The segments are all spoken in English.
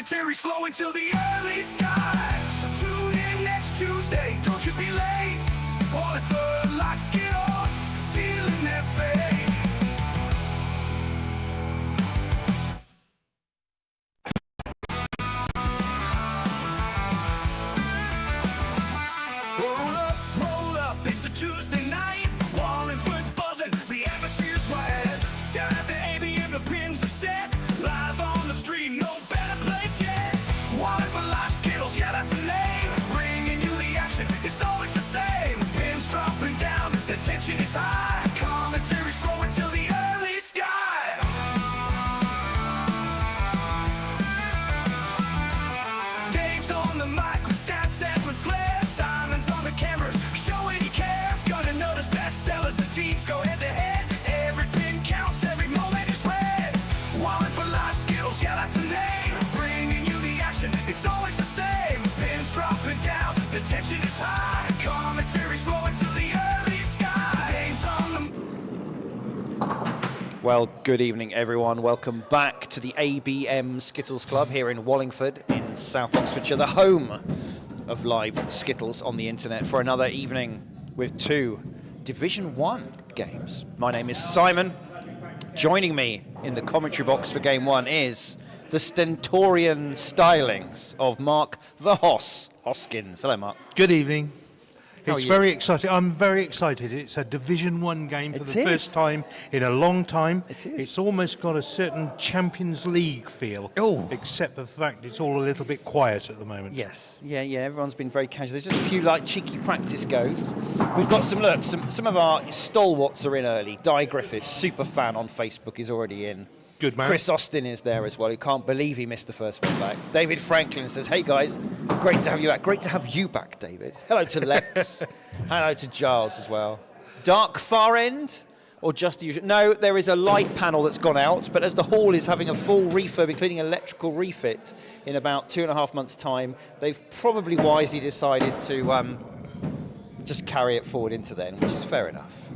commentary's flowing till the early sky. So tune in next Tuesday, don't you be late. Wallingford Live Skittles, sealing their fate. Roll up, it's a Tuesday night. Wallingford's buzzing, the atmosphere's right. Down at the ABM, the pins are set. Live on the street, no better place yet. Wallingford Live Skittles, yeah, that's the name. Bringing you the action, it's always the same. Pins dropping down, the tension is high. Commentary's flowing till the early sky. Dave's on the mic with stats and with flair. Simon's on the cameras, showing he cares. Gonna notice bestsellers, the teams go head to head. Every pin counts, every moment is red. Wallingford Live Skittles, yeah, that's the name. Bringing you the action, it's always the same. Pins dropping down, the tension is high. Commentary's flowing till the early sky. Dave's on the Well, good evening, everyone. Welcome back to the ABM Skittles Club here in Wallingford in South Oxfordshire, the home of live Skittles on the internet, for another evening with two Division 1 games. My name is Simon. Joining me in the commentary box for Game 1 is the stentorian stylings of Mark the Hoskins. Hello, Mark. Good evening. How are It's you? very exciting. I'm very excited. It's a Division 1 game for It the is. first time in a long time. It is. It's almost got a certain Champions League feel, Oh. except for the fact it's all a little bit quiet at the moment. Yes, yeah, everyone's been very casual. There's just a few like cheeky practice goes. We've got some of our stalwarts are in early. Di Griffiths, super fan on Facebook, is already in. Good man. Chris Austin is there as well. He can't believe he missed the first one back. David Franklin says, "Hey guys, great to have you back. Great to have you back, David." Hello to Lex. Hello to Giles as well. Dark far end or just the usual? No, there is a light panel that's gone out, but as the hall is having a full refurb, including electrical refit, in about 2.5 months' time, they've probably wisely decided to just carry it forward into then, which is fair enough.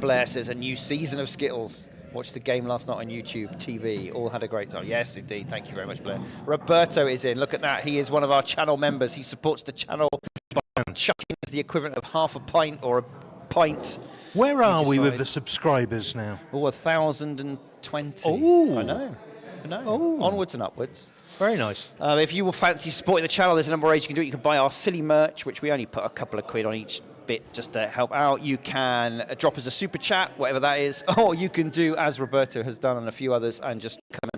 Blair says, "A new season of Skittles. Watched the game last night on YouTube TV. All had a great time." Yes, indeed. Thank you very much, Blair. Roberto is in. Look at that. He is one of our channel members. He supports the channel by chucking us the equivalent of half a pint or a pint. Where are we with decide. the subscribers now? Oh, 1,020. Oh. I know. Oh. Onwards and upwards. Very nice. If you will fancy supporting the channel, there's a number of ways you can do it. You can buy our silly merch, which we only put a couple of quid on each bit just to help out. You can drop us a super chat, whatever that is, or you can do as Roberto has done and a few others and just come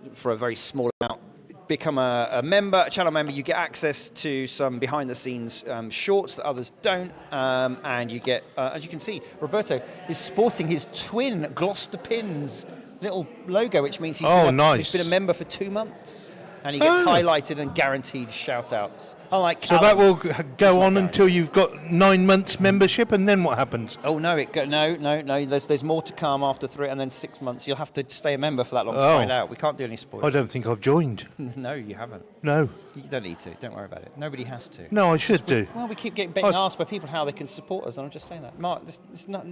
in for a very small amount. Become a member, a channel member. You get access to some behind-the-scenes shorts that others don't, and you get, as you can see, Roberto is sporting his twin Gloucester Pins little logo, which means he's nice. been a member for 2 months. And he gets highlighted and guaranteed shout-outs. Unlike So Callum, that will go on guaranteed. until you've got 9 months membership, and then what happens? Oh no! No. There's more to come after 3 and then 6 months. You'll have to stay a member for that long to Oh. find out. We can't do any I spoilers. don't think I've joined. No, you haven't. No. You don't need to. Don't worry about it. Nobody has to. No, I should do. Well, we keep getting I've- asked by people how they can support us, and I'm just saying that. Mark,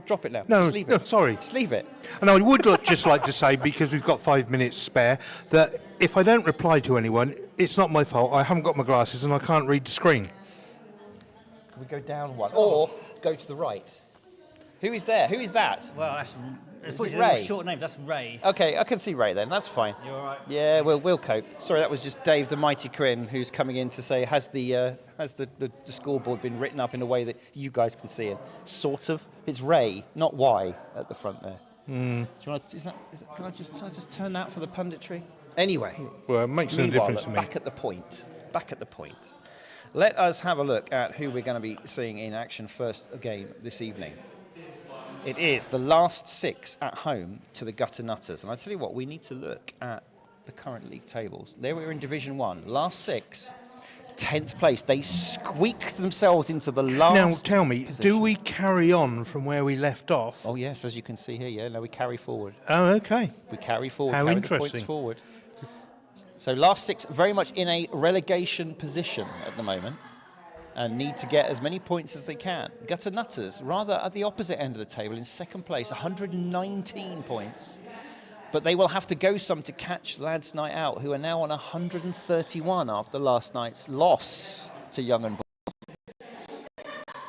drop it now. No, just leave it. no, sorry. Just leave it. And I would just like to say, because we've got 5 minutes spare, that if I don't reply to anyone, it's not my fault. I haven't got my glasses and I can't read the screen. Can we go down one or go to the right? Who is there? Who is that? Well, that's it Ray? short name. That's Ray. Okay, I can see Ray then. That's fine. You all right? Yeah, we'll cope. Sorry, that was just Dave the Mighty Crin who's coming in to say, has the scoreboard been written up in a way that you guys can see it? Sort of. It's Ray, not Y, at the front there. Do you want to, can I just turn that for the punditry? Anyway. Well, it makes no Meanwhile, difference to me. Back at the point. Let us have a look at who we're going to be seeing in action first game this evening. It is the last 6 at home to the Gutter Nutters. And I tell you what, we need to look at the current league tables. There we are in Division 1. Last 6, 10th place. They squeaked themselves into the last Now, tell me, position. do we carry on from where we left off? Oh, yes, as you can see here. Yeah, no, we carry forward. Oh, okay. We carry forward. How carry the points interesting. forward. So last 6 very much in a relegation position at the moment and need to get as many points as they can. Gutter Nutters, rather at the opposite end of the table in second place, 119 points. but they will have to go some to catch Lads Night Out, who are now on 131 after last night's loss to Young and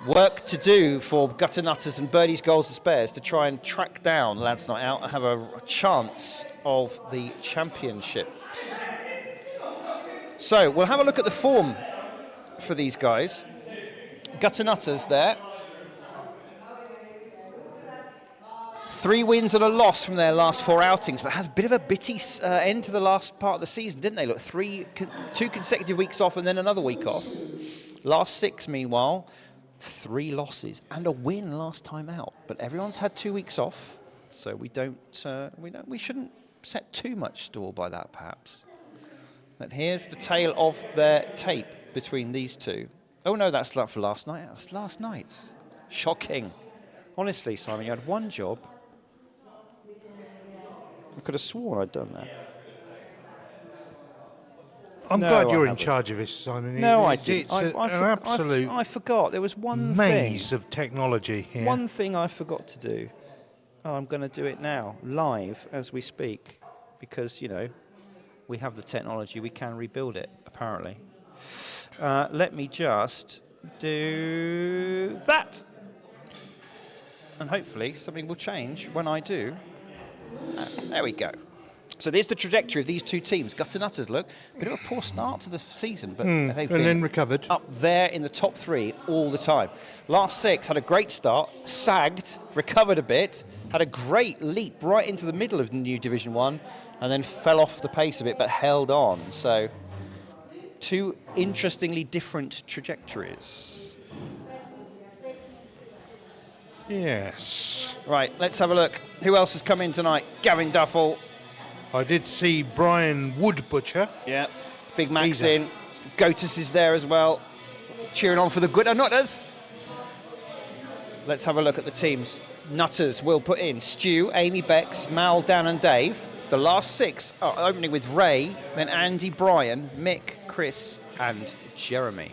Work to do for Gutter Nutters and Birdies Goals and Spares to try and track down Lads Night Out and have a chance of the championships. So we'll have a look at the form for these guys. Gutter Nutters there. 3 wins and a loss from their last 4 outings, but had a bit of a bitty end to the last part of the season, didn't they? Look, 2 consecutive weeks off and then another week off. Last 6, meanwhile, 3 losses and a win last time out. But everyone's had 2 weeks off, so we shouldn't set too much store by that, perhaps. But here's the tale of their tape between these two. Oh no, that's for last night. That's last night's. Shocking. Honestly, Simon, you had one job. I could have sworn I'd done that. I'm glad you're in charge of this, Simon. No, I didn't. It's an absolute I forgot. There was one maze of technology here. One thing I forgot to do. And I'm going to do it now, live, as we speak. Because, you know, we have the technology. We can rebuild it, apparently. Let me just do that. And hopefully something will change when I do. There we go. So there's the trajectory of these two teams. Gutter Nutters, look, a bit of a poor start to the season, but they've been then recovered. Up there in the top 3 all the time. Last 6 had a great start, sagged, recovered a bit, had a great leap right into the middle of the new Division 1, and then fell off the pace a bit, but held on. So 2 interestingly different trajectories. Yes. Right, let's have a look. Who else has come in tonight? Gavin Duffel. I did see Brian Woodbutcher. Yeah, Big Max in. Gotus is there as well, cheering on for the Gutter Nutters. Let's have a look at the teams. Nutters will put in Stu, Amy Bex, Mal, Dan and Dave. The last 6 are opening with Ray, then Andy, Brian, Mick, Chris and Jeremy.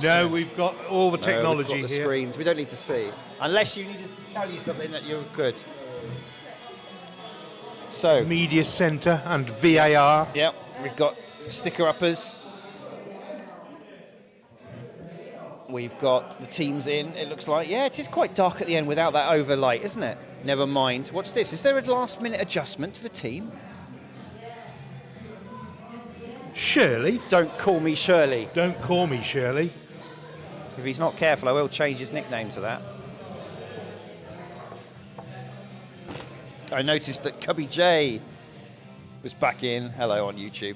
No, we've got all the technology we've got the here. Screens. We don't need to see. Unless you need us to tell you something that you're good. So, Media Centre and VAR. yep, we've got sticker uppers. We've got the teams in, it looks like. Yeah, it is quite dark at the end without that overlight, isn't it? Never mind. What's this? Is there a last-minute adjustment to the team? Shirley. Don't call me Shirley. Don't call me Shirley. If he's not careful, I will change his nickname to that. I noticed that Cubby J was back in. Hello on YouTube.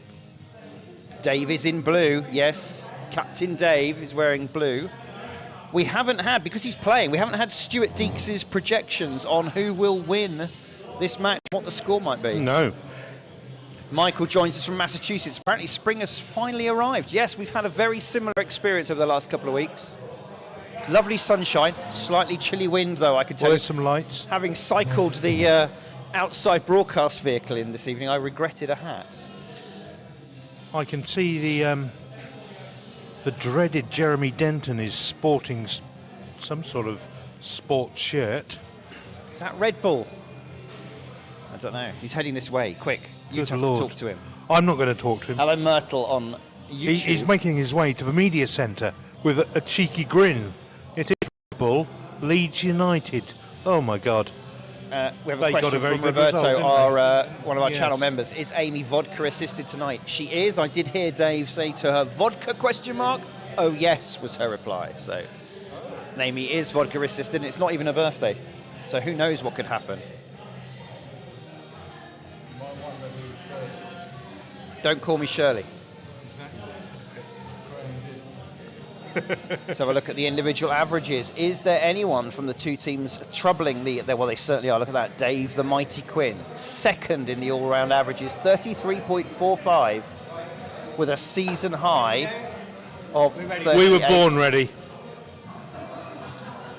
Dave is in blue, yes. Captain Dave is wearing blue. We haven't had, because he's playing, we haven't had Stuart Deeks' projections on who will win this match, what the score might be. No. Michael joins us from Massachusetts. Apparently spring has finally arrived. Yes, we've had a very similar experience over the last couple of weeks. Lovely sunshine, slightly chilly wind though, I can tell you. There's some lights. Having cycled the outside broadcast vehicle in this evening, I regretted a hat. I can see the dreaded Jeremy Denton is sporting some sort of sports shirt. Is that Red Bull? I don't know. He's heading this way. Quick, you Good have Lord. to talk to him. I'm not going to talk to him. Hello, Myrtle on YouTube. He's making his way to the media centre with a cheeky grin. It is Red Bull, Leeds United. Oh my God. We have a They got question a very from good Roberto, result, didn't one of our Yes. channel members. Is Amy vodka assisted tonight? She is. I did hear Dave say to her, vodka question mark? Oh yes, was her reply. So Amy is vodka assisted and it's not even her birthday. So who knows what could happen. Don't call me Shirley. Let's have a look at the individual averages. Is there anyone from the two teams troubling well, they certainly are. Look at that. Dave the Mighty Quinn, second in the all-round averages, 33.45 with a season high of 38. We were born ready.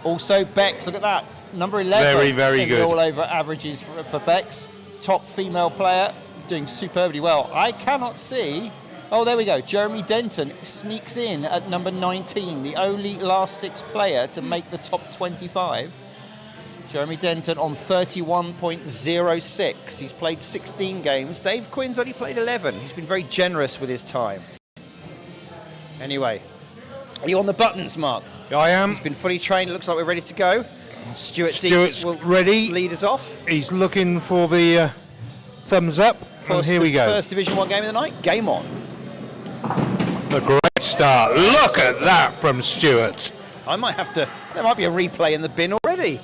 Also, Bex, look at that. Number 11 Very, very in good. the all-over averages for Bex. Top female player, doing superbly well. I cannot see... Oh, there we go. Jeremy Denton sneaks in at number 19, the only last 6 player to make the top 25. Jeremy Denton on 31.06. He's played 16 games. Dave Quinn's only played 11. He's been very generous with his time. Anyway, are you on the buttons, Mark? I am. He's been fully trained. It looks like we're ready to go. Stuart's Deeks will ready. lead us off. He's looking for the thumbs up. And here we go. First Division 1 game of the night. Game on. A great start. Look at that from Stuart. I might have to. There might be a replay in the bin already.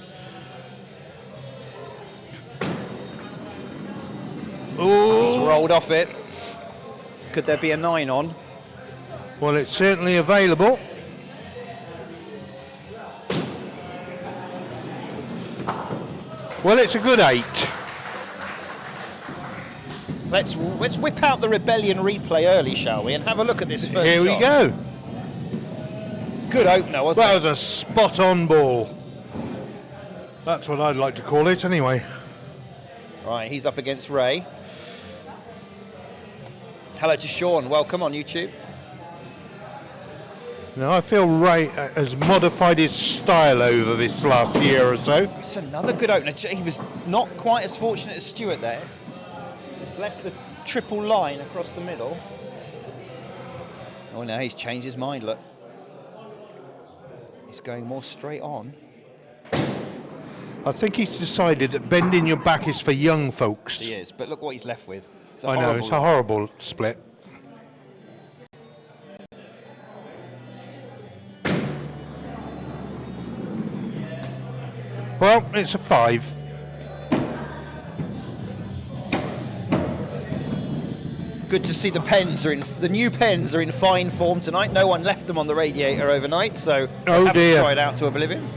He's Ooh. rolled off it. Could there be a 9 on? Well, it's certainly available. Well, it's a good 8. Let's whip out the Rebellion replay early, shall we, and have a look at this first Here we shot. go. Good opener, wasn't That it? was a spot-on ball. That's what I'd like to call it, anyway. Right, he's up against Ray. Hello to Sean. Welcome on YouTube. Now, I feel Ray has modified his style over this last year or so. It's another good opener. He was not quite as fortunate as Stuart there. He's left the triple line across the middle. Oh, now he's changed his mind, look. He's going more straight on. I think he's decided that bending your back is for young folks. He is, but look what he's left with. It's a I know, horrible it's a horrible split. Well, it's a 5. Good to see the new pens are in fine form tonight. No one left them on the radiator overnight, so they haven't dear. tried out to oblivion.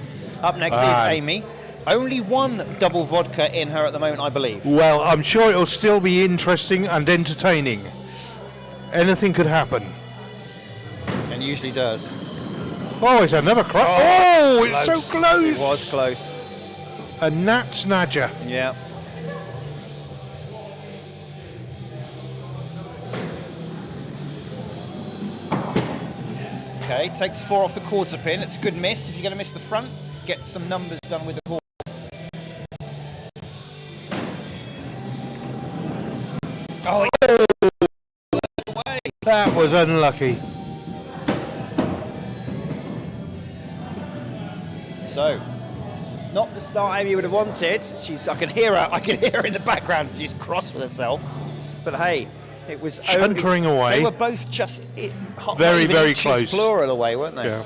Up next is Amy. Only one double vodka in her at the moment, I believe. Well, I'm sure it'll still be interesting and entertaining. Anything could happen. And usually does. Oh, it's another crop. Oh, it's so close. It was close. A gnat's nadger. Yeah. Okay, takes 4 off the quarter pin. It's a good miss. If you're going to miss the front, get some numbers done with the quarter. Oh, That was unlucky. so not the start Amy would have wanted. I can hear her in the background. She's cross with herself. But hey, it was Chuntering away. They were both just Very, very inches close. plural away, weren't they? Yeah.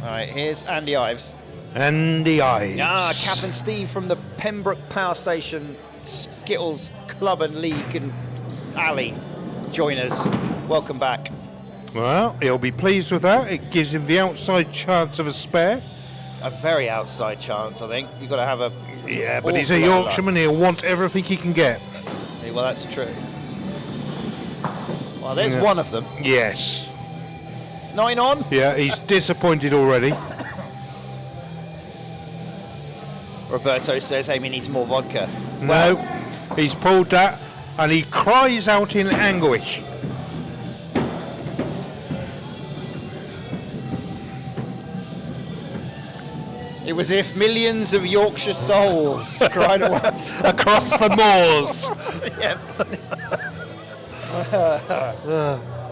All right, here's Andy Ives. Andy Ives. Ah, Kath and Steve from the Pembroke Power Station Skittles Club and League and Alley join us. Welcome back. Well, he'll be pleased with that. It gives him the outside chance of a spare. A very outside chance, I think. You've got to have a... Yeah, but he's a awful lot of Yorkshireman. He'll want everything he can get. luck. Well, that's true. Well, there's Yeah. one of them. Yes. 9 on. Yeah, he's disappointed already. Roberto says Amy needs more vodka. No, he's pulled that, and he cries out in anguish. It was if millions of Yorkshire souls cried at once. Across the moors. Yes.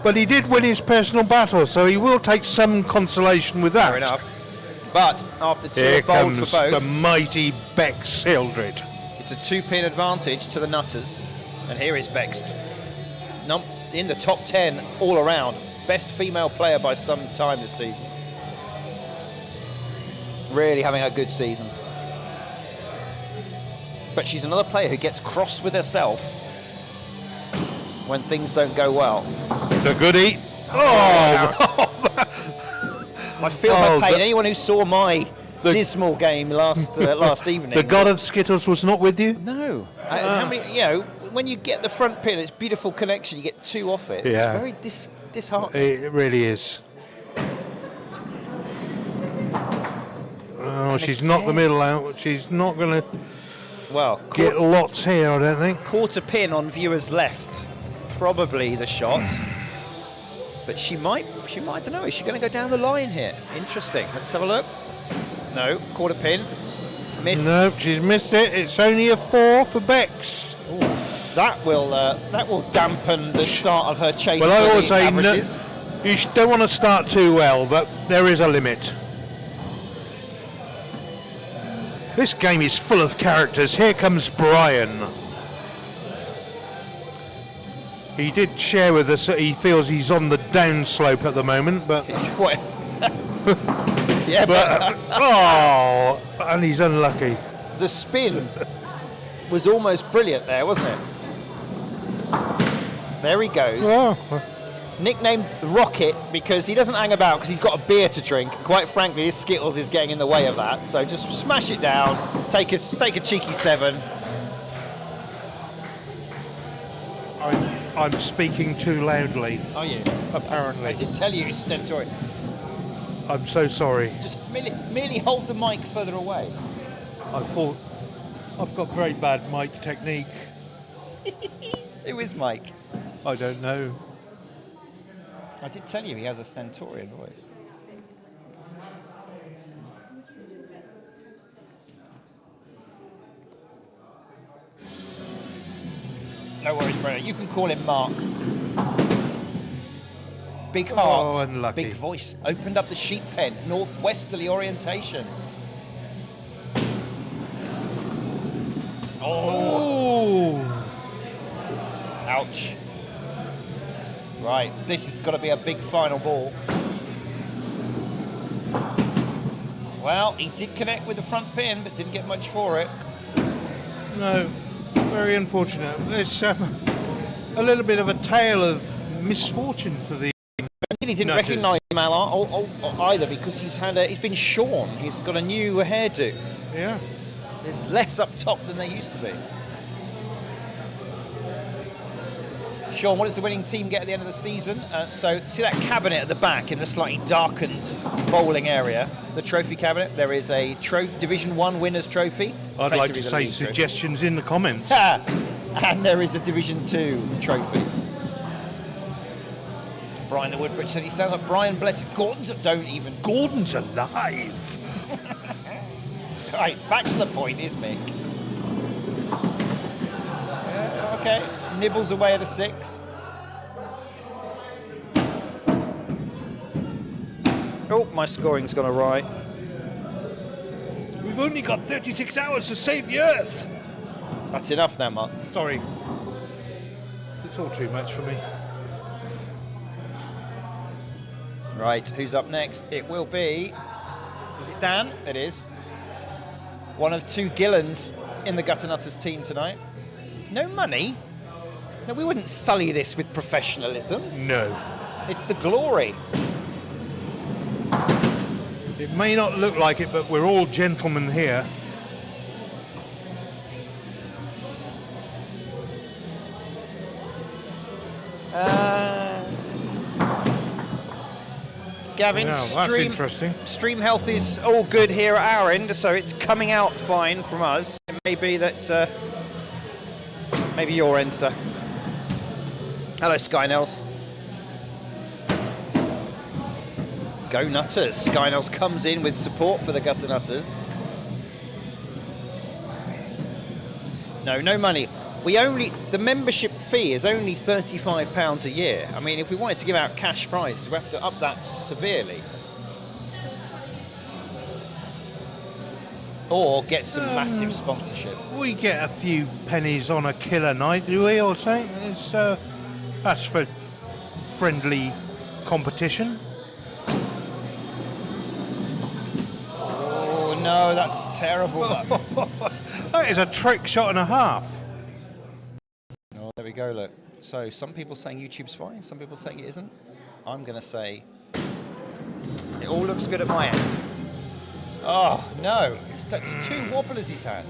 But he did win his personal battle, so he will take some consolation with that. Fair enough. But after 2 Here bowled comes for the both, mighty Bex Sildred. it's a 2-pin advantage to the Nutters. And here is Bex in the top 10 all around. Best female player by some time this season. Really having a good season. But she's another player who gets cross with herself when things don't go well. It's a good eat. Oh! I feel her pain. Anyone who saw my dismal game last evening. The god of Skittles was not with you? No. How many, when you get the front pin, it's beautiful connection. You get 2 off it. Yeah. It's very disheartening. It really is. Oh, she's knocked the middle out. She's not going to Well, get lots here, I don't think. quarter pin on viewer's left. Probably the shot. But she might, I don't know, is she going to go down the line here? Interesting. Let's have a look. No, quarter pin. Missed. Nope, she's missed it. It's only a 4 for Bex. Ooh, that will dampen the start of her chase. Well, I for always the say averages. you don't want to start too well, but there is a limit. This game is full of characters. Here comes Brian. He did share with us that he feels he's on the downslope at the moment, but What? Yeah, but oh, and he's unlucky. the spin was almost brilliant there, wasn't it? There he goes. Oh, Nicknamed Rocket because he doesn't hang about because he's got a beer to drink. Quite frankly, this Skittles is getting in the way of that. So just smash it down, take a cheeky 7. I'm speaking too loudly, Are you? apparently. I did tell you it's stentorian. I'm so sorry. Just merely hold the mic further away. I thought I've got very bad mic technique. Who is Mike? I don't know. I did tell you he has a stentorian voice. No worries, Brennan. You can call him Mark. Big heart, Oh, unlucky. big voice. Opened up the sheep pen, northwesterly orientation. Oh! Ouch. Right, this has got to be a big final ball. Well, he did connect with the front pin, but didn't get much for it. No, very unfortunate. There's a little bit of a tale of misfortune for the. He didn't Nutters. recognise him either because he's been shorn. He's got a new hairdo. Yeah. There's less up top than there used to be. Sean, what does the winning team get at the end of the season? So, see that cabinet at the back in the slightly darkened bowling area, the trophy cabinet? There is a Division 1 winners trophy. I'd like to effectively the say league trophy. suggestions in the comments. And there is a Division 2 trophy. Brian the Woodbridge said he sounds like Brian Blessed. Gordon's alive. Right, back to the point is Mick. Yeah, okay, nibbles away at a 6. Oh, my scoring's gone awry. We've only got 36 hours to save the Earth. That's enough now, Mark. Sorry. It's all too much for me. Right, who's up next? It will be... Is it Dan? It is. One of 2 Gillans in the Gutter Nutters team tonight. No money? No, we wouldn't sully this with professionalism. No. It's the glory. It may not look like it, but we're all gentlemen here. Gavin, Now, that's interesting. Stream health is all good here at our end, so it's coming out fine from us. It may be that, maybe your end, sir. Hello, Skynels. Go Nutters. Skynels comes in with support for the Gutter Nutters. No money. The membership fee is only £35 a year. I mean, if we wanted to give out cash prizes, we have to up that severely. Or get some massive sponsorship. We get a few pennies on a killer night, do we, or something? It's, that's for friendly competition. Oh, no, that's terrible. That is a trick shot and a half. Oh, there we go, look. So some people saying YouTube's fine, some people saying it isn't. I'm going to say it all looks good at my end. Oh, no. That's 2 wobblers he's had.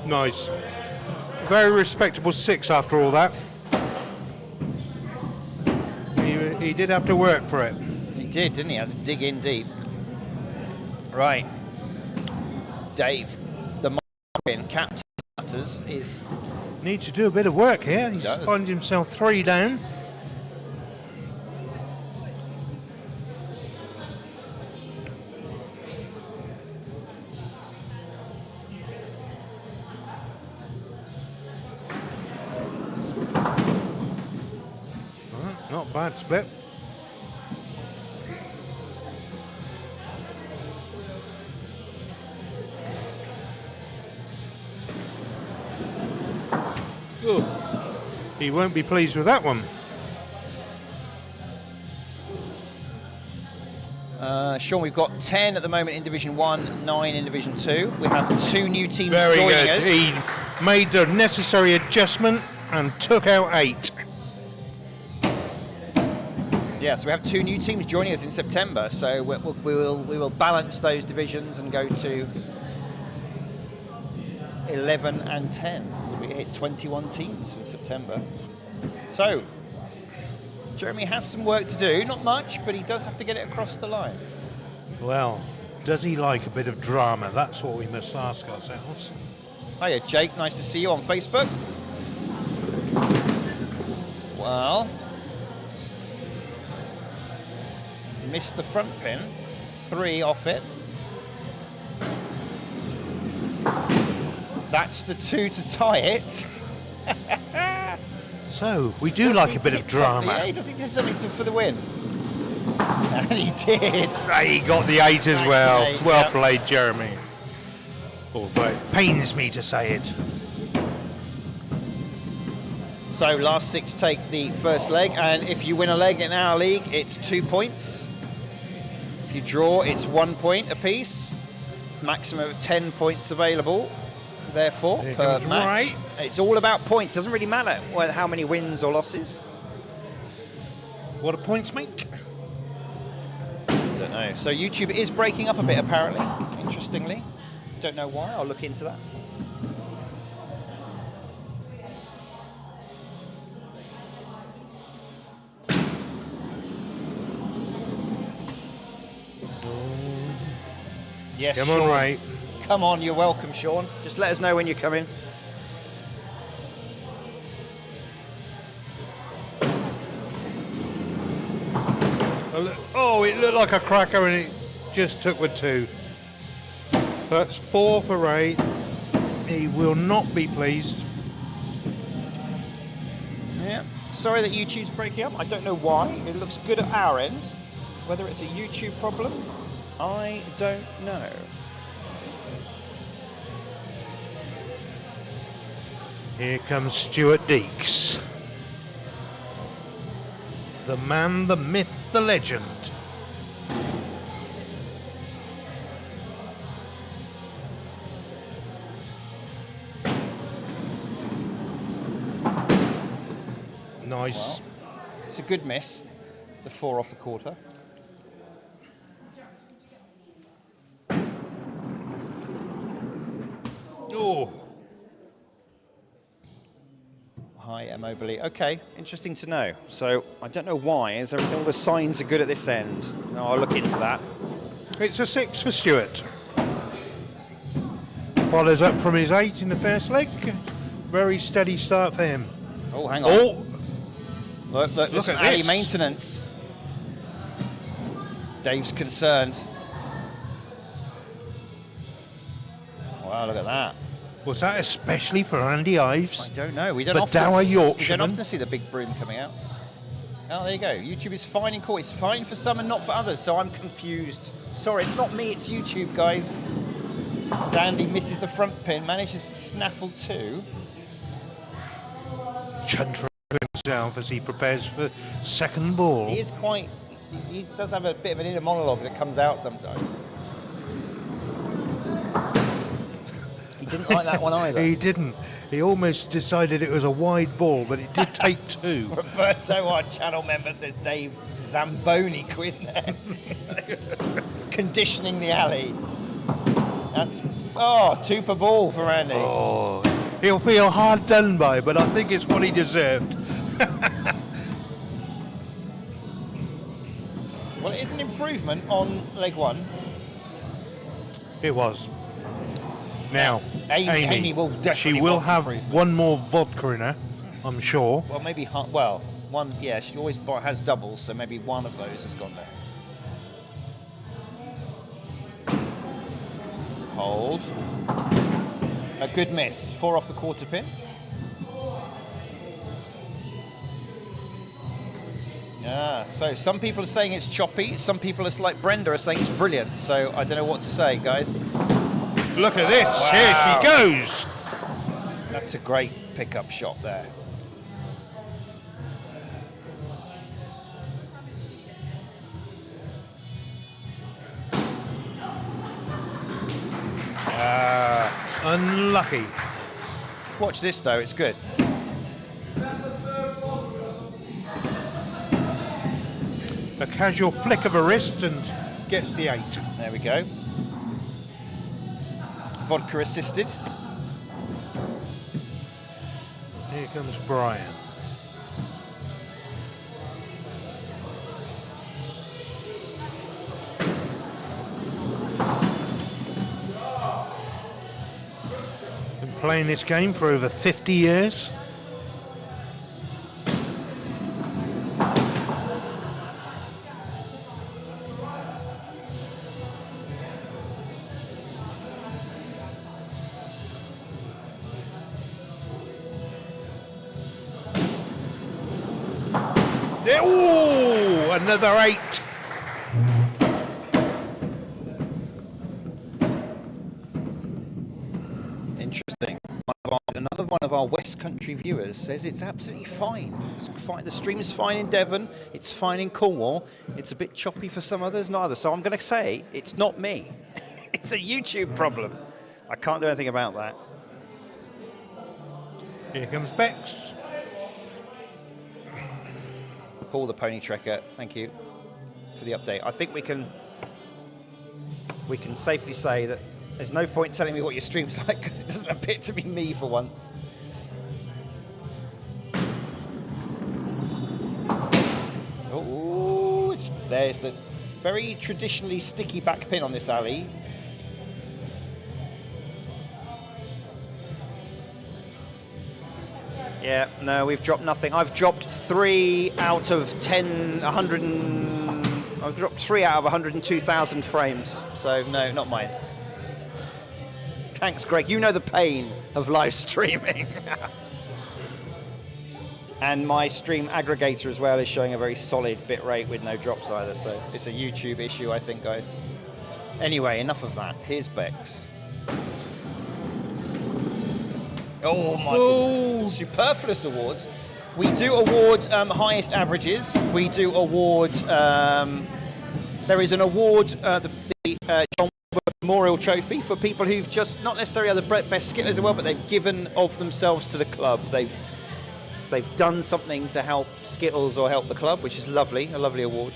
Nice. Very respectable 6 after all that. He did have to work for it. He did, didn't he? Had to dig in deep. Right. Dave, the captain Nutters, is Needs to do a bit of work here. He does. finds himself 3 down. Not bad split. Ooh. He won't be pleased with that one. Sean, we've got 10 at the moment in Division 1, 9 in Division 2. We have 2 new teams Very joining good. us. He made the necessary adjustment and took out 8. Yeah, so we have 2 new teams joining us in September. So we will balance those divisions and go to 11 and 10. So we hit 21 teams in September. So Jeremy has some work to do, not much, but he does have to get it across the line. Well, does he like a bit of drama? That's what we must ask ourselves. Hiya, Jake. Nice to see you on Facebook. Well, missed the front pin. 3 off it. That's the 2 to tie it. So, we do like a bit of drama. He does he do something for the win? And he did. He got the 8 as well. 8, Well yeah. played, Jeremy. Although it pains me to say it. So last 6 take the first leg, and if you win a leg in our league, it's 2 points. If you draw, it's 1 point apiece. Maximum of 10 points available, therefore, Here per comes match. Ray. It's all about points. Doesn't really matter how many wins or losses. What do points make? Don't know. So YouTube is breaking up a bit, apparently, interestingly. Don't know why. I'll look into that. Yes, Come Sean. on, Ray. Come on, you're welcome, Sean. Just let us know when you're coming. Oh, it looked like a cracker and it just took with 2. That's 4 for Ray. He will not be pleased. Yeah. Sorry that YouTube's breaking up. I don't know why. It looks good at our end. Whether it's a YouTube problem, I don't know. Here comes Stuart Deeks. The man, the myth, the legend. Nice. Well, it's a good miss. The 4 off the quarter. Oh. Hi, Mobley. Okay, interesting to know. So I don't know why. Is everything? All the signs are good at this end. No, I'll look into that. It's a 6 for Stuart. Follows up from his 8 in the first leg. Very steady start for him. Oh, hang on. Oh, Look Look at at alley this. maintenance. Dave's concerned. Wow, look at that. was that especially for Andy Ives? I don't know. We don't The often dour we don't Yorkshireman. often see the big broom coming out. Oh, there you go. YouTube is fine in court. It's fine for some and not for others, so I'm confused. Sorry, it's not me, it's YouTube, guys. As Andy misses the front pin, manages to snaffle 2. Chuntering himself as he prepares for second ball. He is quite... He does have a bit of an inner monologue that comes out sometimes. He didn't like that one either. He didn't. He almost decided it was a wide ball, but it did take 2. Roberto, our channel member, says Dave Zamboni Quinn there. Conditioning the alley. That's 2 per ball for Andy. Oh, he'll feel hard done by, but I think it's what he deserved. Well, it is an improvement on leg 1. It was. Now, Amy will definitely she will want have improvement. one more vodka in her, I'm sure. Well, maybe one. Yeah, she always has doubles, so maybe one of those has gone there. Hold. A good miss. 4 off the quarter pin. Yeah, so some people are saying it's choppy, some people are like Brenda are saying it's brilliant, so I don't know what to say, guys. Look at this. Wow. Here she goes. That's a great pickup shot there. Unlucky. Let's watch this though, it's good. A casual flick of a wrist and gets the 8. There we go. Vodka assisted. Here comes Brian. Been playing this game for over 50 years. Oh, another 8. Interesting. Another one of our West Country viewers says it's absolutely fine. It's fine. The stream's fine in Devon. It's fine in Cornwall. It's a bit choppy for some others, neither. So I'm going to say it's not me. It's a YouTube problem. I can't do anything about that. Here comes Bex. Paul the Pony Trekker, thank you for the update. I think we can safely say that there's no point telling me what your stream's like because it doesn't appear to be me for once. Oh, there's the very traditionally sticky back pin on this alley. Yeah, no, we've dropped nothing. I've dropped 3 out of 10, 100 and... I've dropped 3 out of 102,000 frames. So, no, not mine. Thanks, Greg. You know the pain of live streaming. And my stream aggregator as well is showing a very solid bit rate with no drops either. So, it's a YouTube issue, I think, guys. Anyway, enough of that. Here's Bex. Oh my goodness. Superfluous awards. We do award highest averages. We do award, there is an award, the John Memorial Trophy for people who've just, not necessarily are the best skittlers in the world, but they've given of themselves to the club. They've done something to help Skittles or help the club, which is lovely, a lovely award.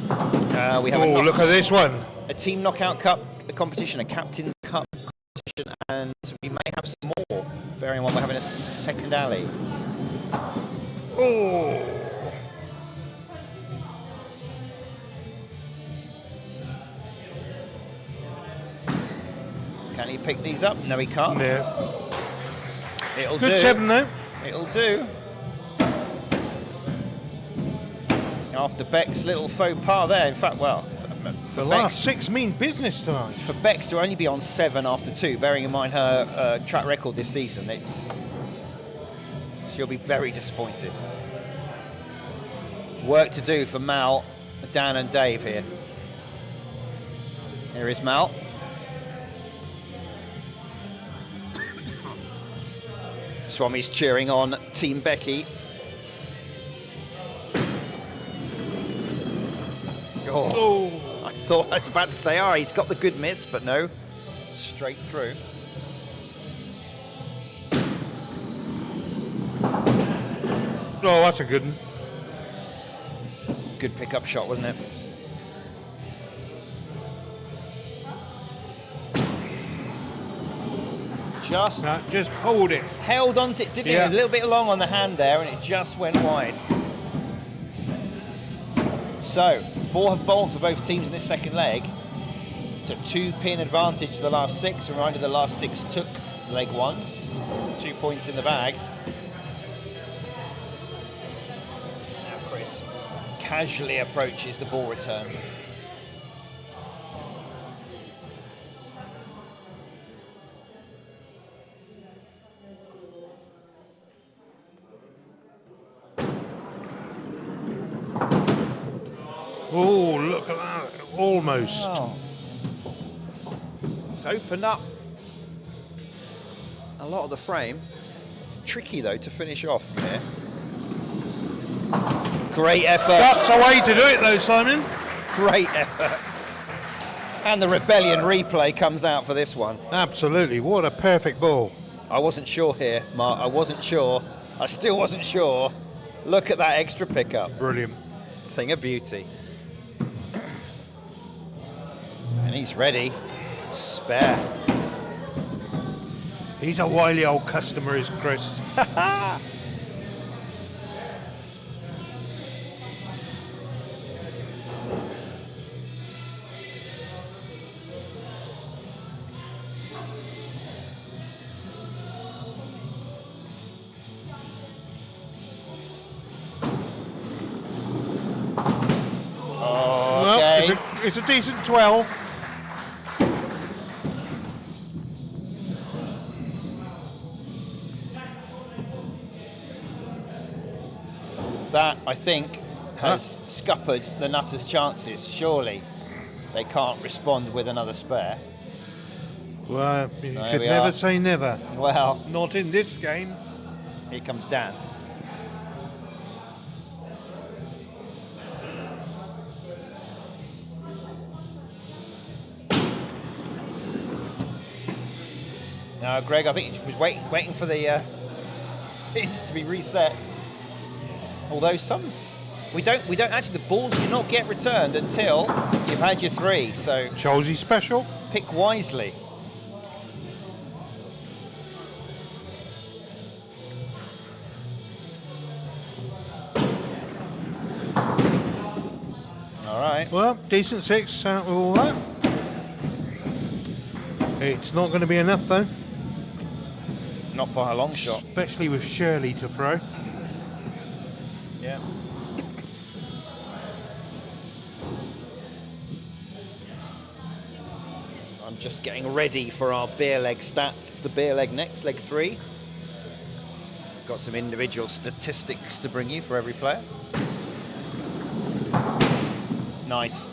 We have look at this one. A team knockout cup, a competition, a captain's cup, and we may have some more, bearing in mind we're having a second alley. Oh! Can he pick these up? No, he can't. No. It'll Good do. 7 though. It'll do. After Beck's little faux pas there, in fact, well, for The Bex, last 6 mean business tonight. for Bex to only be on 7 after 2, bearing in mind her track record this season, she'll be very disappointed. Work to do for Mal, Dan and Dave here. Here is Mal. Swami's cheering on Team Becky. Oh. I thought I was about to say, he's got the good miss, but no, straight through. Oh, that's a good one. Good pickup shot, wasn't it? Just pulled it. held on to it, didn't Yeah. it? A little bit long on the hand there, and it just went wide. So, 4 have bowled for both teams in this second leg. So 2-pin advantage to the last 6. Reminder, the last 6 took leg 1. 2 points in the bag. Now Chris casually approaches the ball return. Oh, look at that. Almost. Oh. It's opened up a lot of the frame. Tricky though to finish off from here. Great effort. That's the way to do it though, Simon. Great effort. And the Rebellion replay comes out for this one. Absolutely. What a perfect ball. I wasn't sure here, Mark. I wasn't sure. I still wasn't sure. Look at that extra pickup. Brilliant. Thing of beauty. And he's ready. Spare. He's a wily old customer, is Chris. Oh, okay. Well, it's a decent 12. That, I think, has scuppered the Nutters' chances. Surely they can't respond with another spare. Well, you There should we never are. say never. Well, Not in this game. here comes Dan. Now, Greg, I think he was waiting for the pins to be reset. Although we don't actually, the balls do not get returned until you've had your 3. So Cholsey special. pick wisely. All right. Well, decent 6 out of all that. It's not going to be enough though, Not by a long shot. especially with Shirley to throw. Yeah. I'm just getting ready for our beer leg stats. It's the beer leg next, leg 3. Got some individual statistics to bring you for every player. Nice.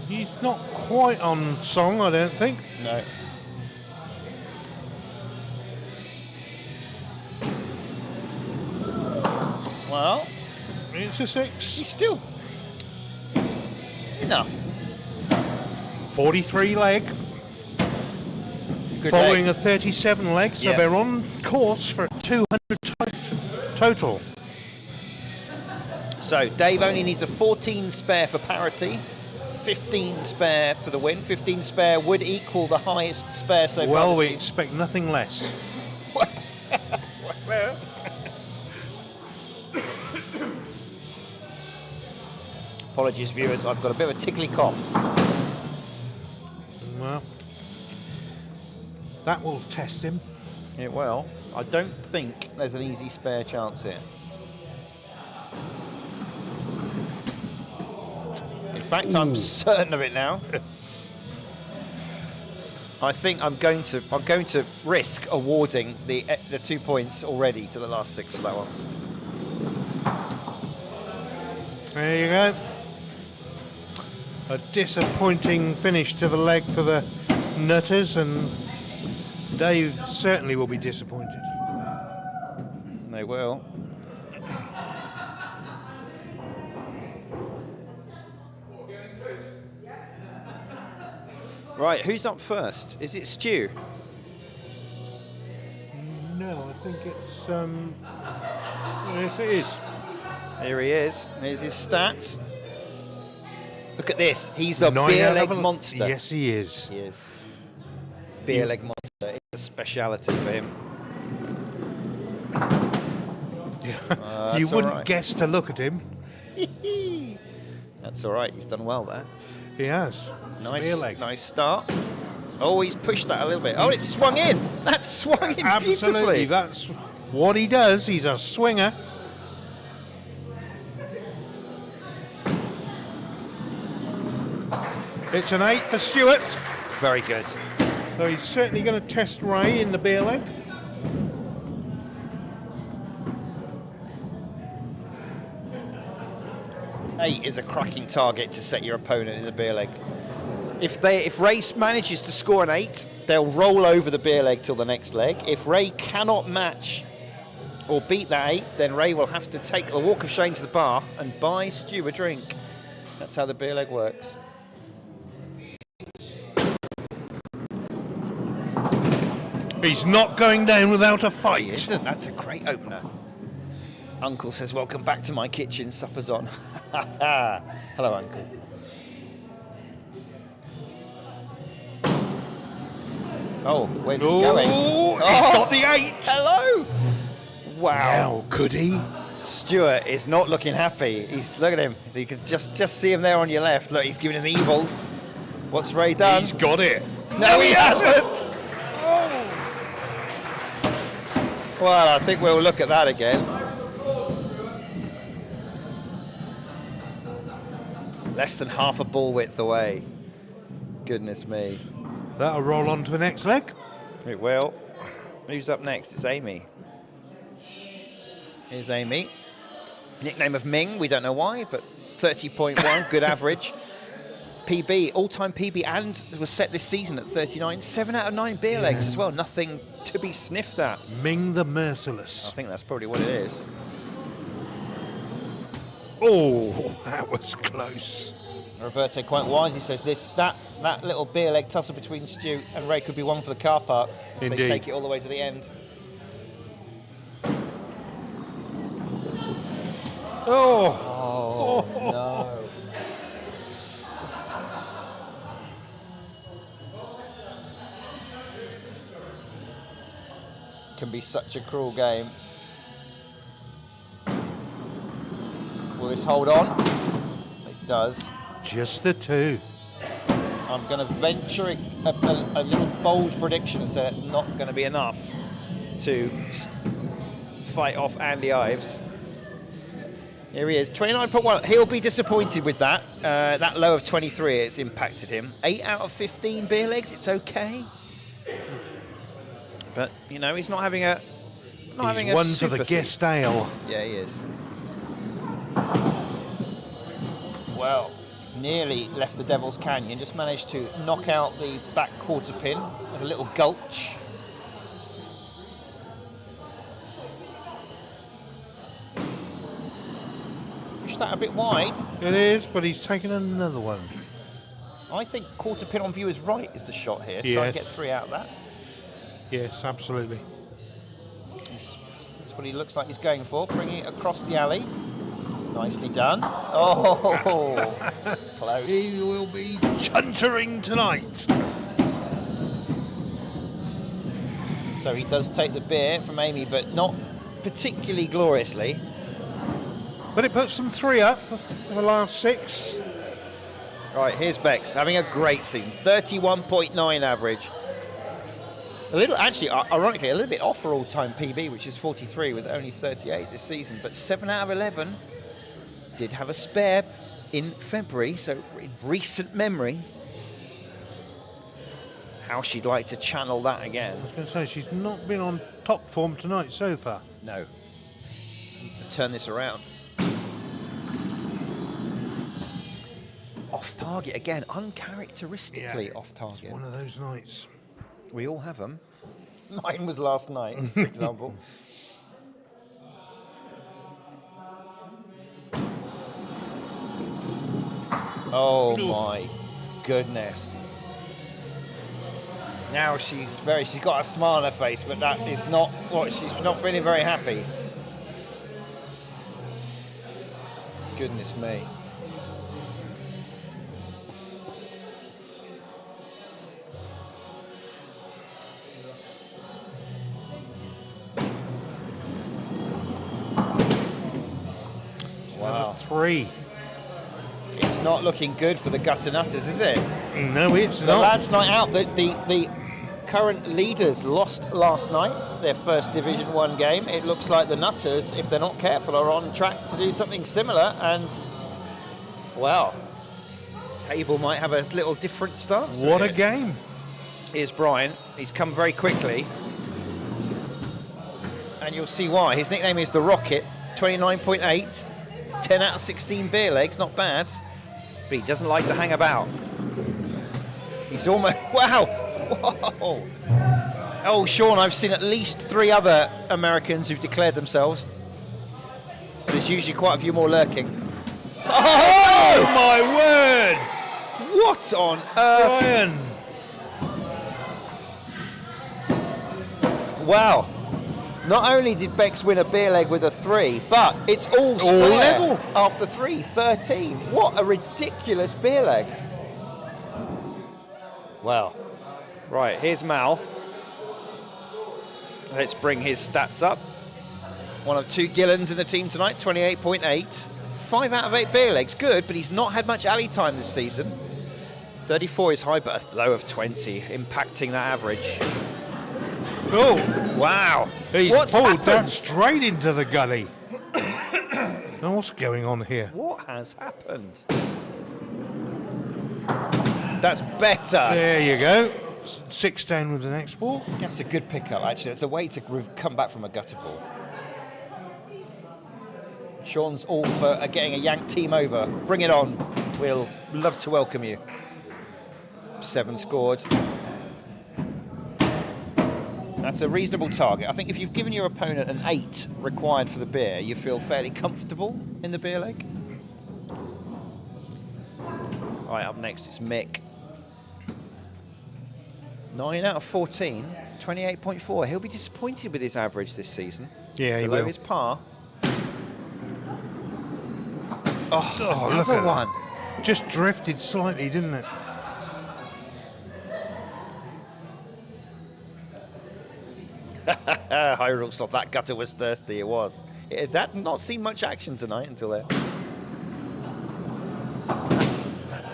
He's not quite on song, I don't think. No. Well, It's a 6. he's still enough. 43 leg, Good following leg. a 37 leg, so Yeah. they're on course for 200 total. So Dave only needs a 14 spare for parity, 15 spare for the win. 15 spare would equal the highest spare so far Well, this we season. expect nothing less. Apologies, viewers, I've got a bit of a tickly cough. Well, that will test him. Yeah, well, I don't think there's an easy spare chance here. In fact, I'm certain of it now. I think I'm going to risk awarding the 2 points already to the last 6 for that one. There you go. A disappointing finish to the leg for the Nutters, and Dave certainly will be disappointed. They will. Right, who's up first? Is it Stu? No, I think it's yes, it is. Here he is. Here's his stats. Look at this. He's a 9 beer out leg of monster. Yes, he is. He is. Beer leg monster. He a speciality for him. You wouldn't right. guess to look at him. That's all right. He's done well there. He has. Spear Nice, leg. nice start. Oh, he's pushed that a little bit. Oh, it swung in. That swung in Absolutely, beautifully. that's what he does. He's a swinger. It's an 8 for Stewart. Very good. So he's certainly going to test Ray in the beer leg. Eight is a cracking target to set your opponent in the beer leg. If Ray manages to score an 8, they'll roll over the beer leg till the next leg. If Ray cannot match or beat that 8, then Ray will have to take a walk of shame to the bar and buy Stu a drink. That's how the beer leg works. He's not going down without a fight. Isn't that's a great opener. Uncle says, "Welcome back to my kitchen. Supper's on." Hello, Uncle. Oh, where's this going? He's got the 8. Hello. Wow. How could he? Stuart is not looking happy. Look at him. You can just see him there on your left. Look, he's giving him the evils. What's Ray done? He's got it. No, he hasn't. Well, I think we'll look at that again. Less than half a ball width away. Goodness me. That'll roll on to the next leg. It will. Who's up next? It's Amy. Here's Amy. Nickname of Ming, we don't know why, but 30.1, good average. PB, all-time PB, and was set this season at 39. 7 out of 9 beer legs as well. Nothing to be sniffed at. Ming the Merciless. I think that's probably what it is. Oh, that was close. Roberto quite wise. He says that little beer leg tussle between Stu and Ray could be one for the car park if Indeed. they take it all the way to the end. Oh, No. Can be such a cruel game. Will this hold on? It does. just the 2. I'm going to venture a little bold prediction and say that's not going to be enough to fight off Andy Ives. Here he is, 29.1. He'll be disappointed with that. That low of 23, it's impacted him. 8 out of 15 beer legs, it's okay. But, you know, he's not having a He's one for the super guest ale. Yeah, he is. Well, nearly left the Devil's Canyon, just managed to knock out the back quarter pin with a little gulch. Push that a bit wide. It is, but he's taken another one. I think quarter pin on view is right is the shot here. Try Yes. and get 3 out of that. Yes, absolutely. That's what he looks like he's going for, bringing it across the alley. Nicely done. Oh, close. He will be chuntering tonight. So he does take the beer from Amy, but not particularly gloriously. But it puts them 3 up for the last 6. Right, here's Bex, having a great season. 31.9 average. A little, actually, ironically, a little bit off for all-time PB, which is 43 with only 38 this season. But 7 out of 11. Did have a spare in February, so in recent memory. How she'd like to channel that again. I was going to say, she's not been on top form tonight so far. No. Needs to turn this around. Off target again, uncharacteristically off target. It's one of those nights. We all have them. Mine was last night, for example. Oh my goodness. Now she's got a smile on her face, but that is not what she's not feeling very happy. Goodness me. 3. It's not looking good for the Gutter Nutters, is it? No, it's The not. lads' night out, the current leaders lost last night, their first Division 1 game. It looks like the Nutters, if they're not careful, are on track to do something similar. And, well, table might have a little different stance to What a it. game. Here's Brian. He's come very quickly. And you'll see why. His nickname is the Rocket, 29.8. 10 out of 16 beer legs, not bad. But he doesn't like to hang about. He's almost... Wow! Whoa! Oh, Sean, I've seen at least 3 other Americans who've declared themselves. There's usually quite a few more lurking. Oh, my word! What on earth? Brian. Wow. Not only did Bex win a beer leg with a 3, but it's all square level. after 3, 13. What a ridiculous beer leg. Wow. Right, here's Mal. Let's bring his stats up. One of 2 Gillens in the team tonight, 28.8. 5 out of 8 beer legs, good, but he's not had much alley time this season. 34 is high, but a low of 20, impacting that average. Oh, Wow. he's What's pulled happened? that straight into the gully. Now, what's going on here? What has happened? That's better. There you go. 6 down with the next ball. That's a good pickup, actually. It's a way to come back from a gutter ball. Sean's all for getting a Yank team over. Bring it on. We'll love to welcome you. 7 scored. That's a reasonable target. I think if you've given your opponent an 8 required for the beer, you feel fairly comfortable in the beer leg. Right, up next it's Mick. 9 out of 14, 28.4. He'll be disappointed with his average this season. Yeah, he Below will. his par. Oh, look another at one. Just drifted slightly, didn't it? High rules off. That gutter was thirsty, it was. It had not seen much action tonight until then.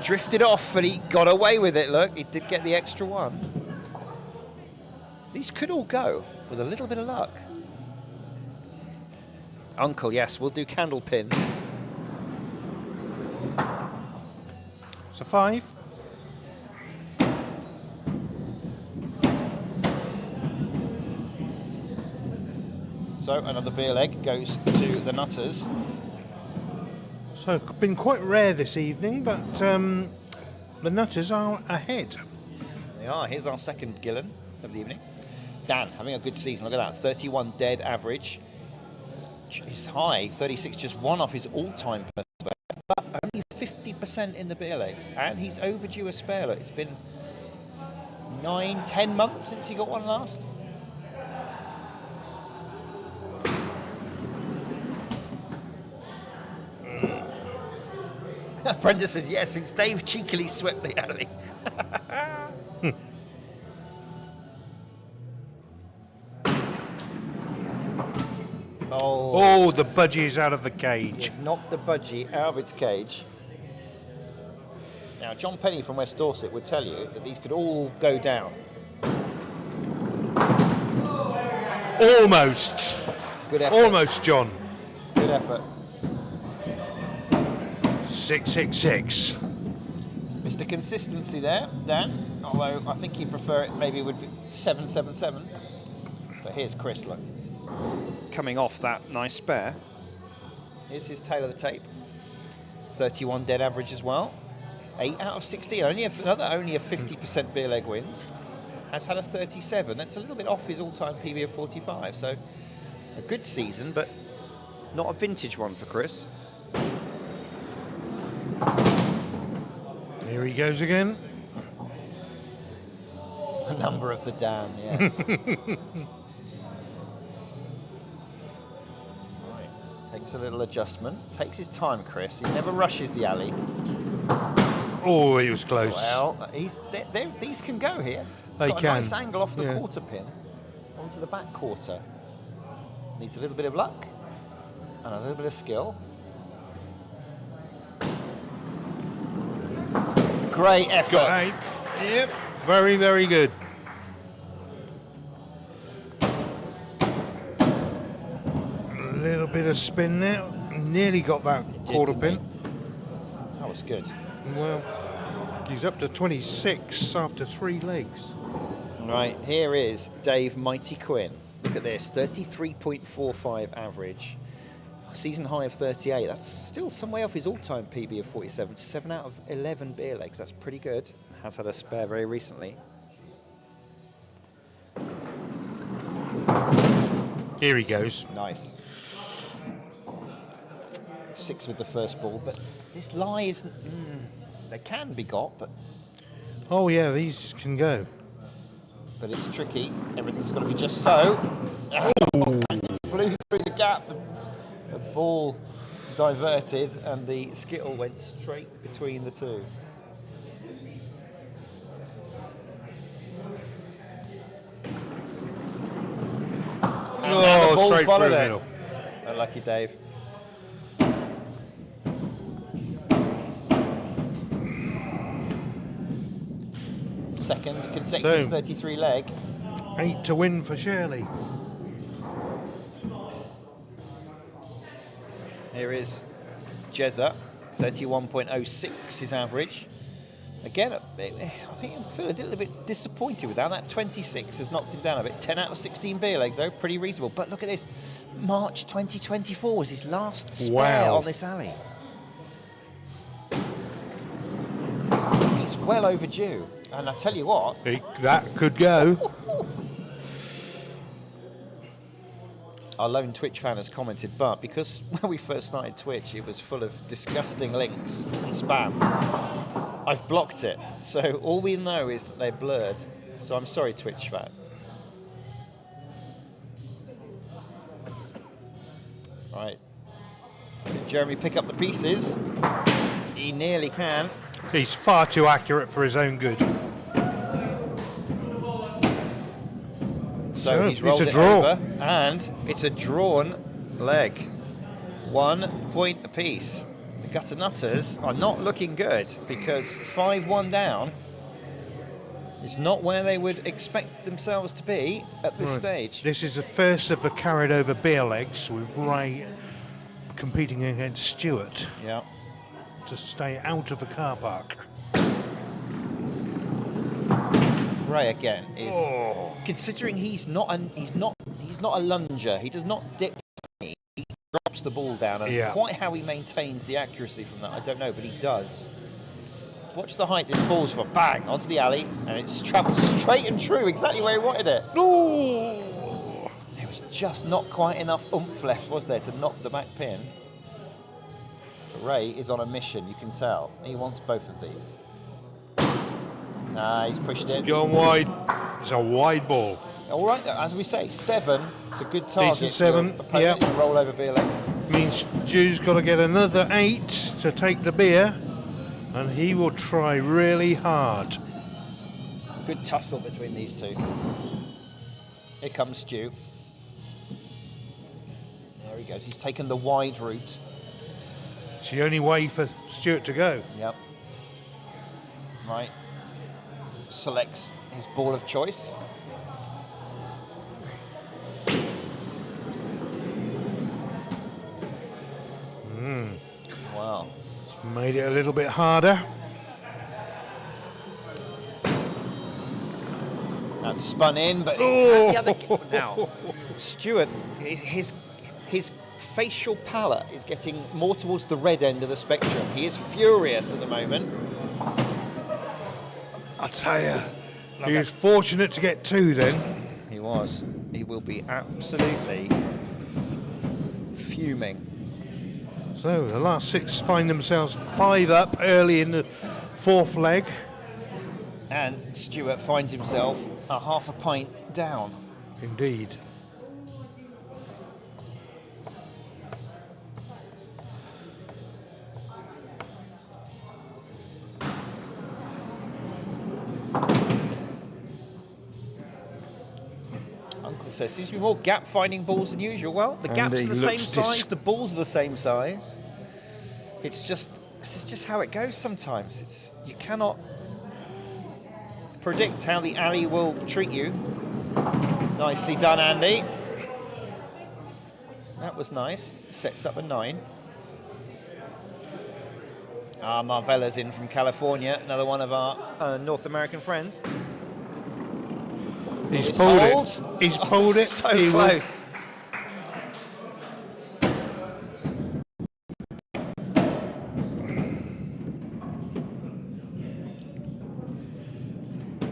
Drifted off, but he got away with it, look. He did get the extra 1. These could all go with a little bit of luck. Uncle, yes, we'll do candle pin. It's a 5. So another beer leg goes to the Nutters. So it's been quite rare this evening, but the Nutters are ahead. They are. Here's our second Gillen of the evening. Dan, having a good season. Look at that, 31 dead average. He's high, 36, just 1 off his all-time per spare, but only 50% in the beer legs. And he's overdue a spare. Look, it's been 9, 10 months since he got one last. Brenda says, yes, since Dave cheekily swept the alley. Oh, the budgie's out of the cage. It's knocked the budgie out of its cage. Now, John Penny from West Dorset would tell you that these could all go down. Almost. Good effort. Almost, John. Good effort. 666. Mr. Consistency there, Dan. Although I think he'd prefer it maybe would be 777. But here's Chris, look. Coming off that nice spare. Here's his tail of the tape. 31 dead average as well. 8 out of 16. Only a 50% beer leg wins. Has had a 37. That's a little bit off his all-time PB of 45. So a good season, but not a vintage one for Chris. Here he goes again. A number of the Dan, yes. Right. Takes a little adjustment. Takes his time, Chris. He never rushes the alley. Oh, he was close. Well, these can go here. They Got a can. nice angle off the Yeah. quarter pin onto the back quarter. Needs a little bit of luck and a little bit of skill. Great effort. Got 8. Yep. Very, very good. A little bit of spin there. Nearly got that quarter pin. That was good. Well, he's up to 26 after 3 legs. Right, here is Dave Mighty Quinn. Look at this, 33.45 average. Season high of 38. That's still some way off his all-time PB of 47. 7 out of 11 beer legs. That's pretty good. Has had a spare very recently. Here he goes. Nice. 6 with the first ball, but this lie is... they can be got, but... Oh yeah, these can go. But it's tricky. Everything's got to be just so. Oh, and it flew through the gap. The ball diverted, and the skittle went straight between the two. And the ball straight followed through the it. middle. Unlucky Dave. Second consecutive 33 leg. 8 to win for Shirley. Here is Gesner, 31.06 his average. Again, I think I feel a little bit disappointed with that. That 26 has knocked him down a bit. 10 out of 16 beer legs, though, pretty reasonable. But look at this. March 2024 was his last spare on this alley. He's well overdue. And I tell you what... That could go. Our lone Twitch fan has commented, but because when we first started Twitch, it was full of disgusting links and spam. I've blocked it, so all we know is that they're blurred. So I'm sorry, Twitch fan. Right. Did Jeremy pick up the pieces? He nearly can. He's far too accurate for his own good. So he's rolled it over, and it's a drawn leg. 1 point apiece. The Gutter Nutters are not looking good because 5-1 down is not where they would expect themselves to be at this stage. This is the first of the carried over beer legs with Ray competing against Stewart to stay out of the car park. Ray again is considering he's not a lunger. He does not dip. He drops the ball down, and quite how he maintains the accuracy from that, I don't know, but he does. Watch the height this falls from. Bang onto the alley, and it's travelled straight and true, exactly where he wanted it. Oh! There was just not quite enough oomph left, was there, to knock the back pin. But Ray is on a mission, you can tell. He wants both of these. He's pushed it. It's gone wide. It's a wide ball. All right, as we say, 7. It's a good target. Decent 7. Yeah. Roll over beer leg. Means Stu's got to get another 8 to take the beer, and he will try really hard. Good tussle between these two. Here comes Stu. There he goes. He's taken the wide route. It's the only way for Stuart to go. Yep. Right. Selects his ball of choice. Wow. It's made it a little bit harder. That's spun in, but the other now. Stuart, his facial palette is getting more towards the red end of the spectrum. He is furious at the moment. I tell you, he was fortunate to get 2 then. He was. He will be absolutely fuming. So the last 6 find themselves 5 up early in the 4th leg. And Stuart finds himself a half a pint down. Indeed. So there seems to be more gap-finding balls than usual. Well, the gaps are the same size, the balls are the same size. It's just this is just how it goes sometimes. You cannot predict how the alley will treat you. Nicely done, Andy. That was nice. Sets up a 9. Marvella's in from California, another one of our North American friends. He's pulled it. He's pulled it. So close.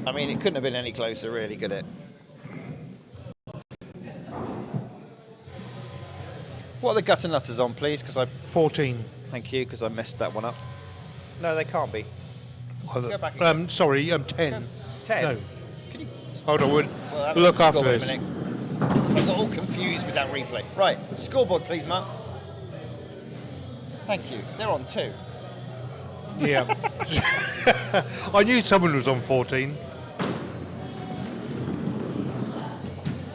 I mean, it couldn't have been any closer, really, could it? What are the gutter nutters on, please? 14. Thank you, because I messed that one up. No, they can't be. Go back again. Sorry, 10. 10? No. Can you... Hold on, Well, look after scoreboard this. a minute. So I got all confused with that replay. Right, scoreboard, please, Matt. Thank you. They're on 2. Yeah. I knew someone was on 14.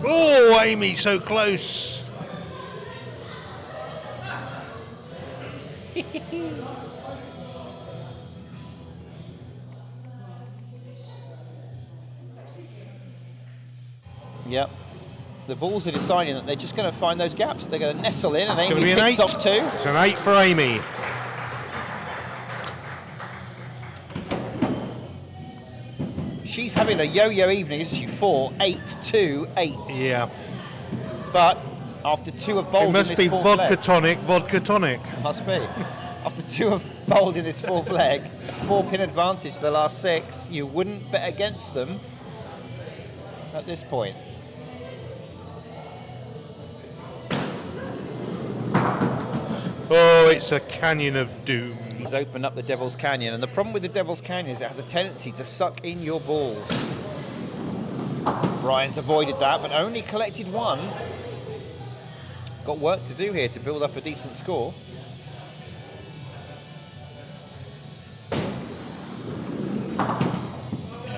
Oh, Amy, so close. Yep. The Bulls are deciding that they're just going to find those gaps. They're going to nestle in, and It's gonna Amy be an picks 8. off 2. It's an 8 for Amy. She's having a yo-yo evening, isn't she? 4, 8, 2, 8. Yeah. But after 2 have bowled It in must this be fourth vodka leg, tonic, vodka tonic. must be. After 2 have bowled in this fourth leg, a 4-pin advantage to the last 6. You wouldn't bet against them at this point. Oh, it's a canyon of doom. He's opened up the Devil's Canyon, and the problem with the Devil's Canyon is it has a tendency to suck in your balls. Brian's avoided that, but only collected 1. Got work to do here to build up a decent score. There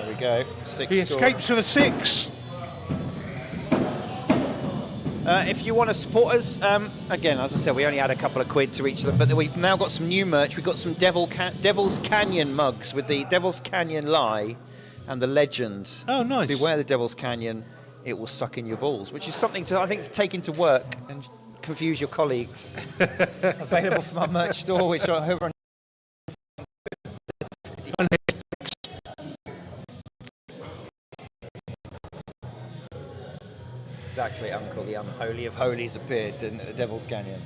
we go. 6 He score. escapes with a 6. If you want to support us, again, as I said, we only had a couple of quid to each of them, but we've now got some new merch. We've got some Devil's Canyon mugs with the Devil's Canyon lie and the legend. Oh, nice. Beware the Devil's Canyon, it will suck in your balls, which is something to, I think, to take into work and confuse your colleagues. Available from our merch store, which are over on Exactly, Uncle. The unholy of holies appeared in the Devil's Canyon.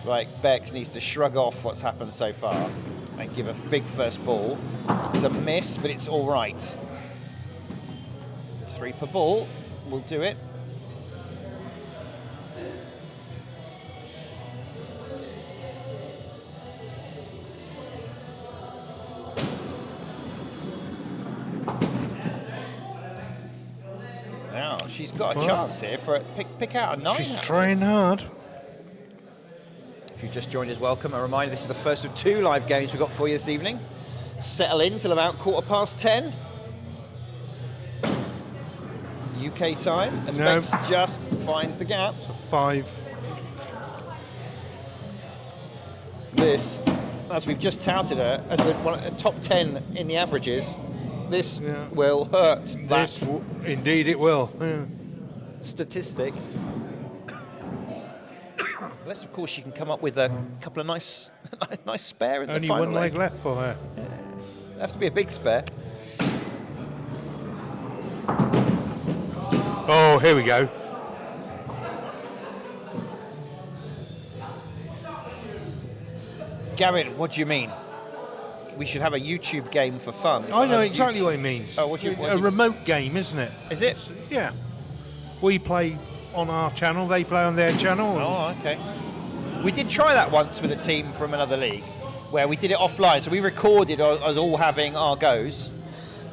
Right, Bex needs to shrug off what's happened so far and give a big first ball. It's a miss, but it's all right. 3 per ball will do it. Now, she's got a chance here for a pick out a 9. She's trying hard. If you just joined us, welcome. A reminder, this is the first of 2 live games we've got for you this evening. Settle in till about 10:15. UK time, as No. Bex just finds the gap. 5. This, as we've just touted her, as the top 10 in the averages, this will hurt that Indeed it will. Yeah. statistic. Unless, of course, she can come up with a couple of nice spare in Only the final one leg left for her. It'll have to be a big spare. Oh, here we go. Gavin, what do you mean? We should have a YouTube game for fun. I know exactly what he means. Oh, what's a remote game, isn't it? Is it? Yeah. We play on our channel, they play on their channel. Oh, okay. We did try that once with a team from another league, where we did it offline. So we recorded us all having our goes,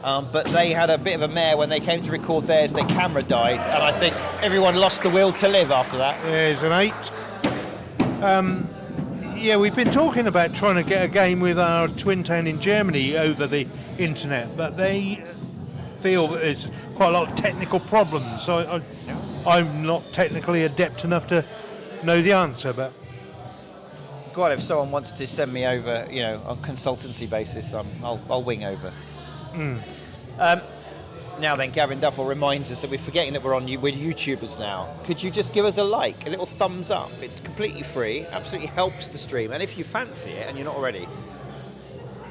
but they had a bit of a mare when they came to record theirs. Their camera died, and I think everyone lost the will to live after that. There's an 8. Yeah, we've been talking about trying to get a game with our twin town in Germany over the internet, but they feel that there's quite a lot of technical problems. So I'm not technically adept enough to know the answer, but God, if someone wants to send me over, you know, on consultancy basis, I'll wing over. Now then, Gavin Duffel reminds us that we're forgetting that we're YouTubers now. Could you just give us a like, a little thumbs up? It's completely free, absolutely helps the stream. And if you fancy it and you're not already,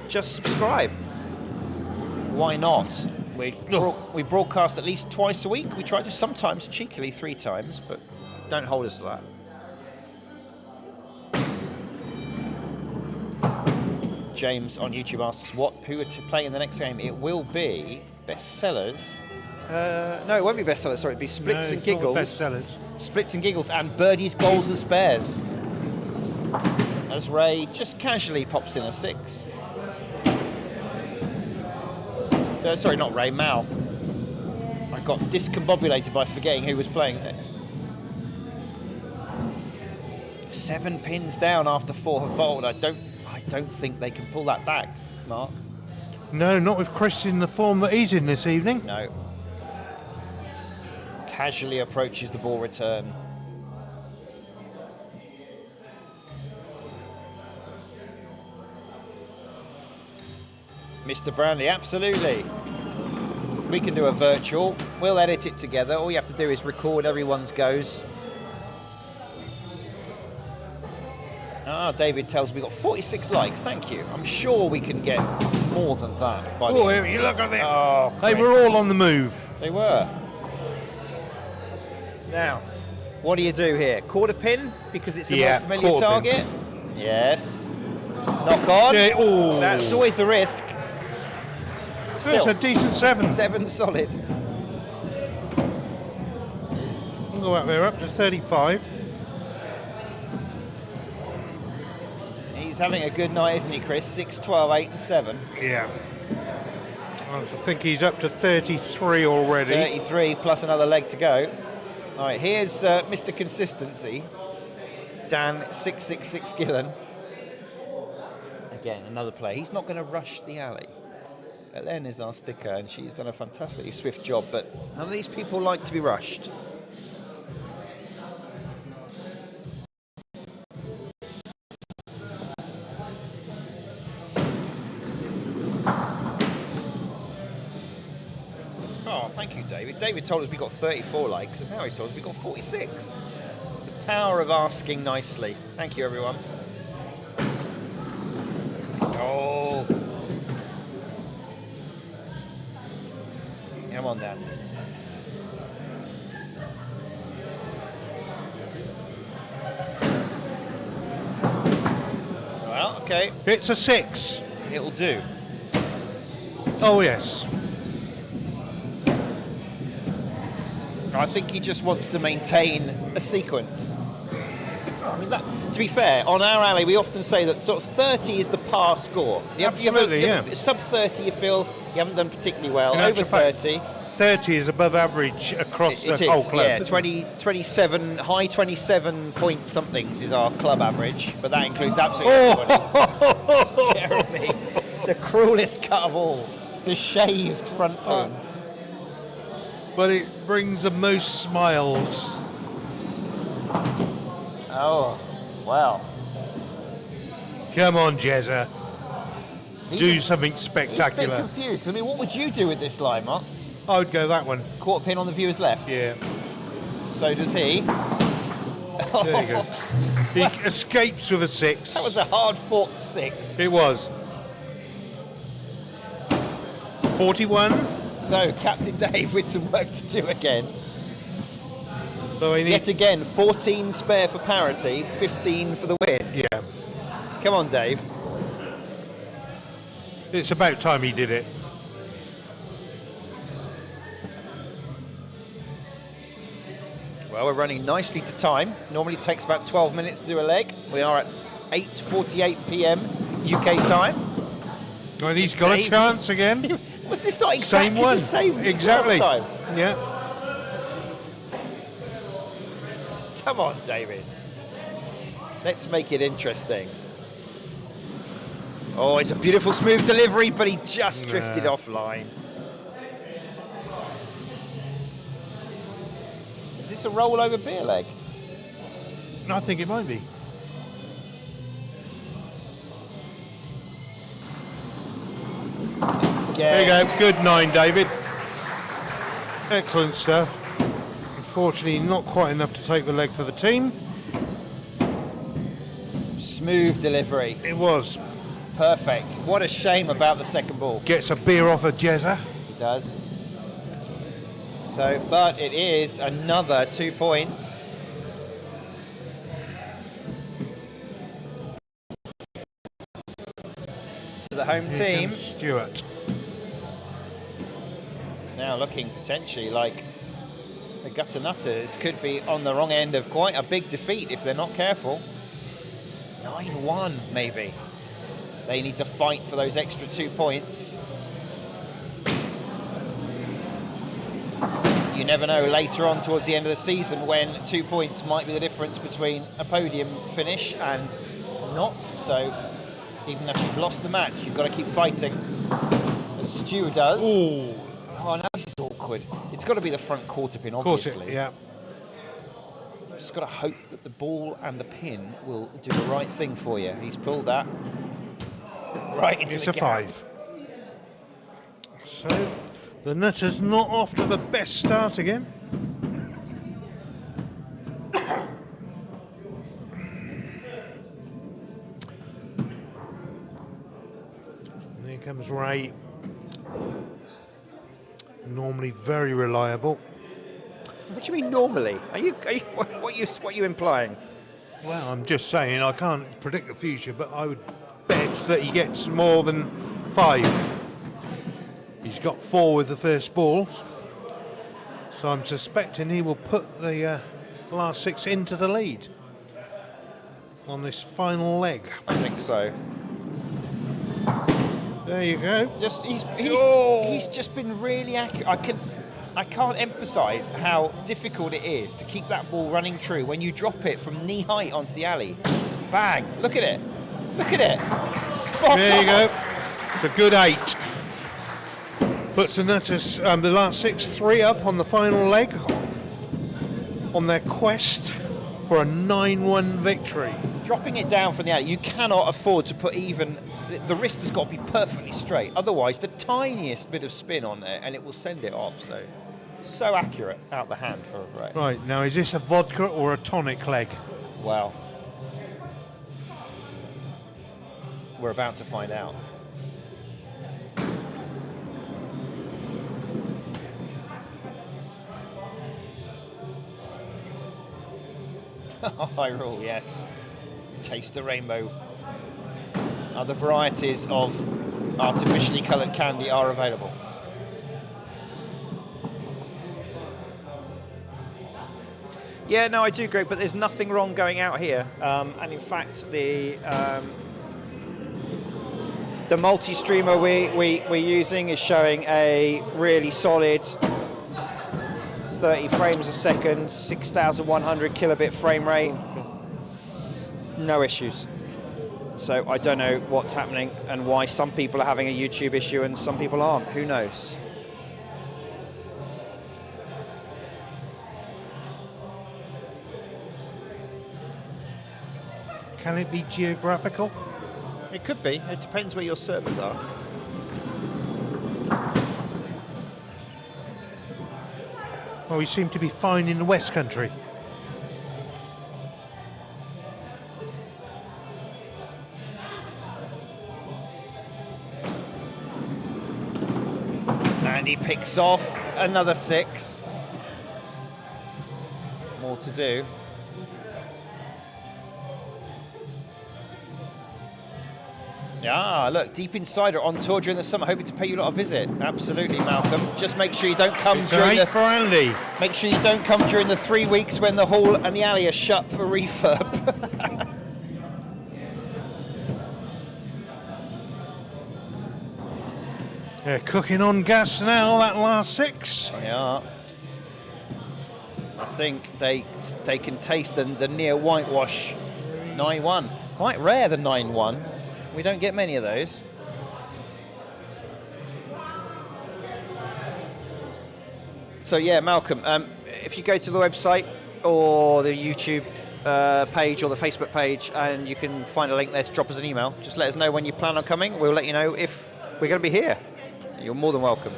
just subscribe. Why not? We broadcast at least twice a week. We try to sometimes cheekily 3 times, but don't hold us to that. James on YouTube asks who are to play in the next game. It will be bestsellers. No, it won't be bestsellers. Sorry, it'll be Splitz and Giggles. Bestsellers. Splitz and Giggles and Birdies, Goals and Spares. As Ray just casually pops in a 6. Sorry, not Ray, Mal. I got discombobulated by forgetting who was playing next. 7 pins down after 4 have bowled. I don't think they can pull that back, Mark. No, not with Chris in the form that he's in this evening. No. Casually approaches the ball return. Mr. Brownlee, absolutely. We can do a virtual. We'll edit it together. All you have to do is record everyone's goes. David tells me we got 46 likes. Thank you. I'm sure we can get more than that. By Oh, here you look at them. Oh, they were all on the move. They were. Now, what do you do here? Quarter pin because it's a more familiar target. Pin. Yes. Knock on. Yeah, oh. That's always the risk. Still, it's a decent 7. 7 solid. We'll go up there, up to 35. He's having a good night, isn't he, Chris? 6, 12, 8 and 7. Yeah. I think he's up to 33 already. 33 plus another leg to go. All right, here's Mr. Consistency. Dan 666 Gillen. Again, another play. He's not going to rush the alley. Ellen is our sticker, and she's done a fantastically swift job, but none of these people like to be rushed. Oh, thank you, David. David told us we got 34 likes, and now he's told us we got 46. The power of asking nicely. Thank you, everyone. Oh. Come on, Dan. Well, okay. It's a 6. It'll do. Oh, yes. I think he just wants to maintain a sequence. I mean, to be fair, on our alley, we often say that sort of 30 is the par score. Absolutely, yeah. Sub 30, you feel you haven't done particularly well. In Over 30. 30 is above average across the whole club. Yeah, 27, high 27 point somethings is our club average, but that includes absolutely everybody. Jeremy, the cruelest cut of all, the shaved front pin. But it brings the most smiles. Oh, wow. Come on, Gesner. Do something spectacular. He's a bit confused, because I mean, what would you do with this line, Mark? I would go that one. Quarter pin on the viewer's left? Yeah. So does he. There you go. He escapes with a 6. That was a hard-fought 6. It was. 41. So, Captain Dave with some work to do again. So yet again, 14 spare for parity, 15 for the win. Yeah. Come on, Dave. It's about time he did it. Well, we're running nicely to time. Normally takes about 12 minutes to do a leg. We are at 8:48 p.m. UK time. Well, he's got a chance again. Was this not exactly the same exactly. as last time? Yeah. Come on, David. Let's make it interesting. Oh, it's a beautiful smooth delivery, but he just drifted offline. Is this a rollover beer leg? I think it might be. There you again. go. Good 9, David. Excellent stuff. Unfortunately, not quite enough to take the leg for the team. Smooth delivery. It was. Perfect. What a shame about the second ball. Gets a beer off of Gesner. He does. So, but it is another 2 points. To the home Here team. comes Stuart. It's now looking potentially like the Gutter Nutters could be on the wrong end of quite a big defeat if they're not careful. 9-1 maybe. They need to fight for those extra 2 points. You never know later on towards the end of the season when 2 points might be the difference between a podium finish and not. So even if you've lost the match, you've got to keep fighting, as Stu does. Ooh. Oh, now this is awkward. It's got to be the front quarter pin, Of course obviously. yeah. Just got to hope that the ball and the pin will do the right thing for you. He's pulled that right into It's the a gap. 5. So the Nutters not off to the best start again. And here comes Ray. Normally very reliable. What do you mean normally? Are you what are you implying? Well, I'm just saying I can't predict the future, but I would bet that he gets more than 5. He's got 4 with the first ball, so I'm suspecting he will put the last 6 into the lead on this final leg. I think so. There you go. Just he's just been really accurate. I can't emphasise how difficult it is to keep that ball running true when you drop it from knee height onto the alley. Bang! Look at it. Look at it. Spot There you on. go. It's a good 8. Puts the Nutters, the last 6, 3 up on the final leg on their quest for a 9-1 victory. Dropping it down from the alley, you cannot afford to put even. The wrist has got to be perfectly straight. Otherwise, the tiniest bit of spin on there, and it will send it off. So accurate out the hand for Ray. Right, now is this a vodka or a tonic leg? Wow. We're about to find out. High rule, yes. Taste the rainbow. Other varieties of artificially coloured candy are available. Yeah, no, I do agree, but there's nothing wrong going out here. And in fact, the multi-streamer we're using is showing a really solid 30 frames a second, 6,100 kilobit frame rate. No issues. So I don't know what's happening and why some people are having a YouTube issue and some people aren't. Who knows? Can it be geographical? It could be. It depends where your servers are. Oh, we seem to be fine in the West Country. And he picks off another 6. More to do. Yeah, look, Deep Insider on tour during the summer, hoping to pay you a lot of visit. Absolutely, Malcolm. Just make sure you don't come It's an during 8 for Andy. Make sure you don't come during the 3 weeks when the hall and the alley are shut for refurb. They're cooking on gas now, that last 6. Yeah. I think they can taste the near whitewash 9-1. Quite rare, the 9-1. We don't get many of those. So yeah, Malcolm, if you go to the website or the YouTube page or the Facebook page, and you can find a link there to drop us an email. Just let us know when you plan on coming. We'll let you know if we're going to be here. You're more than welcome.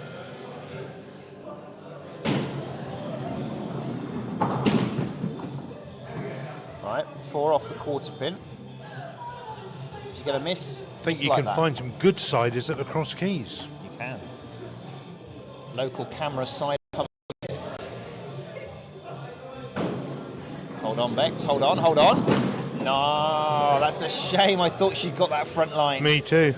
Right, 4 off the quarter pin. If you get a miss, I think miss you like can that. find some good siders at the cross keys. You can. Local camera side. Hold on, Bex. Hold on, hold on. No, that's a shame. I thought she'd got that front line. Me too.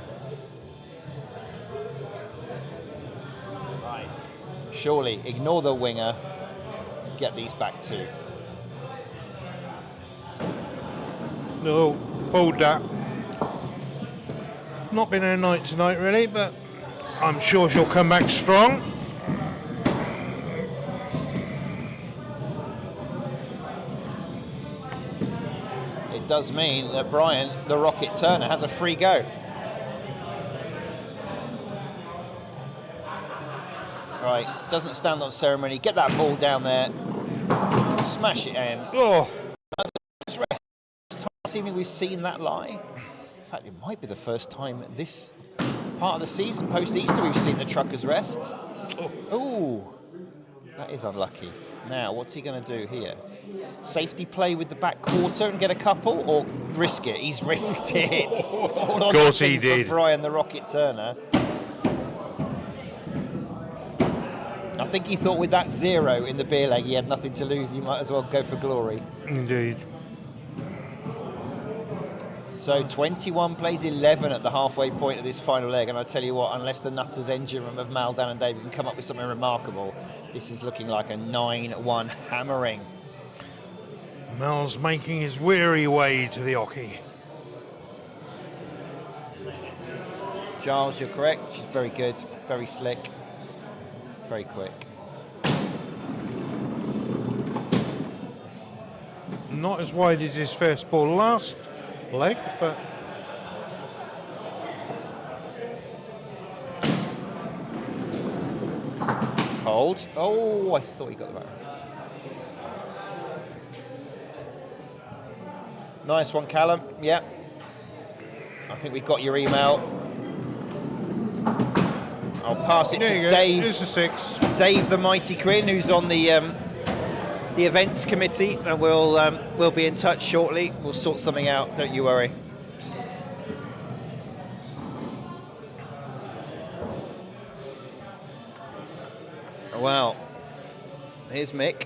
Right. Surely, ignore the winger. Get these back too. No, pulled that. Not been her night tonight, really, but I'm sure she'll come back strong. It does mean that Brian, the Rocket Turner, has a free go. Right, doesn't stand on ceremony. Get that ball down there. Smash it in. Oh, Seemingly we've seen that lie. In fact, it might be the first time this part of the season, post-Easter, we've seen the truckers rest. Oh, that is unlucky. Now, what's he going to do here? Safety play with the back quarter and get a couple, or risk it? He's risked it. of course he did. For Brian, the Rocket Turner. I think he thought with that 0 in the beer leg, he had nothing to lose. He might as well go for glory. Indeed. So 21 plays 11 at the halfway point of this final leg, and I tell you what, unless the Nutters engine room of Mal, Dan and David can come up with something remarkable, this is looking like a 9-1 hammering. Mal's making his weary way to the hockey. Giles, you're correct. She's very good, very slick, very quick. Not as wide as his first ball last leg, but Hold. Oh, I thought he got the back. Nice one, Callum. Yeah. I think we got your email. I'll pass it there to you go. Dave. Here's a 6. Dave the Mighty Quinn, who's on the events committee, and we'll be in touch shortly. We'll sort something out. Don't you worry. Well, here's Mick.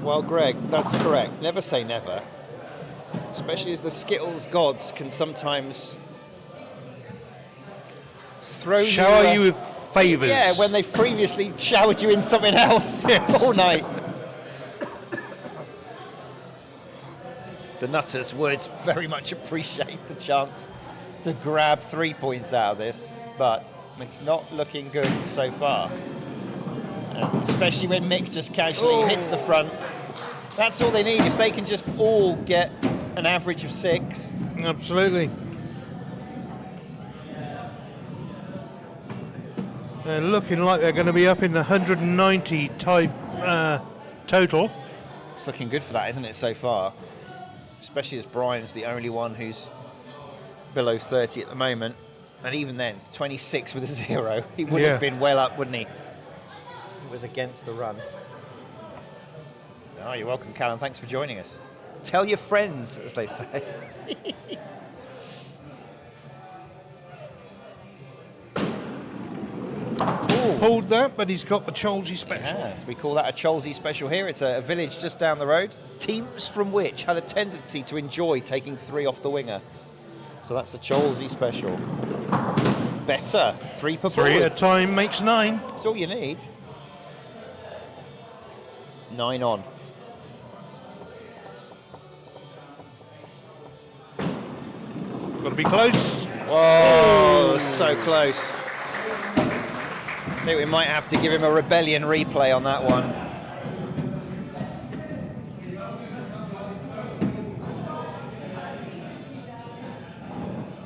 Well, Greg, that's correct. Never say never. Especially as the Skittles gods can sometimes throw Shower you with favours. Yeah, when they've previously showered you in something else all night. The Nutters would very much appreciate the chance to grab 3 points out of this, but it's not looking good so far. Especially when Mick just casually hits the front. That's all they need. If they can just all get an average of 6. Absolutely. They're looking like they're going to be up in the 190 type total. It's looking good for that, isn't it, so far? Especially as Brian's the only one who's below 30 at the moment. And even then, 26 with a 0. He would have been well up, wouldn't he? He was against the run. Oh, you're welcome, Callum. Thanks for joining us. Tell your friends, as they say. Pulled that, but he's got the Cholsey special. Yes, we call that a Cholsey special here. It's a village just down the road. Teams from which had a tendency to enjoy taking 3 off the winger. So that's a Cholsey special. Better. 3 per 3 ball. at a time makes 9. That's all you need. 9 on. Got to be close. Oh, so close. I think we might have to give him a rebellion replay on that one.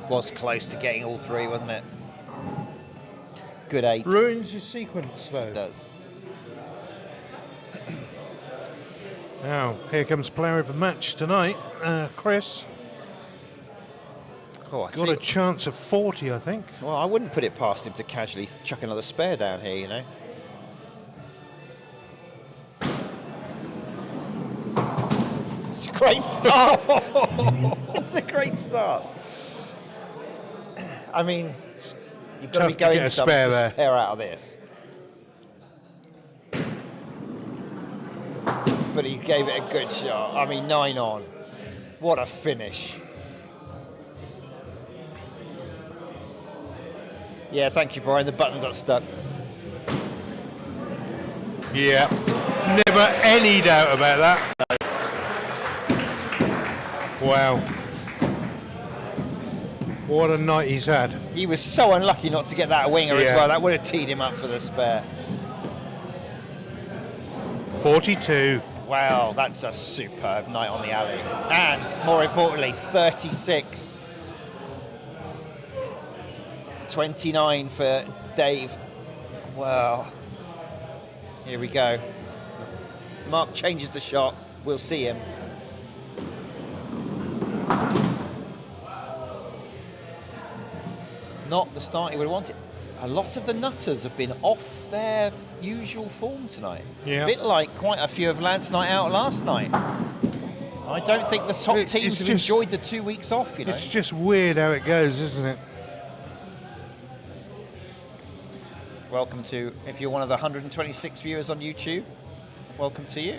Was close to getting all 3, wasn't it? Good 8. Ruins his sequence, though. It does. Now, here comes player of the match tonight, Chris. Oh, Got a chance of 40, I think. well, I wouldn't put it past him to casually chuck another spare down here, you know. It's a great start. It's a great start. I mean, you've got to be Tough to get going a something spare to there. spare out of this. But he gave it a good shot. I mean, 9 on. What a finish. Yeah, thank you, Brian. The button got stuck. Yeah. Never any doubt about that. Wow. What a night he's had. He was so unlucky not to get that winger as Yeah. well. That would have teed him up for the spare. 42. Wow, that's a superb night on the alley. And, more importantly, 36. 29 for Dave. Wow. Here we go. Mark changes the shot. We'll see him. Not the start he would have wanted. A lot of the nutters have been off their usual form tonight. Yeah. A bit like quite a few of lads' night out last night. I don't think the top teams it's have just- enjoyed the 2 weeks off, you know. It's just weird how it goes, isn't it? Welcome to, if you're one of the 126 viewers on YouTube, welcome to you.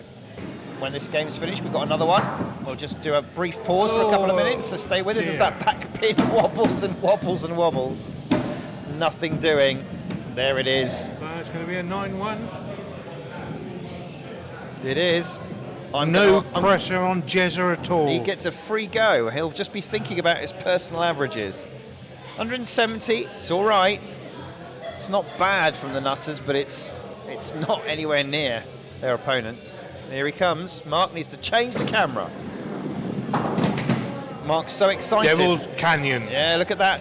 When this game's finished, we've got another one. We'll just do a brief pause for a couple of minutes, so stay with us as dear. that back pin wobbles and wobbles and wobbles. Nothing doing. There it is. It's going to be a 9-1. It is. No pressure on Gesner at all. He gets a free go. He'll just be thinking about his personal averages. 170, it's all right. It's not bad from the nutters, but it's not anywhere near their opponents. Here he comes. Mark needs to change the camera. Mark's so excited. Devil's Canyon. Yeah, look at that.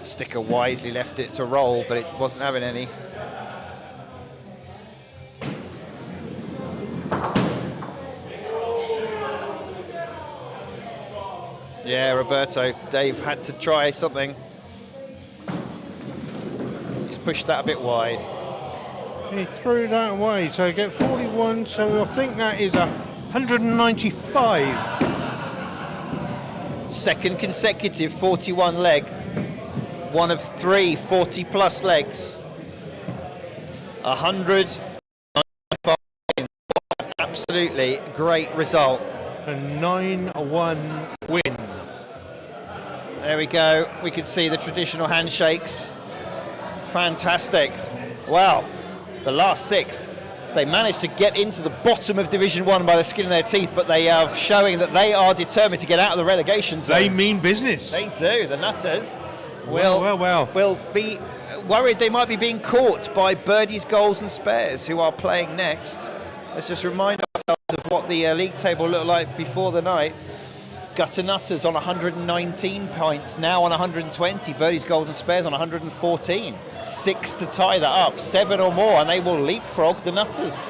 Sticker wisely left it to roll, but it wasn't having any. Yeah, Roberto. Dave had to try something. He's pushed that a bit wide. He threw that away, so get 41, so I think that is 195. Second consecutive 41 leg. One of 3 40-plus legs. 195. Absolutely great result. A 9-1 win. There we go. We can see the traditional handshakes. Fantastic. Wow. The last 6. They managed to get into the bottom of Division 1 by the skin of their teeth, but they are showing that they are determined to get out of the relegation zone. They mean business. They do. The Nutters Well. will be worried they might be being caught by Birdies, Goals and Spares, who are playing next. Let's just remind ourselves of what the league table looked like before the night. Gutter Nutters on 119 points, now on 120. Birdies, Goals and Spares on 114. 6 to tie that up, 7 or more, and they will leapfrog the Nutters.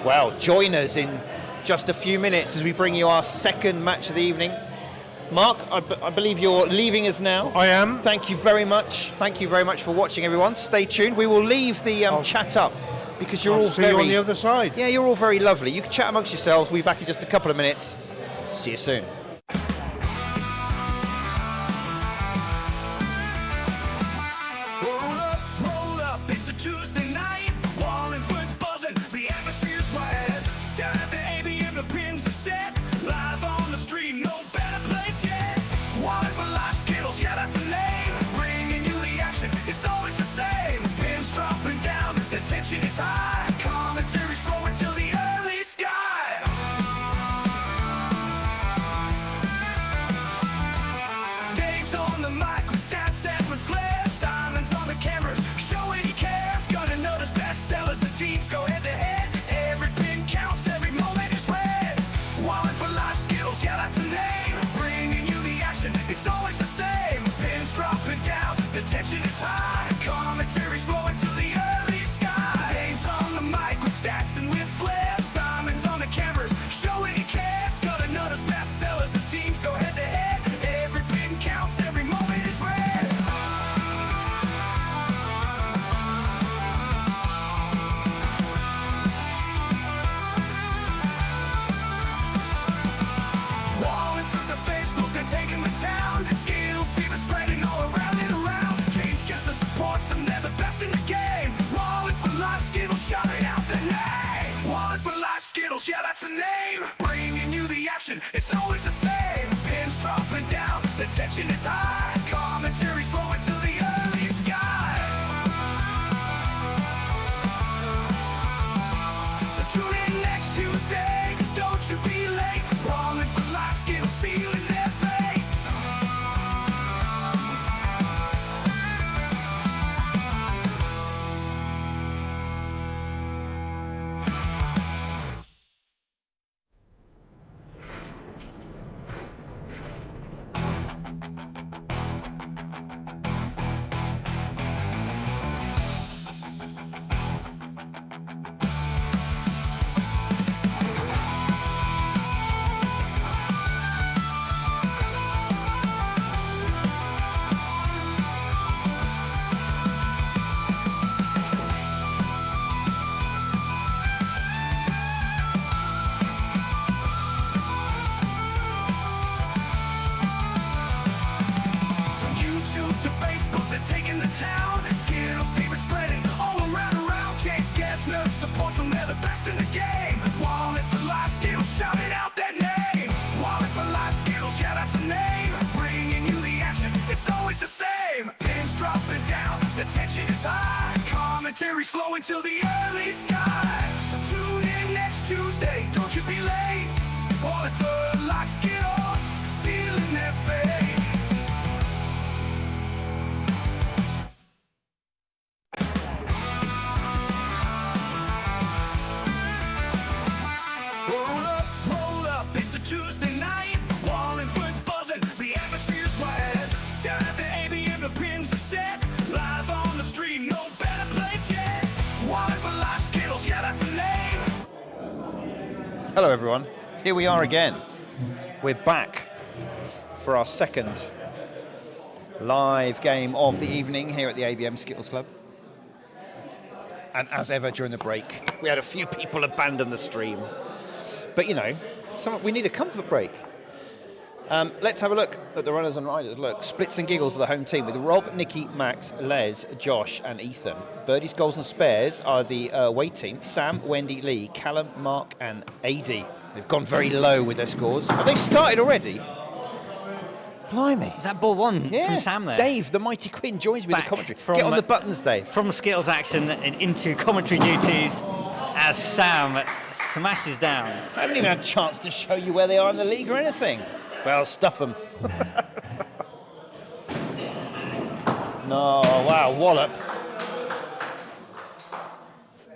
Well, join us in just a few minutes as we bring you our second match of the evening. Mark, I believe you're leaving us now. I am. Thank you very much. Thank you very much for watching, everyone. Stay tuned. We will leave the chat up because you're I'll all see very... you on the other side. Yeah, you're all very lovely. You can chat amongst yourselves. We'll be back in just a couple of minutes. See you soon. Roll up, it's a Tuesday night. Wallingford's buzzing, the atmosphere's right. Down at the ABM, the pins are set. Live on the street, no better place yet. Wallingford Live Skittles, yeah, that's the name. Bringing you the action, it's always the same. Pins dropping down, the tension is high. Commentary's flowing till the early sky. Skittles, yeah, that's the name. Bringing you the action, it's always the same. Pins dropping down, the tension is high. Commentary's flowing to the early sky. So tune in next Tuesday, don't you be late. Wallingford Live Skittles sealing their fate. To Facebook, they're taking the town. Skittles fever spreading all around. James Gesner supports them, they're the best in the game. Wallingford Live Skittles, shouting out their name. Wallingford Live Skittles, yeah, that's the name. Bringing you the action, it's always the same. Pins dropping down, the tension is high. Commentary's flowing till the early sky. So tune in next Tuesday, don't you be late. Wallingford Live Skittles, sealing their fate. Roll up, it's a Tuesday night. Wallingford's buzzing, the atmosphere's right. Down at the ABM, the pins are set. Live on the street, no better place yet. Wallingford Live Skittles, yeah, that's the name. Hello everyone, here we are again. We're back for our second live game of the evening here at the ABM Skittles Club. And as ever during the break, we had a few people abandon the stream. But you know, we need a comfort break. Let's have a look at the runners and riders. Look, Splitz and Giggles are the home team with Rob, Nikki, Max, Les, Josh and Ethan. Birdies, Goals and Spares are the away team. Sam, Wendy, Lee, Callum, Mark and Adi. They've gone very low with their scores. Have they started already? Blimey. Is that ball one Yeah. from Sam there? Dave, the mighty Quinn, joins me with Back the commentary. from- Get on the buttons, Dave. From Skittles action and into commentary duties as Sam smashes down. I haven't even had a chance to show you where they are in the league or anything. Well, stuff them. No, wow, wallop.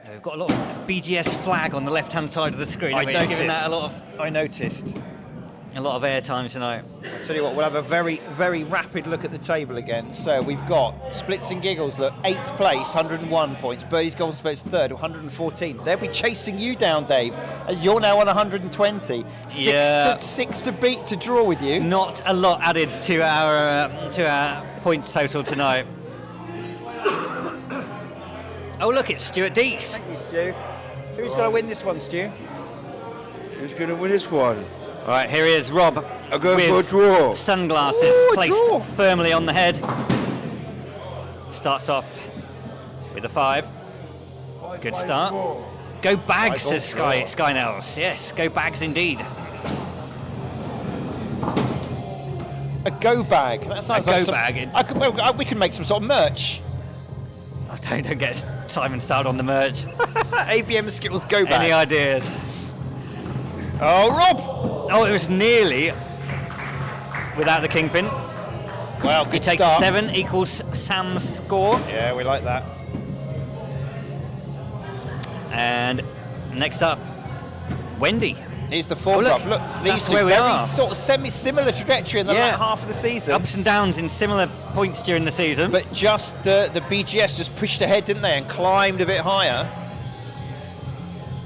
We've got a lot of BGS flag on the left-hand side of the screen. I We're giving that I noticed. a lot of airtime tonight. Tell you what, we'll have a very, very rapid look at the table again. So we've got Splitz and Giggles, look, 8th place, 101 points. Birdies, Goals and Spares, 3rd, 114. They'll be chasing you down, Dave, as you're now on 120. Six to beat, to draw with you. Not a lot added to our points total tonight. Oh look, it's Stuart Deeks. Thank you, Stu. Who's going to win this one, Stu? Who's going to win this one? All right, here he is, Rob. I'm going for a with draw. Sunglasses Ooh, a placed draw. firmly on the head. Starts off with a 5. Good start. Go bags, says Skynels. Yes, go bags indeed. A go bag. That sounds A like go some- bag. we can make some sort of merch. Oh, don't get Simon started on the merch. ABM Skittles go bag. Any ideas? Oh, Rob! Oh, it was nearly without the kingpin. Well, He good takes start. 7 equals Sam's score. Yeah, we like that. And next up, Wendy. Here's the form look, graph. Look, that's these two where we very are. sort of semi-similar trajectory in the Yeah. latter half of the season. Ups and downs in similar points during the season. But just the BGS just pushed ahead, didn't they, and climbed a bit higher.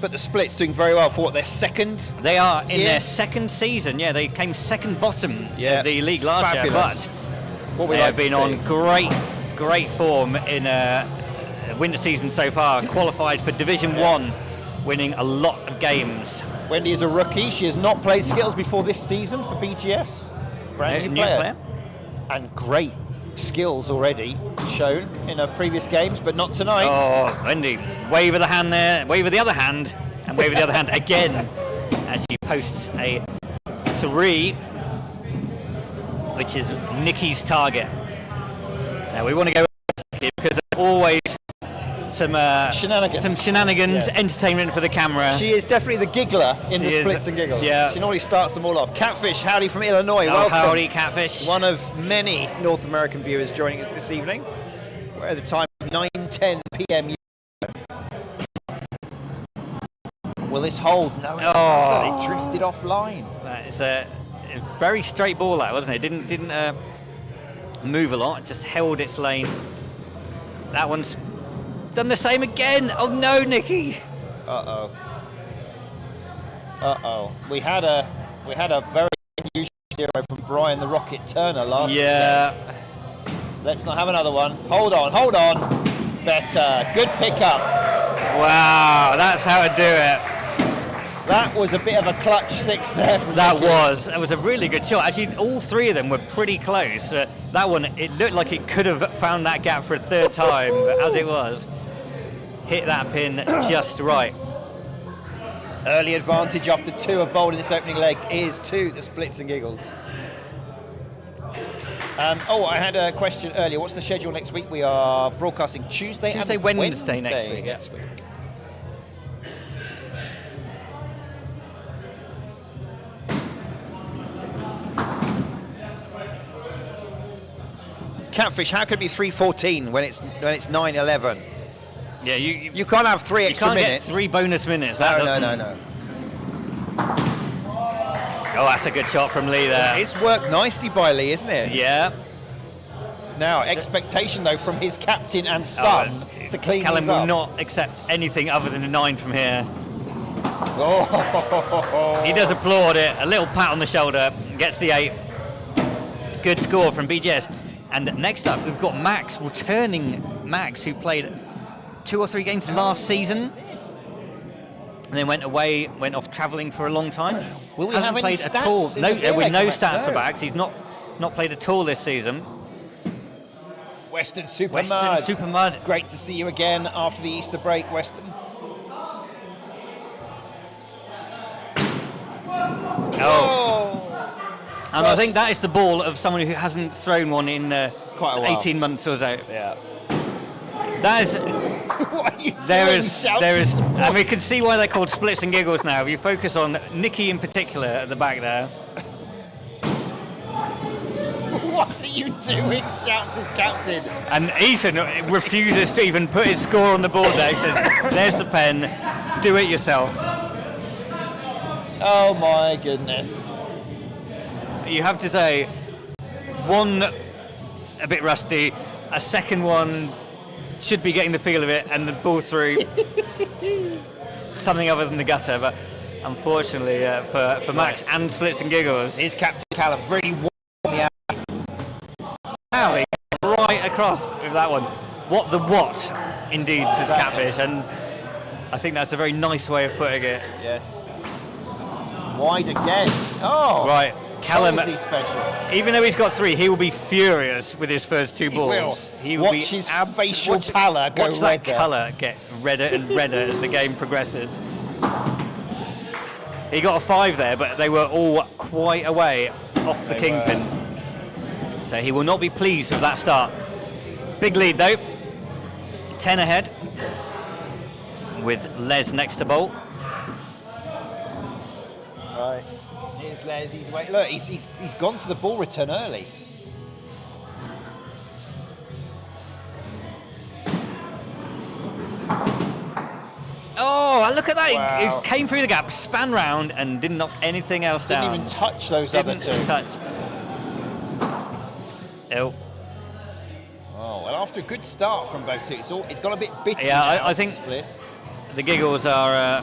But the Split's doing very well for what, their second? They are in Yeah. their second season. Yeah, they came second bottom Yeah, of the league last year, fabulous. but What we they like have been to on see. great form in winter season so far. Qualified for Division 1, winning a lot of games. Wendy is a rookie. She has not played Skittles before this season for BGS. Brand new player. And great skills already shown in her previous games, but not tonight. Oh, Wendy, wave of the hand there, wave of the other hand, and and wave with the other hand again as he posts a 3, which is Nikki's target. Now we want to go because there's always some shenanigans, entertainment for the camera. She is definitely the giggler in the Splitz and Giggles. Yeah. She normally starts them all off. Catfish, howdy from Illinois. Oh, Welcome. howdy, Catfish. One of many North American viewers joining us this evening. We're at the time of 9:10 p.m. Will this hold? No, it doesn't. It drifted offline. It's a very straight ball, that wasn't it? Didn't move a lot. Just held its lane. That one's done the same again. Oh no, Nikki. Uh oh. We had a very unusual 0 from Brian the Rocket Turner last week. Let's not have another one. Hold on. Better. Good pickup. Wow, that's how to do it. That was a bit of a clutch 6 there from That Nikki. was a really good shot. Actually, all 3 of them were pretty close. That one, it looked like it could have found that gap for a 3rd time, but as it was, hit that pin just right. Early advantage after 2 have bowled in this opening leg is to the Splitz and Giggles. I had a question earlier. What's the schedule next week? We are broadcasting Tuesday and Wednesday next week. Next week. Catfish, how could it be 3:14 when it's 9:11? Yeah, You can't have 3 extra minutes. Get 3 bonus minutes. No. Oh, that's a good shot from Lee there. It's worked nicely by Lee, isn't it? Yeah. Now, expectation though from his captain and son to clean Callum these up. will not accept anything other than a 9 from here. Oh. He does applaud it. A little pat on the shoulder. Gets the 8. Good score from BGS. And next up, we've got Max, returning Max, who played 2 or 3 games last season. And then went off travelling for a long time. Will we Hasn't have any played stats at all. in No, the with no Max? stats for No. Max. He's not played at all this season. Western Super Western Mud. Super Mud. Great to see you again after the Easter break, Western. Oh. And I think that is the ball of someone who hasn't thrown one in Quite a while. 18 months or so. Yeah. That is. What are you There doing? is, Shouts and and we can see why they're called Splits and Giggles now. If you focus on Nikki in particular at the back there. What are you doing? Shouts his captain. And Ethan refuses to even put his score on the board there. He says, there's the pen, do it yourself. Oh my goodness. You have to say, one a bit rusty, a second one should be getting the feel of it, and the ball through something other than the gutter. But unfortunately for Max and Splits and Giggles, His captain Callum really won the out. Howie right across with that one. What the what, indeed, says Catfish, and I think that's a very nice way of putting it. Yes. Wide again. Oh. Right, Callum, How is he special? even though he's got 3, he will be furious with his first 2 balls. He will. Watch his facial pallor go watch redder. that colour get redder and redder as the game progresses. He got a 5 there, but they were all quite away off the kingpin. So he will not be pleased with that start. Big lead though. 10 ahead. With Les next to bowl. Right. Here's Les. He's wait. Look, he's gone to the ball return early. Oh, look at that! Wow. He came through the gap, span round, and didn't knock anything else down. Didn't even touch those Didn't other 2. touch. Oh. Oh, well, after a good start from both teams, it's got a bit bitty. Yeah, now I think Splits. the Giggles are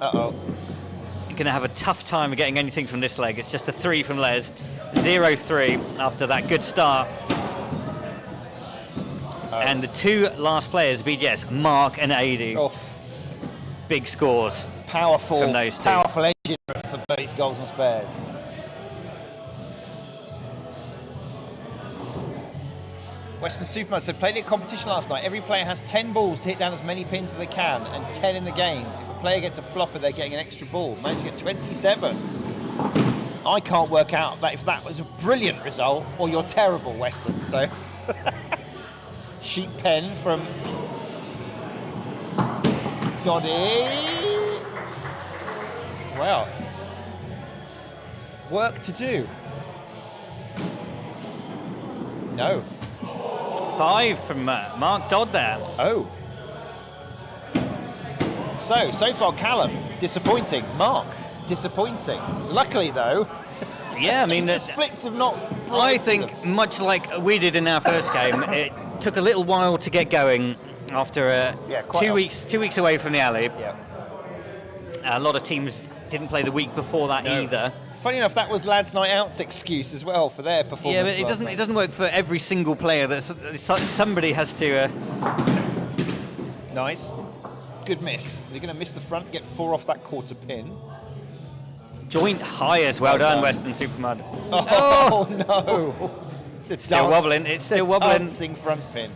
Uh-oh. going to have a tough time of getting anything from this leg. It's just a 3 from Les. 0-3 after that good start. And the 2 last players, BGS, Mark and AD. Oh, Big scores. powerful, From those 2. powerful engine for Birdies, goals and spares. Western Superman said, played a competition last night. Every player has 10 balls to hit down as many pins as they can and 10 in the game. If player gets a flopper, they're getting an extra ball. Managed to get 27. I can't work out that if that was a brilliant result or you're terrible, Western. So, sheep pen from Doddy. Well, work to do. No. 5 from Mark Dodd there. Oh. So far Callum, disappointing. Mark, disappointing. Luckily though, Yeah, I mean, the splits have not brought I it to think them. much like we did in our first game, it took a little while to get going after Yeah, quite 2 a- weeks. 2 weeks away from the alley. Yeah. A lot of teams didn't play the week before that No. either. Funny enough, that was Lads Night Out's excuse as well for their performance. Yeah, but it last doesn't. night. It doesn't work for every single player. Somebody has to. Nice. Good miss. They're going to miss the front, get 4 off that quarter pin. Joint high as well, Well done, done. Western Supermud. Oh, no. The Still wobbling, it's still the wobbling. Dancing front pin.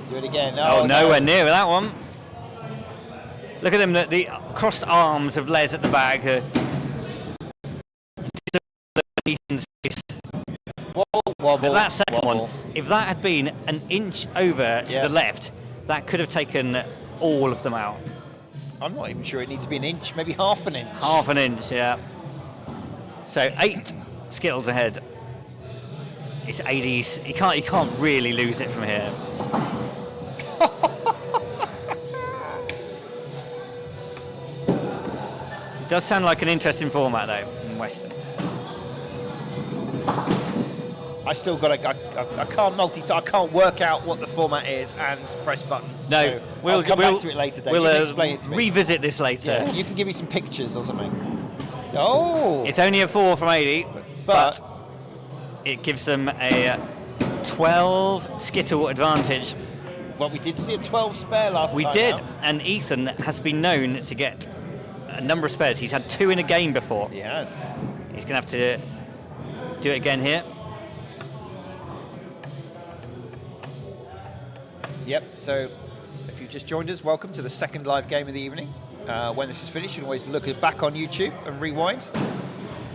Do it again. Oh, Oh, nowhere no. near that one. Look at them, the crossed arms of Les at the back. Wobble, But that second wobble. one, if that had been an inch over to Yeah. the left, that could have taken all of them out. I'm not even sure it needs to be an inch, maybe half an inch. Half an inch, yeah. So 8 Skittles ahead. It's 80s. You can't really lose it from here. It does sound like an interesting format though in Western. I still got to. I can't multitask. I can't work out what the format is and press buttons. No, so I'll come back to it later. Dave. We'll you can explain it to me. revisit this later. Yeah, you can give me some pictures or something. Oh, It's only a 4 from 80, but it gives them a 12 Skittle advantage. well, we did see a 12 spare last We time. did, out. and Ethan has been known to get a number of spares. He's had 2 in a game before. He has. He's going to have to do it again here. Yep. So, if you've just joined us, welcome to the second live game of the evening. When this is finished, you can always look it back on YouTube and rewind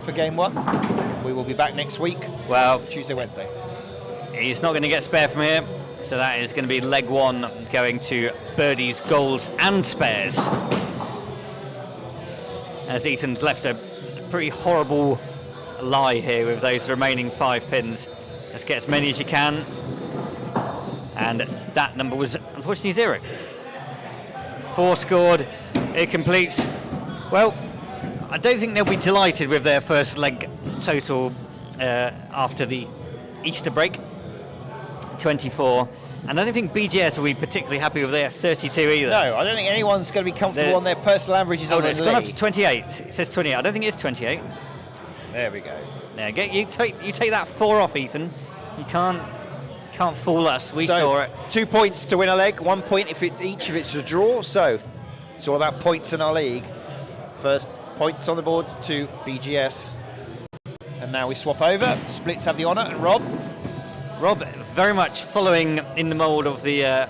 for game 1. We will be back next week, Well, Tuesday, Wednesday. he's not going to get spare from here, so that is going to be leg 1 going to Birdies, goals and spares. As Ethan's left a pretty horrible lie here with those remaining 5 pins. Just get as many as you can. And that number was unfortunately 0. 4 scored, it completes. Well, I don't think they'll be delighted with their first leg total after the Easter break, 24. And I don't think BGS will be particularly happy with their 32 either. No, I don't think anyone's going to be comfortable The- on their personal averages Oh, on no, the it's gone up league. to 28. It says 28. I don't think it's 28. There we go. Yeah, you take that 4 off, Ethan. You can't fool us. We saw it. 2 points to win a leg, 1 point if each of it's a draw. So it's all about points in our league. First points on the board to BGS. And now we swap over. Splitz have the honour, and Rob. Rob, very much following in the mould of the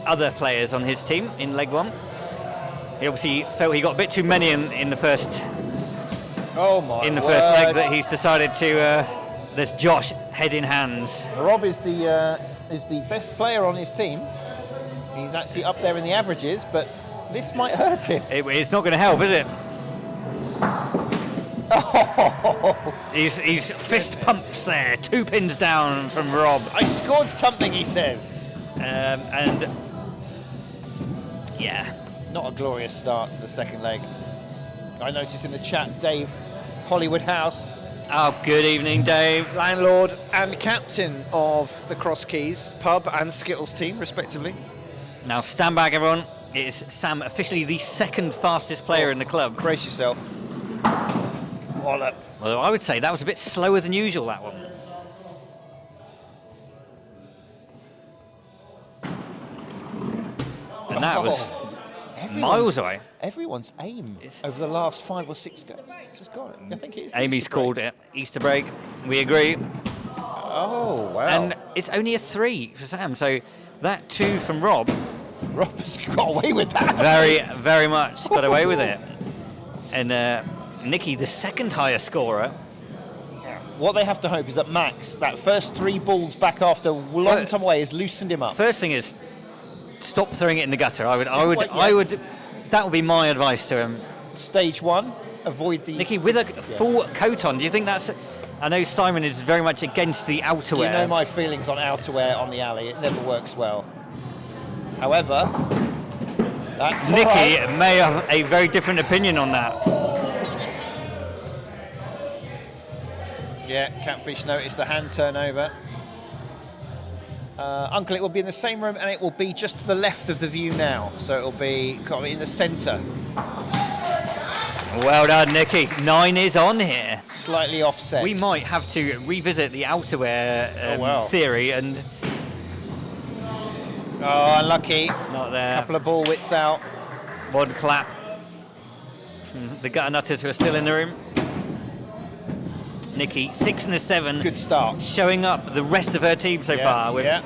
other players on his team in leg 1. He obviously felt he got a bit too many in the first Oh my first leg that he's decided to. There's Josh head in hands. Rob is the best player on his team. He's actually up there in the averages, but this might hurt him. It's not going to help, is it? He's fist pumps there. 2 pins down from Rob. I scored something, he says. And yeah, Not a glorious start to the second leg. I noticed in the chat, Dave Hollywood House, oh, good evening, Dave. landlord and captain of the Cross Keys pub and Skittles team, respectively. Now stand back, everyone. It is Sam, officially the 2nd fastest player in the club. Brace yourself. Wallop. Well, I would say that was a bit slower than usual, that one. And that was miles away. Everyone's aim over the last 5 or 6 games. Just got it. I think it is. the Amy's Easter break. called it Easter break. We agree. Oh, wow. And it's only a 3 for Sam. So that 2 from Rob Robert's got away with that. Very much got away with it. And Nicky, the second highest scorer. What they have to hope is that Max, that first 3 balls back after a long time away, has loosened him up. First thing is, stop throwing it in the gutter. I Yes. would. That would be my advice to him. Stage 1, avoid the... Nicky, with a full coat on, do you think that's... I know Simon is very much against the outerwear. You know my feelings on outerwear on the alley. It never works well. However, that's Nicky all right. may have a very different opinion on that. Yeah, Catfish noticed the hand turnover. Uncle, it will be in the same room and it will be just to the left of the view now. So it will be kind of in the centre. Well done, Nicky. 9 is on here. Slightly offset. We might have to revisit the outerwear theory and... Oh, unlucky. Not there. Couple of ball wits out. One clap from the gutter nutters who are still in the room. Nicky, 6 and a 7. Good start. Showing up the rest of her team so far. With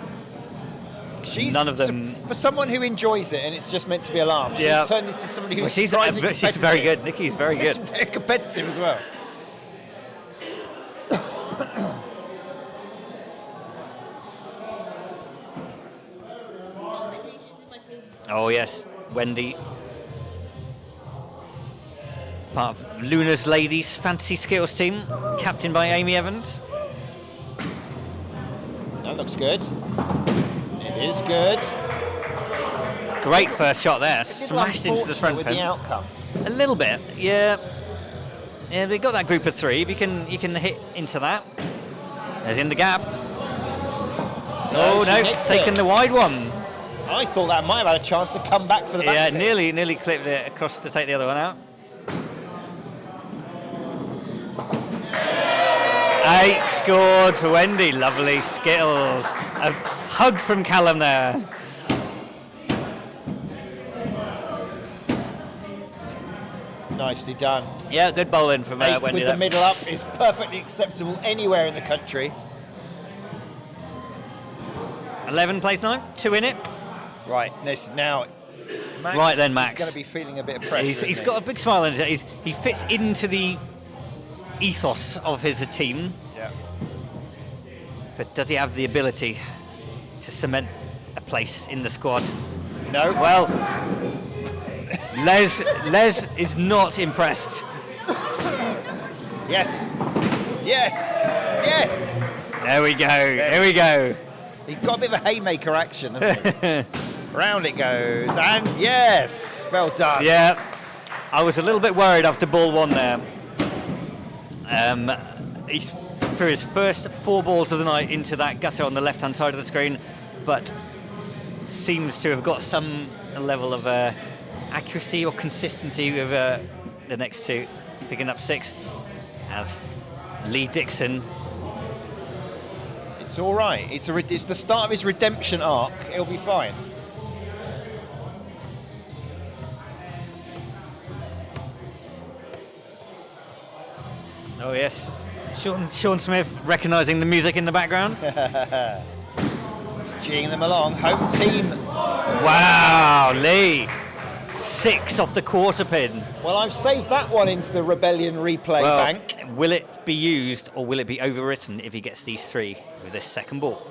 She's, none of them. For someone who enjoys it and it's just meant to be a laugh, she's turned into somebody who's she's surprisingly very good. Nicky's very good. She's very competitive as well. Oh yes, Wendy. Part of Luna's Ladies Fantasy Skittles team, captained by Amy Evans. That looks good. It is good. Great first shot there, It's smashed into the front with pin. the outcome. A little bit, yeah. Yeah, we got that group of 3. If you can hit into that. There's in the gap. Oh no, taking the wide one. I thought that might have had a chance to come back for the back. Yeah, of it. nearly clipped it across to take the other one out. 8 scored for Wendy. Lovely Skittles. A hug from Callum there. Nicely done. Yeah, good bowling from 8 Wendy with there. the middle up is perfectly acceptable anywhere in the country. 11 plays 9, 2 in it. Right, this now. Max Right then, Max. is going to be feeling a bit of pressure. He's got a big smile on his face. He fits into the ethos of his team. Yeah. But does he have the ability to cement a place in the squad? No. Well, Les is not impressed. Yes. Yes. Yes. There we go. There we go. He's got a bit of a haymaker action, hasn't he? Round it goes, and yes, well done. Yeah, I was a little bit worried after ball 1 there. He threw his first 4 balls of the night into that gutter on the left-hand side of the screen, but seems to have got some level of accuracy or consistency with the next 2, picking up 6 as Lee Dixon. It's all right. It's the start of his redemption arc. It'll be fine. Oh yes, Sean Smith recognising the music in the background. Geeing them along. Home team. Wow, Lee. 6 off the quarter pin. Well, I've saved that one into the Rebellion replay bank. Will it be used or will it be overwritten if he gets these 3 with this second ball?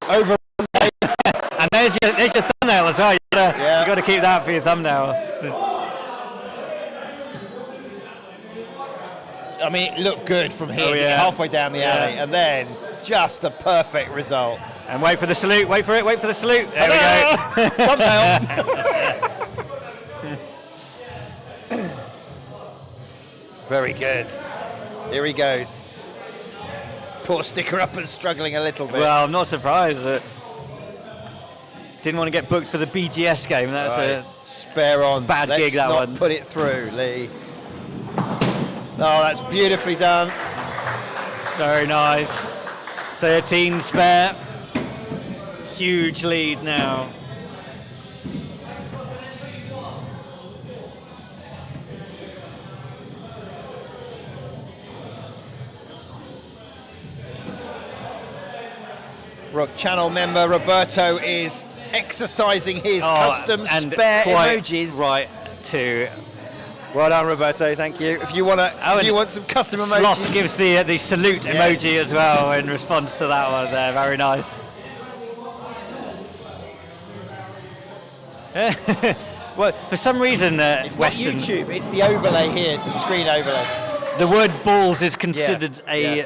Over. And there's your thumbnail as well. You got to keep that for your thumbnail. I mean, it looked good from here, Oh, yeah. halfway down the alley, and then just a perfect result. And wait for the salute. Wait for it. Wait for the salute. There we go. Thumbnail. Very good. Here he goes. Poor sticker up and struggling a little bit. Well, I'm not surprised. Didn't want to get booked for the BGS game. That's Right. Spare on. bad Let's gig, that not one. Put it through, Lee. Oh, that's beautifully done. very nice. 13 spare. Huge lead now. Channel member Roberto is exercising his custom and spare quite emojis. Right to. Well done, Roberto. Thank you. If you want some custom emojis, Sloss gives the salute emoji as well in response to that one there. Very nice. Well, for some reason, it's Western. not YouTube. It's the overlay here. It's the screen overlay. The word balls is considered a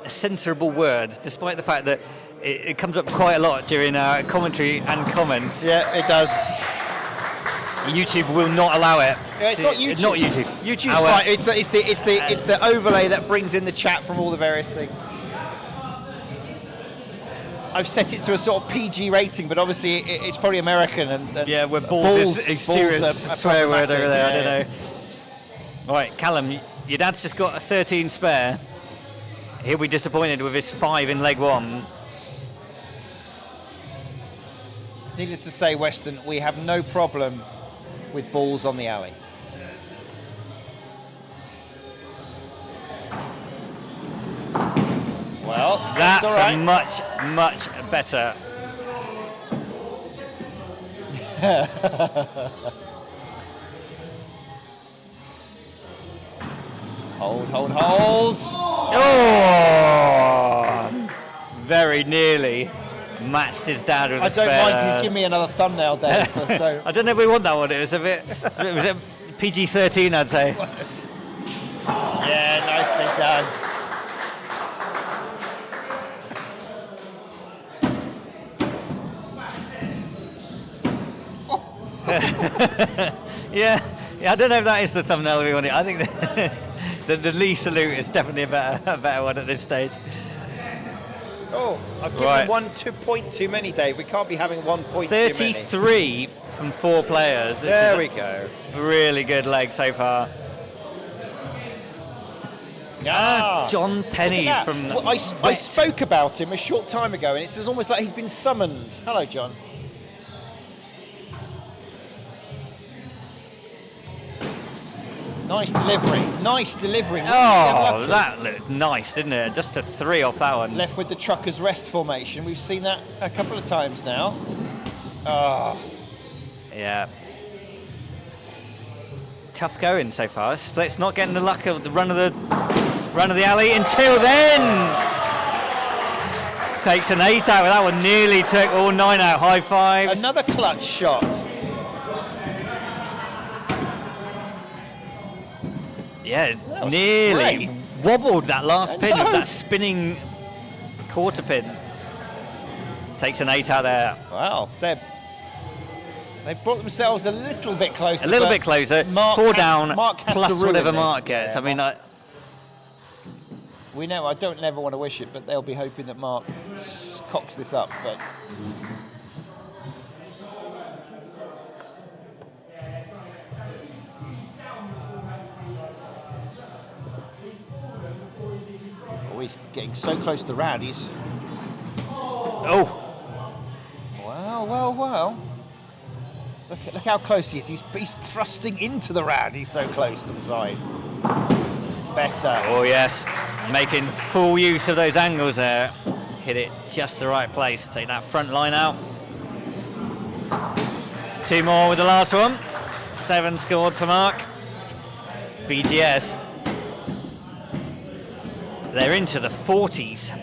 censorable word, despite the fact that it comes up quite a lot during our commentary and comments. Yeah, it does. YouTube will not allow it. Yeah, it's not YouTube. It's not YouTube. YouTube's fine. It's the overlay that brings in the chat from all the various things. I've set it to a sort of PG rating, but obviously it's probably American. And yeah, where balls is a serious swear word over there. I don't know. All right, Callum, your dad's just got a 13 spare. He'll be disappointed with his 5 in leg 1. Needless to say, Weston, we have no problem with balls on the alley. Well, that's all right. much better. Hold. Oh! Very nearly matched his dad with I a spare. don't mind, he's giving me another thumbnail, Dave. So. I don't know if we want that one. It was a bit PG-13, I'd say. Yeah, nicely done. yeah, I don't know if that is the thumbnail we wanted. I think the Lee salute is definitely a better one at this stage. Oh, I've given 1 point too many, Dave. We can't be having 1 point too many. 33 from 4 players. There we go. Really good leg so far. John Penny from. Well, I spoke about him a short time ago, and it's almost like he's been summoned. Hello, John. Nice delivery. Oh, that looked nice, didn't it? Just a 3 off that one. Left with the trucker's rest formation. We've seen that a couple of times now. Oh. Yeah. Tough going so far. Splitz not getting the luck of the run of the alley until then. Takes an 8 out with that one. Nearly took all 9 out. High fives. Another clutch shot. Yeah, nearly great. wobbled that last pin with that spinning quarter pin. Takes an 8 out there. Wow, they brought themselves a little bit closer. A little bit closer. 4 down Mark has plus to ruin whatever this. Mark gets. Yeah, I mean, we know. I don't never want to wish it, but they'll be hoping that Mark cocks this up. But he's getting so close to the rad. He's well. Look how close he is. He's thrusting into the rad. He's so close to the side. Better. oh yes, making full use of those angles there. Hit it just the right place. Take that front line out. 2 more with the last one. 7 scored for Mark. BGS. They're into the 40s,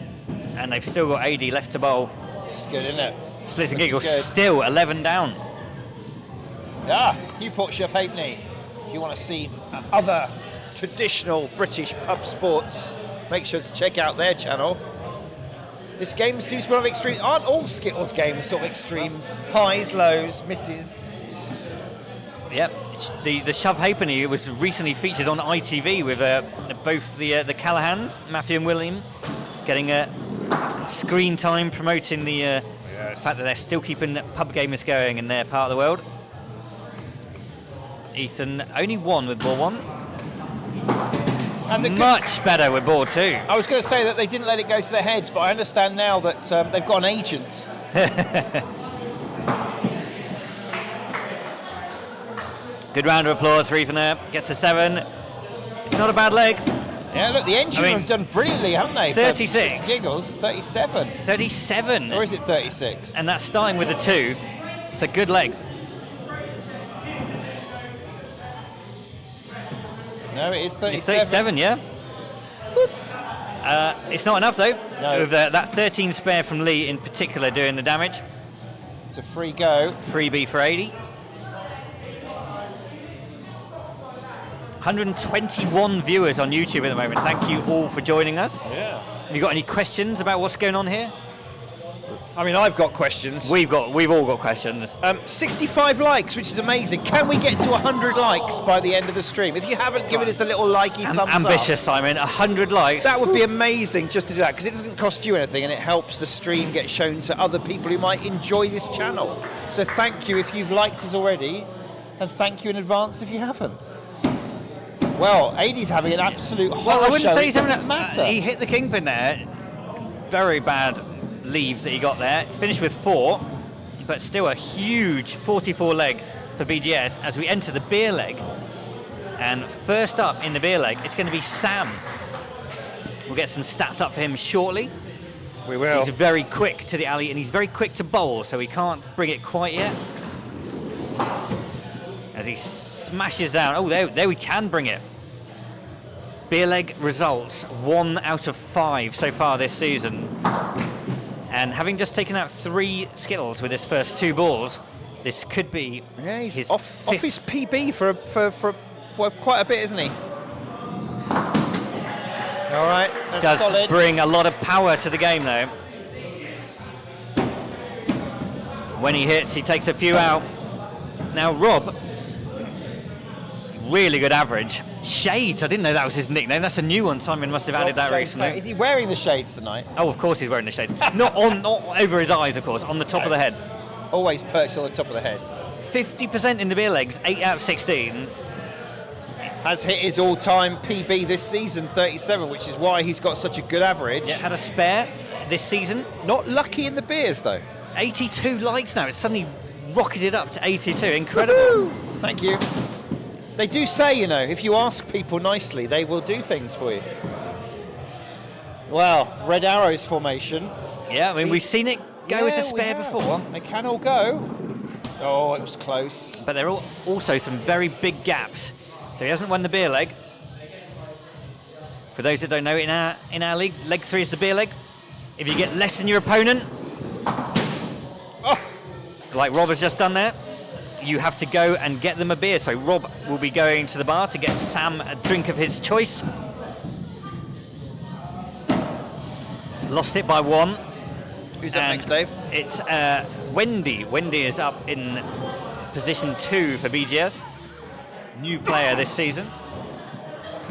and they've still got 80 left to bowl. It's good, isn't it? Splitz and Giggles Good. still 11 down. Newport Chef Halfpenny. If you want to see other traditional British pub sports, make sure to check out their channel. This game seems to be one of extremes. Aren't all Skittles games sort of extremes? Highs, lows, misses. Yep, the Shove Halfpenny was recently featured on ITV with both the Callahans, Matthew and William, getting screen time promoting the fact that they're still keeping pub gamers going in their part of the world. Ethan only 1 with ball 1. And much better with ball 2. I was going to say that they didn't let it go to their heads, but I understand now that they've got an agent. Good round of applause for Ethan there. Gets to 7. It's not a bad leg. Yeah, look, the engine have done brilliantly, haven't they? 36. For Giggles, 37. 37. Or is it 36? And that's starting with a 2. It's a good leg. No, it is 37. It's 37, yeah. It's not enough though. No. With that 13 spare from Lee in particular doing the damage. It's a free go. Freebie for 80. 121 viewers on YouTube at the moment. Thank you all for joining us. Yeah. Have you got any questions about what's going on here? I mean, I've got questions. We've all got questions. 65 likes, which is amazing. Can we get to 100 likes by the end of the stream? If you haven't given us the little likey thumbs up. Ambitious, Simon. 100 likes. That would be amazing just to do that, because it doesn't cost you anything and it helps the stream get shown to other people who might enjoy this channel. So thank you if you've liked us already, and thank you in advance if you haven't. Well, AD's having an absolute horror I wouldn't show. say It doesn't matter. He hit the kingpin there. Very bad leave that he got there. Finished with 4, but still a huge 44 leg for BGS as we enter the beer leg. And first up in the beer leg, it's going to be Sam. We'll get some stats up for him shortly. We will. He's very quick to the alley and he's very quick to bowl, so he can't bring it quite yet. As he smashes down. Oh, there we can bring it. Beer leg results 1 out of 5 so far this season. And having just taken out 3 Skittles with his first 2 balls, this could be He's his off fifth. his PB for quite a bit, isn't he? All right, that's Does solid. bring a lot of power to the game though. When he hits, he takes a few out. Now Rob, really good average. Shades, I didn't know that was his nickname. That's a new one. Simon must have added that recently. Is he wearing the shades tonight? Oh, of course he's wearing the shades. not over his eyes, of course, on the top of the head. Always perched on the top of the head. 50% in the beer legs, 8 out of 16. Has hit his all-time PB this season, 37, which is why he's got such a good average. Yeah, had a spare this season. Not lucky in the beers, though. 82 likes now. It's suddenly rocketed up to 82. Incredible. Woo-hoo! Thank you. They do say, you know, if you ask people nicely, they will do things for you. Well, red arrows formation. Yeah, I mean, we've seen it go as a spare before. They can all go. Oh, it was close. But there are also some very big gaps. So he hasn't won the beer leg. For those that don't know, in our league, leg 3 is the beer leg. If you get less than your opponent, like Rob has just done there, you have to go and get them a beer. So Rob will be going to the bar to get Sam a drink of his choice. Lost it by 1. Who's up next, Dave? It's Wendy. Wendy is up in position 2 for BGS. New player this season.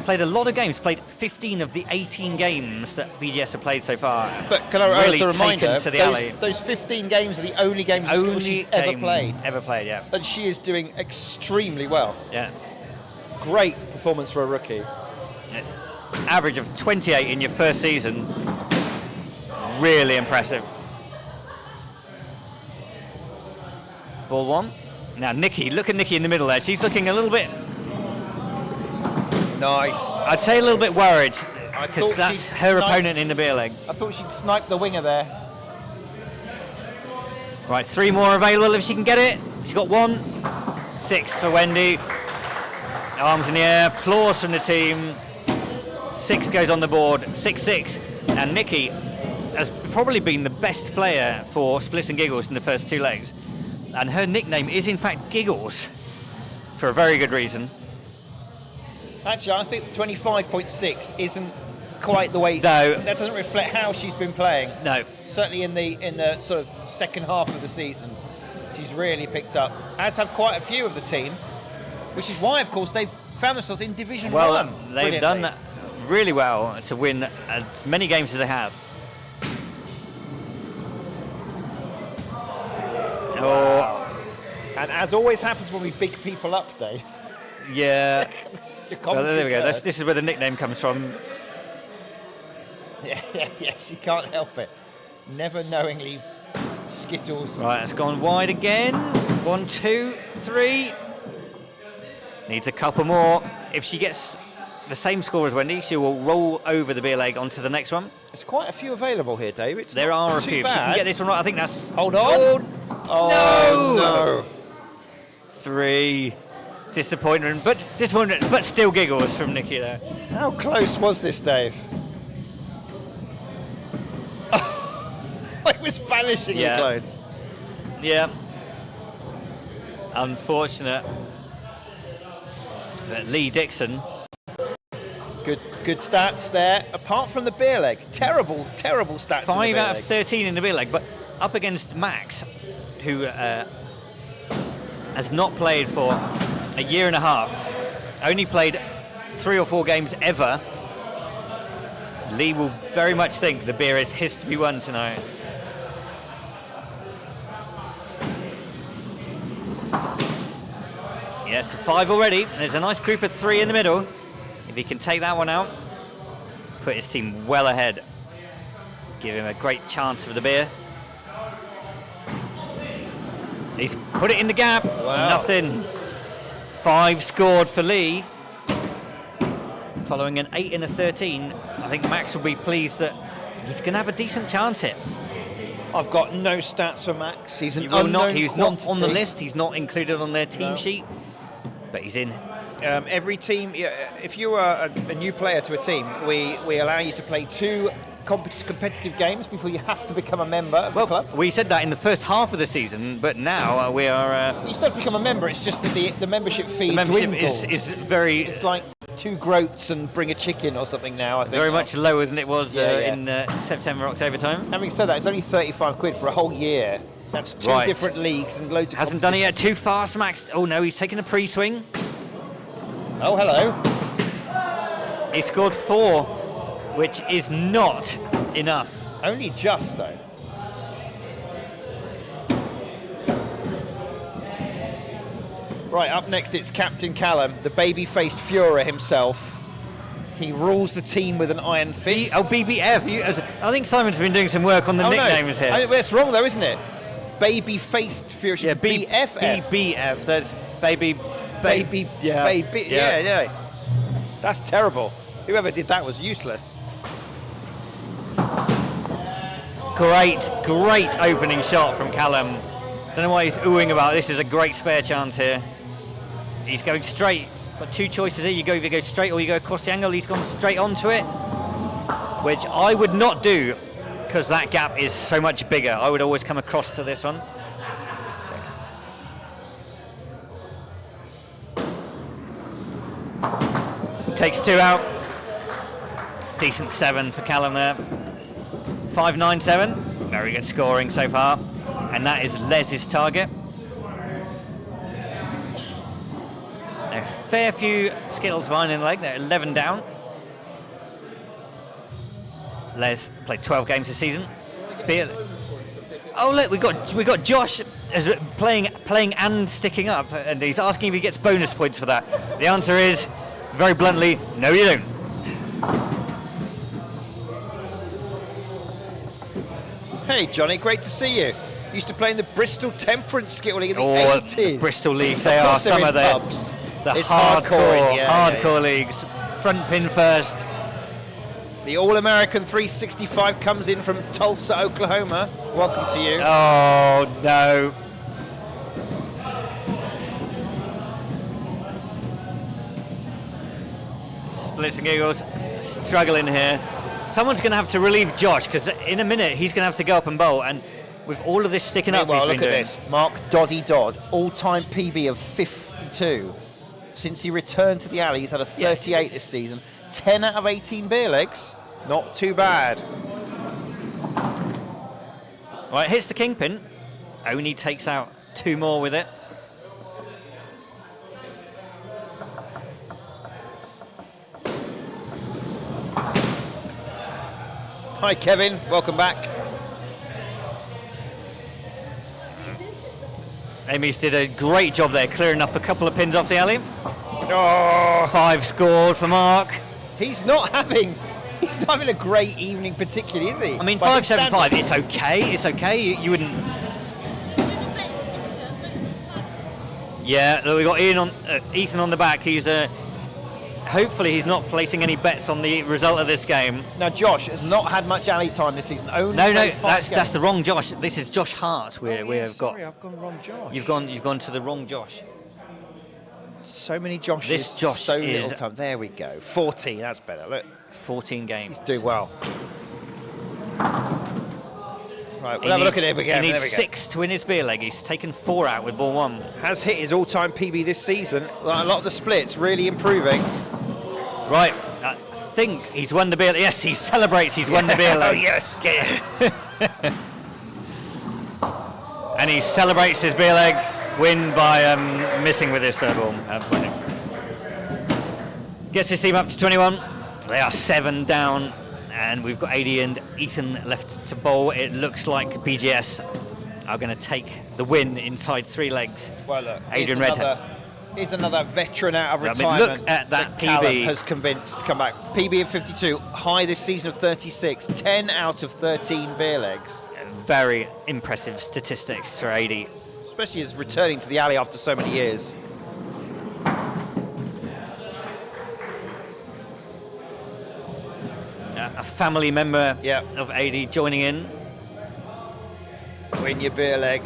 Played a lot of games, played 15 of the 18 games that BGS have played so far. But can I really also remind her, to the alley. those 15 games are the only games she's ever played. Ever played, yeah. And she is doing extremely well. Yeah. Great performance for a rookie. Average of 28 in your first season. Really impressive. Ball 1. Now Nikki, look at Nikki in the middle there. She's looking a little bit, Nice. I'd say a little bit worried, I because thought that's she'd her snipe- opponent in the beer leg. I thought she'd snipe the winger there. Right, 3 more available if she can get it. She's got 1. 6 for Wendy. Arms in the air, applause from the team. 6 goes on the board, 6-6. And Nikki has probably been the best player for Splitz and Giggles in the first 2 legs. And her nickname is in fact Giggles, for a very good reason. Actually, I think 25.6 isn't quite the way. No. That doesn't reflect how she's been playing. No. Certainly in the sort of second half of the season, she's really picked up. As have quite a few of the team, which is why, of course, they've found themselves in Division 1. Well, they've done brilliantly. really well to win as many games as they have. Oh. And as always happens when we big people up, Dave. Yeah. Your Well, there we go. commentary This is where the nickname comes from. Yeah, she can't help it. Never knowingly Skittles. Right, it's gone wide again. 1, 2, 3. Needs a couple more. If she gets the same score as Wendy. She will roll over the beer leg onto the next one. There's quite a few available here, Dave. It's There not are a too few. If she bad. can get this one right, I think that's... Hold on. Oh, no. 3. Disappointment, but still giggles from Nikki there. How close was this, Dave? It was vanishingly Yeah. close. Yeah. Unfortunate. But Lee Dixon. Good stats there. Apart from the beer leg, terrible stats. 5 in the beer out of leg. 13 in the beer leg, but up against Max, who has not played for a year and a half, only played 3 or 4 games ever. Lee will very much think the beer is his to be won tonight. Yes, 5 already. There's a nice group of 3 in the middle. If he can take that one out, put his team well ahead. Give him a great chance for the beer. He's put it in the gap. Wow. Nothing. 5 scored for Lee. Following an 8 and a 13, I think Max will be pleased that he's going to have a decent chance here. I've got no stats for Max. He's an He will not, unknown he's not on the quantity. list. He's not included on their team No. sheet, but he's in. Every team, if you are a new player to a team, we allow you to play 2 competitive games before you have to become a member of the club. We said that in the first half of the season, but now we are. You still have to become a member. It's just that the membership fee The membership dwindles. is very, It's like 2 groats and bring a chicken or something now. I think very much lower than it was Yeah. in September, October time. Having said that, it's only 35 quid for a whole year. That's 2 Right. different leagues and loads of. Hasn't done it yet. Too fast, Max. Oh no, he's taken a pre-swing. Oh, hello. He scored 4, which is not enough. Only just though. Right, up next it's Captain Callum, the baby-faced Führer himself. He rules the team with an iron fist. BBF. I think Simon's been doing some work on the nicknames here. It's wrong though, isn't it? Baby-faced Führer. Yeah, BFF. BBF. That's baby. Baby. Yeah. Baby. Yeah. That's terrible. Whoever did that was useless. Great opening shot from Callum. Don't know why he's oohing about this. Is a great spare chance here. He's going straight. Got 2 choices here. You either go straight or you go across the angle. He's gone straight onto it, which I would not do because that gap is so much bigger. I would always come across to this one. Takes 2 out. Decent 7 for Callum there. 5.97. Very good scoring so far. And that is Les's target. A fair few Skittles behind in the leg. They're 11 down. Les played 12 games this season. Oh look, we got Josh as playing and sticking up, and he's asking if he gets bonus points for that. The answer is, very bluntly, no you don't. Hey Johnny, great to see you. Used to play in the Bristol Temperance Skittle League in the Or 80s. Bristol leagues, Of they are course they're some in of the pubs. It's hardcore hardcore leagues. Front pin first. The All-American 365 comes in from Tulsa, Oklahoma. Welcome to you. Oh no. Splitz and Giggles struggling here. Someone's going to have to relieve Josh because in a minute he's going to have to go up and bowl, and with all of this sticking up Meanwhile, he's look been at doing. this. Mark Doddy Dodd, all-time PB of 52. Since he returned to the alley, he's had a 38 this season. 10 out of 18 beer legs. Not too bad. Right, hits the kingpin. Only takes out 2 more with it. Hi, Kevin. Welcome back. Amy's did a great job there, clearing off a couple of pins off the alley. Oh, 5 scored for Mark. he's not having a great evening particularly, is he? I mean, By his 5.75. standards. It's okay. It's okay. You wouldn't. Yeah, look, we got Ethan on the back. He's hopefully he's not placing any bets on the result of this game. Now, Josh has not had much alley time this season. Only No, played 5 that's the games. wrong Josh. This is Josh Hart. We have Sorry, got. I've gone wrong, Josh. You've gone to the wrong Josh. So many Joshes. This Josh so is- little time. There we go. 14. That's better. Look, 14 games. do well. Right, He we'll have a look at needs- him again. He There needs we go. 6 to win his beer leg. He's taken 4 out with ball 1. Has hit his all-time PB this season. Like, a lot of the splits really improving. Right, I think he's won the beer. Yes, he celebrates. He's won the beer Oh leg. yes, get it. And he celebrates his beer leg win by missing with his third ball. Gets his team up to 21. They are 7 down, and we've got AD and Ethan left to bowl. It looks like BGS are going to take the win inside 3 legs. Well, look, Adrian here's another veteran out of I mean, retirement. look at that Callum PB. has convinced to come back. PB of 52, high this season of 36, 10 out of 13 beer legs. Very impressive statistics for AD. Especially as returning to the alley after so many years. A family member Yeah. of AD joining in. Win your beer leg.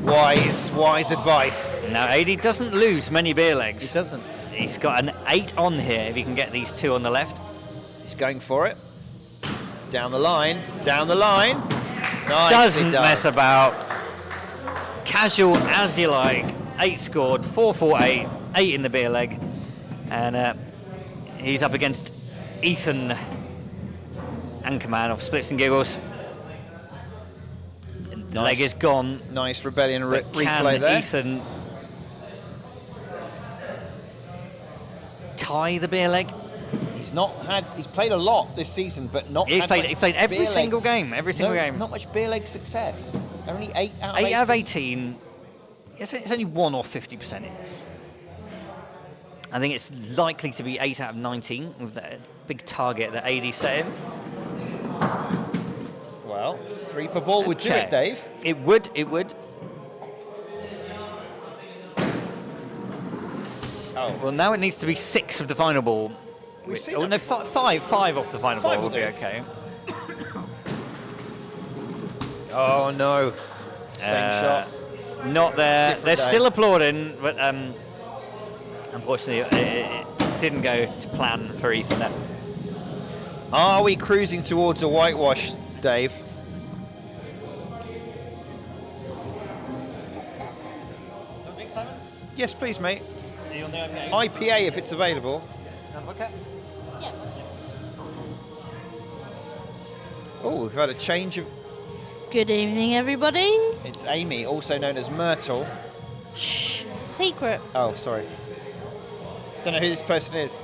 Wise advice. Now AD doesn't lose many beer legs. He doesn't. He's got an 8 on here if he can get these 2 on the left. He's going for it. Down the line. Down the line. Nicely Doesn't done. mess about. Casual as you like. 8 scored, 4-4-8, 8 in the beer leg. And he's up against Ethan, Anchorman of Splitz and Giggles. The leg is gone. Nice rebellion But replay can there. Ethan tie the beer leg? He's played a lot this season, but not. He's had played- much he played every beer single legs. game, every single No, game. Not much beer leg success. Only 8 out of 8 out of 18. 18. It's only 1 or 50%. I think it's likely to be 8 out of 19 with that big target that AD set him. Well, 3 per ball would do Okay. it, Dave. It would. Oh, Well, now it needs to be 6 of the final ball. We've seen Oh, that no, before. 5 off the final 5 ball will would be do. okay. Oh no. Same shot. Not there. Different They're day. still applauding, but unfortunately it didn't go to plan for Ethan there. Are we cruising towards a whitewash, Dave? Yes, please, mate. IPA if it's available. Oh, we've had a change of. Good evening, everybody. It's Amy, also known as Myrtle. Shh, secret. Oh, sorry. Don't know who this person is.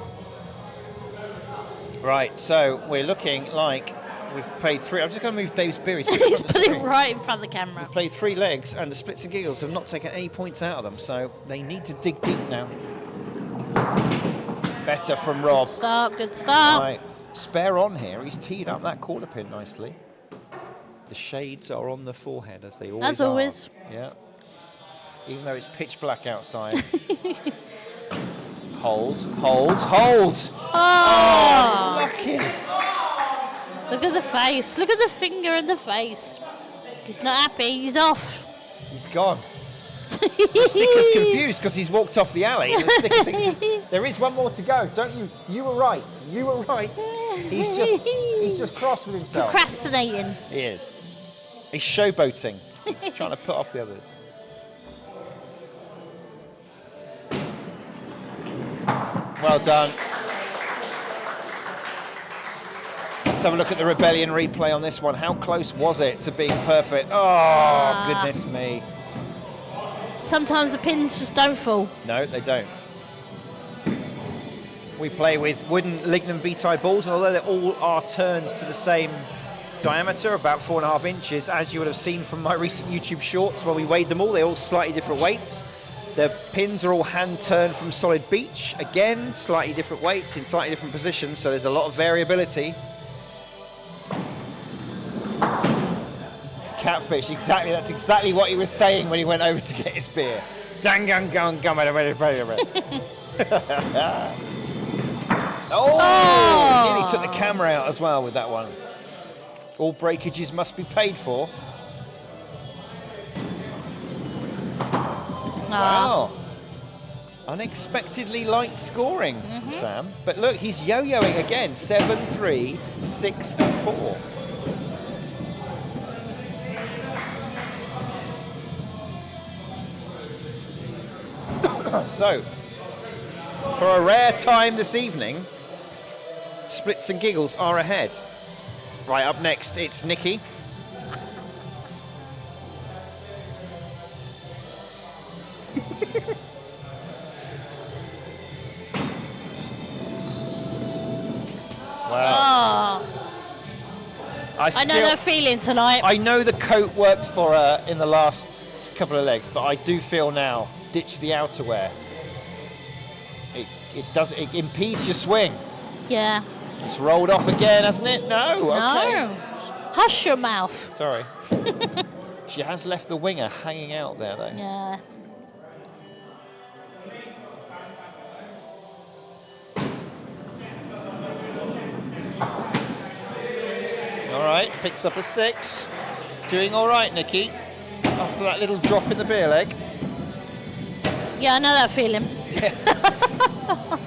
Right, so we're looking like we've played 3. I'm just going to move Dave's beer. He's put it right in front of the camera. We've played 3 legs, and the Splitz and Giggles have not taken any points out of them, so they need to dig deep now. Better from Rob. Good start. Right, spare on here. He's teed up that corner pin nicely. The shades are on the forehead, as they always As are. always. Yeah. Even though it's pitch black outside. Hold. Oh, Lucky. look at the face. Look at the finger and the face. He's not happy. He's off. He's gone. The sticker's confused because he's walked off the alley. And the sticker thinks there is one more to go. Don't you? You were right. He's just cross with himself. Procrastinating. He is. He's showboating. He's trying to put off the others. Well done. Let's have a look at the rebellion replay on this one. How close was it to being perfect? Oh, goodness me. Sometimes the pins just don't fall. No, they don't. We play with wooden Lignum Vitae balls, and although they all are turned to the same diameter, about 4.5 inches, as you would have seen from my recent YouTube shorts when we weighed them all, they're all slightly different weights. The pins are all hand-turned from solid beech. Again, slightly different weights in slightly different positions, so there's a lot of variability. Catfish, exactly. That's exactly what he was saying when he went over to get his beer. Oh! Nearly took the camera out as well with that one. All breakages must be paid for. Wow. Unexpectedly light scoring, Sam. But look, he's yo-yoing again. 7, 3, 6, and 4. So, for a rare time this evening, Splitz and Giggles are ahead. Right, up next, it's Nikki. Wow. I know that feeling tonight. I know the coat worked for her in the last couple of legs, but I do feel now, ditch the outerwear. It impedes your swing. Yeah. It's rolled off again, hasn't it? No. Okay. No. Hush your mouth. Sorry. She has left the winger hanging out there, though. Yeah. All right, picks up a 6. Doing all right, Nikki. After that little drop in the beer leg. Yeah, I know that feeling.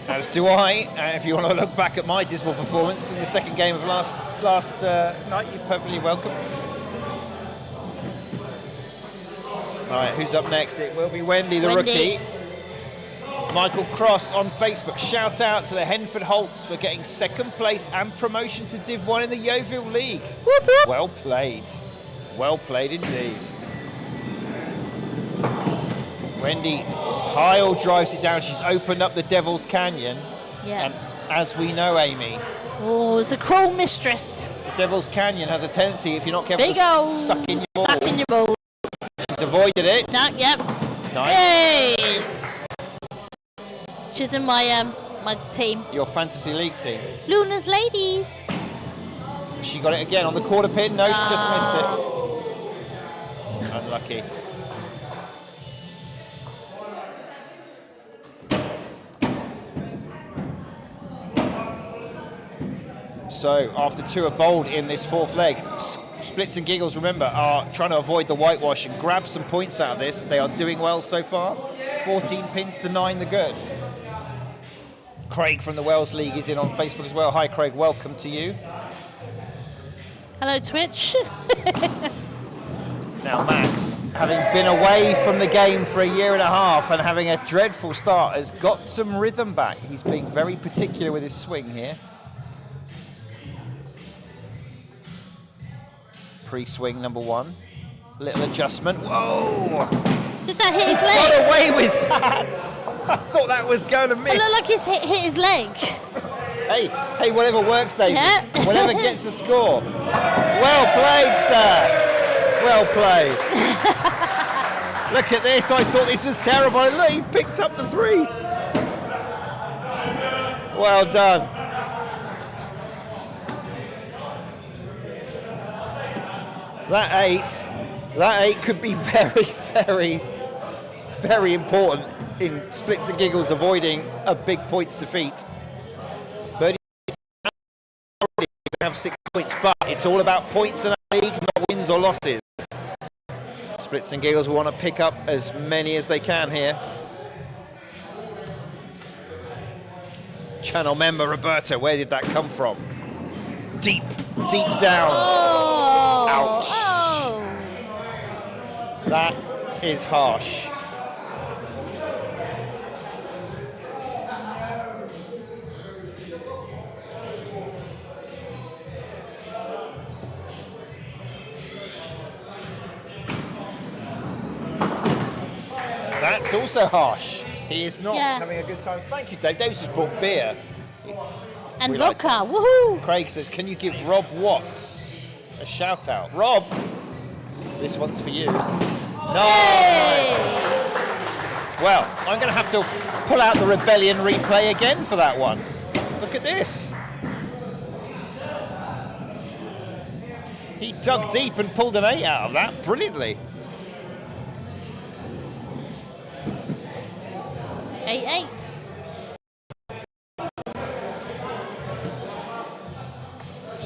As do I. If you want to look back at my dismal performance in the second game of last night, you're perfectly welcome. All right, who's up next? It will be Wendy, the rookie. Michael Cross on Facebook. Shout out to the Henford Holts for getting second place and promotion to Div 1 in the Yeovil League. Whoop, whoop. Well played. Well played indeed. Wendy pile drives it down. She's opened up the Devil's Canyon. Yeah. And as we know, Amy, Oh, it's a cruel mistress. the Devil's Canyon has a tendency, if you're not careful, Big to old suck in your balls. suck in your balls. She's avoided it. No, yep. Nice. Hey! She's in my my team. Your fantasy league team. Luna's ladies. She got it again on the quarter pin. No, she just missed it. Unlucky. So after 2 are bowled in this 4th leg, Splitz and Giggles, remember, are trying to avoid the whitewash and grab some points out of this. They are doing well so far. 14 pins to 9 the good. Craig from the Wells League is in on Facebook as well. Hi Craig, welcome to you. Hello, Twitch. Now Max, having been away from the game for a year and a half and having a dreadful start, has got some rhythm back. He's being very particular with his swing here. Pre-swing number 1. Little adjustment. Whoa! Did that hit his leg? Got away with that! I thought that was going to miss. It looked like it's hit his leg. Hey, whatever works, David. Yeah. Whatever gets the score. Well played, sir. Well played. Look at this. I thought this was terrible. Look, he picked up the 3. Well done. That 8 could be very, very, very important in Splitz and Giggles avoiding a big points defeat. Birdies have 6 points, but it's all about points in a league, not wins or losses. Splitz and Giggles will want to pick up as many as they can here. Channel member Roberta, where did that come from? Deep down. Oh. Ouch. Oh. That is harsh. That's also harsh. He is not having a good time. Thank you, Dave. Dave's just brought beer. And We vodka. like Woohoo! Craig says, can you give Rob Watts a shout out? Rob, this one's for you. Nice. Well, I'm going to have to pull out the Rebellion replay again for that one. Look at this. He dug deep and pulled an 8 out of that brilliantly. 8-8.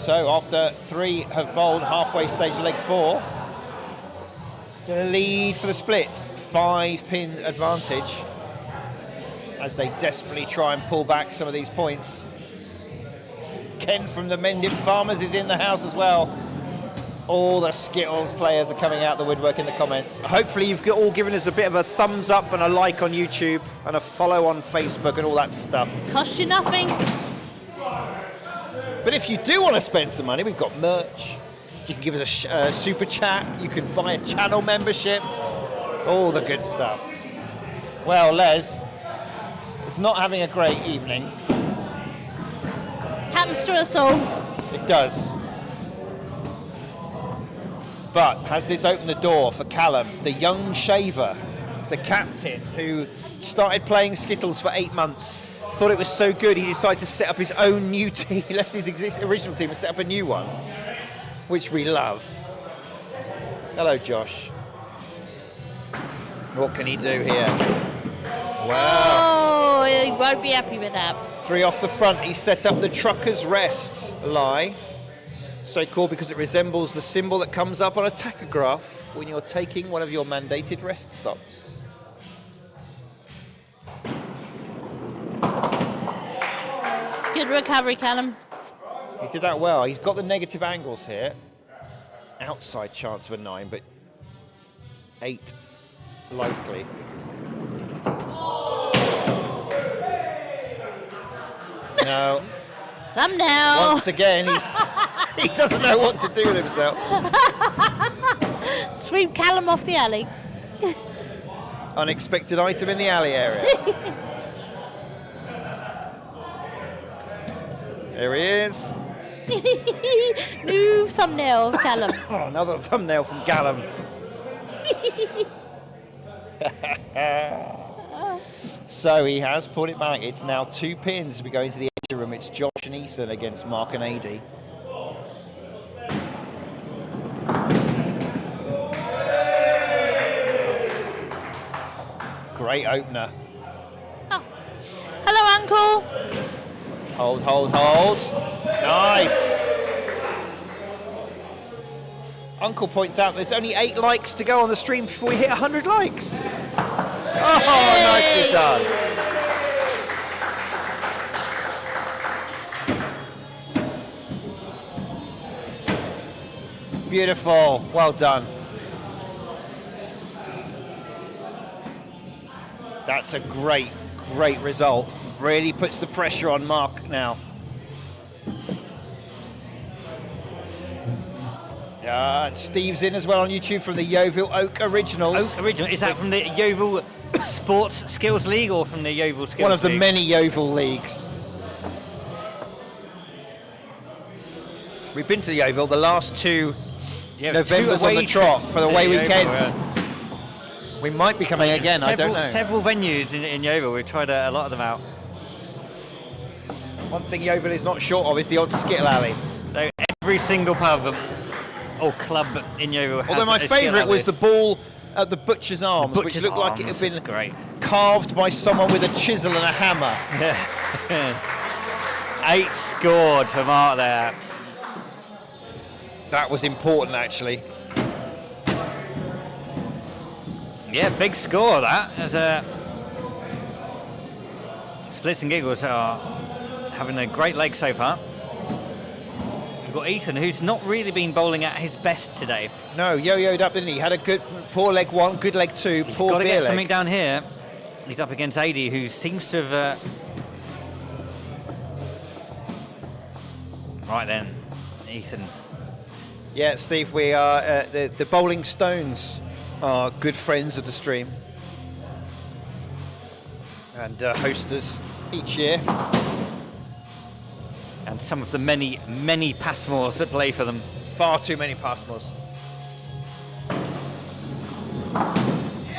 So after 3 have bowled, halfway stage leg 4. Still a lead for the Splitz. 5-pin advantage as they desperately try and pull back some of these points. Ken from the Mendip Farmers is in the house as well. All the Skittles players are coming out the woodwork in the comments. Hopefully you've all given us a bit of a thumbs up and a like on YouTube and a follow on Facebook and all that stuff. Cost you nothing. But if you do want to spend some money, we've got merch. You can give us a super chat. You can buy a channel membership. All the good stuff. Well, Les is not having a great evening. Happens to us all. It does. But has this opened the door for Callum, the young shaver, the captain, who started playing Skittles for 8 months, thought it was so good he decided to set up his own new team. He left his original team and set up a new one, which we love. Hello, Josh. What can he do here? Wow. Oh, he won't be happy with that. 3 off the front. He set up the Trucker's Rest lie. So called because it resembles the symbol that comes up on a tachograph when you're taking one of your mandated rest stops. Good recovery, Callum. He did that well. He's got the negative angles here. Outside chance of a 9, but 8 likely. No. Thumbnail. Once again, he doesn't know what to do with himself. Sweep Callum off the alley. Unexpected item in the alley area. There he is. New thumbnail of Callum. Oh, another thumbnail from Callum. So he has pulled it back. It's now 2 pins as we go into the extra room. It's Josh and Ethan against Mark and Adi. Great opener. Oh. Hello, Uncle. Hold, hold, hold. Nice. Uncle points out there's only 8 likes to go on the stream before we hit 100 likes. Oh, nicely done. Beautiful. Well done. That's a great, great result. Really puts the pressure on Mark now. And Steve's in as well on YouTube from the Yeovil Oak Originals. Oak Original. Is that from the Yeovil Sports Skills League or from the Yeovil Skills League? One of the many Yeovil leagues. We've been to Yeovil the last 2 Novembers on the trot for the away weekend. We might be coming again, I don't know. Several venues in Yeovil. We've tried a lot of them out. One thing Yeovil is not short of is the odd Skittle Alley. So every single pub or club in Yeovil has. Although my a Skittle favourite Alley. was the ball at the Butcher's Arms, which looked like it had been great. carved by someone with a chisel and a hammer. 8 scored for Mark there. That was important, actually. Yeah, big score that. As Splitz and Giggles are having a great leg so far. We've got Ethan, who's not really been bowling at his best today. No, yo-yoed up, didn't he? Had a good poor leg 1, good leg 2, He's poor got to beer get leg. something down here. He's up against Adi, who seems to have... Right then, Ethan. Yeah, Steve, we are the Bowling Stones are good friends of the stream and host us each year. And some of the many, many Passmores that play for them. Far too many Passmores.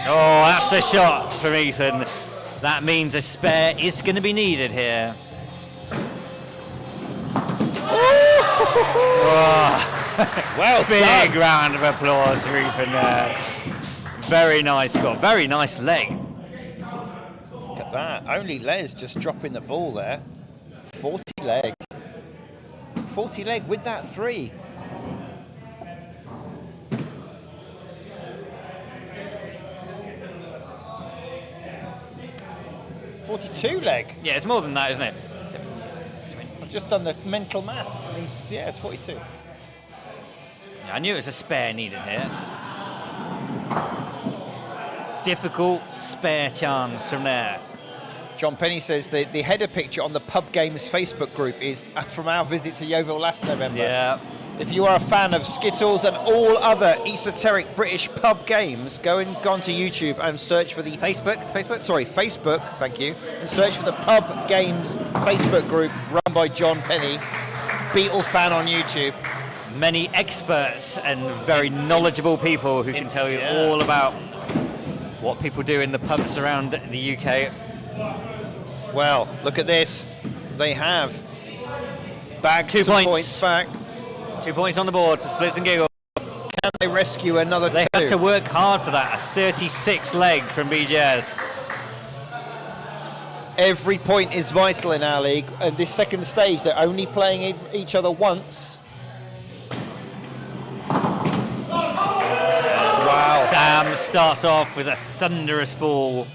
Oh, that's the shot from Ethan. That means a spare is going to be needed here. Well, Big round of applause for Ethan there. Very nice score. Very nice leg. Look at that. Only Les just dropping the ball there. 40 leg. 40 leg with that 3. $42 leg. Yeah, it's more than that, isn't it? I've just done the mental maths. Yeah, it's 42. Yeah, I knew it was a spare needed here. Difficult spare chance from there. John Penny says the header picture on the Pub Games Facebook group is from our visit to Yeovil last November. Yeah. If you are a fan of Skittles and all other esoteric British pub games, go onto YouTube and search for the Facebook. Facebook, thank you, and search for the Pub Games Facebook group run by John Penny, Beetle fan on YouTube. Many experts and very knowledgeable people who can tell you all about what people do in the pubs around the UK. Well, look at this. They have bagged 2 some points. points back. 2 points on the board for Splitz and Giggles. Can they rescue another They 2? had to work hard for that. A 36 leg from BJ's. Every point is vital in our league. And this second stage, they're only playing each other once. Wow. Sam starts off with a thunderous ball.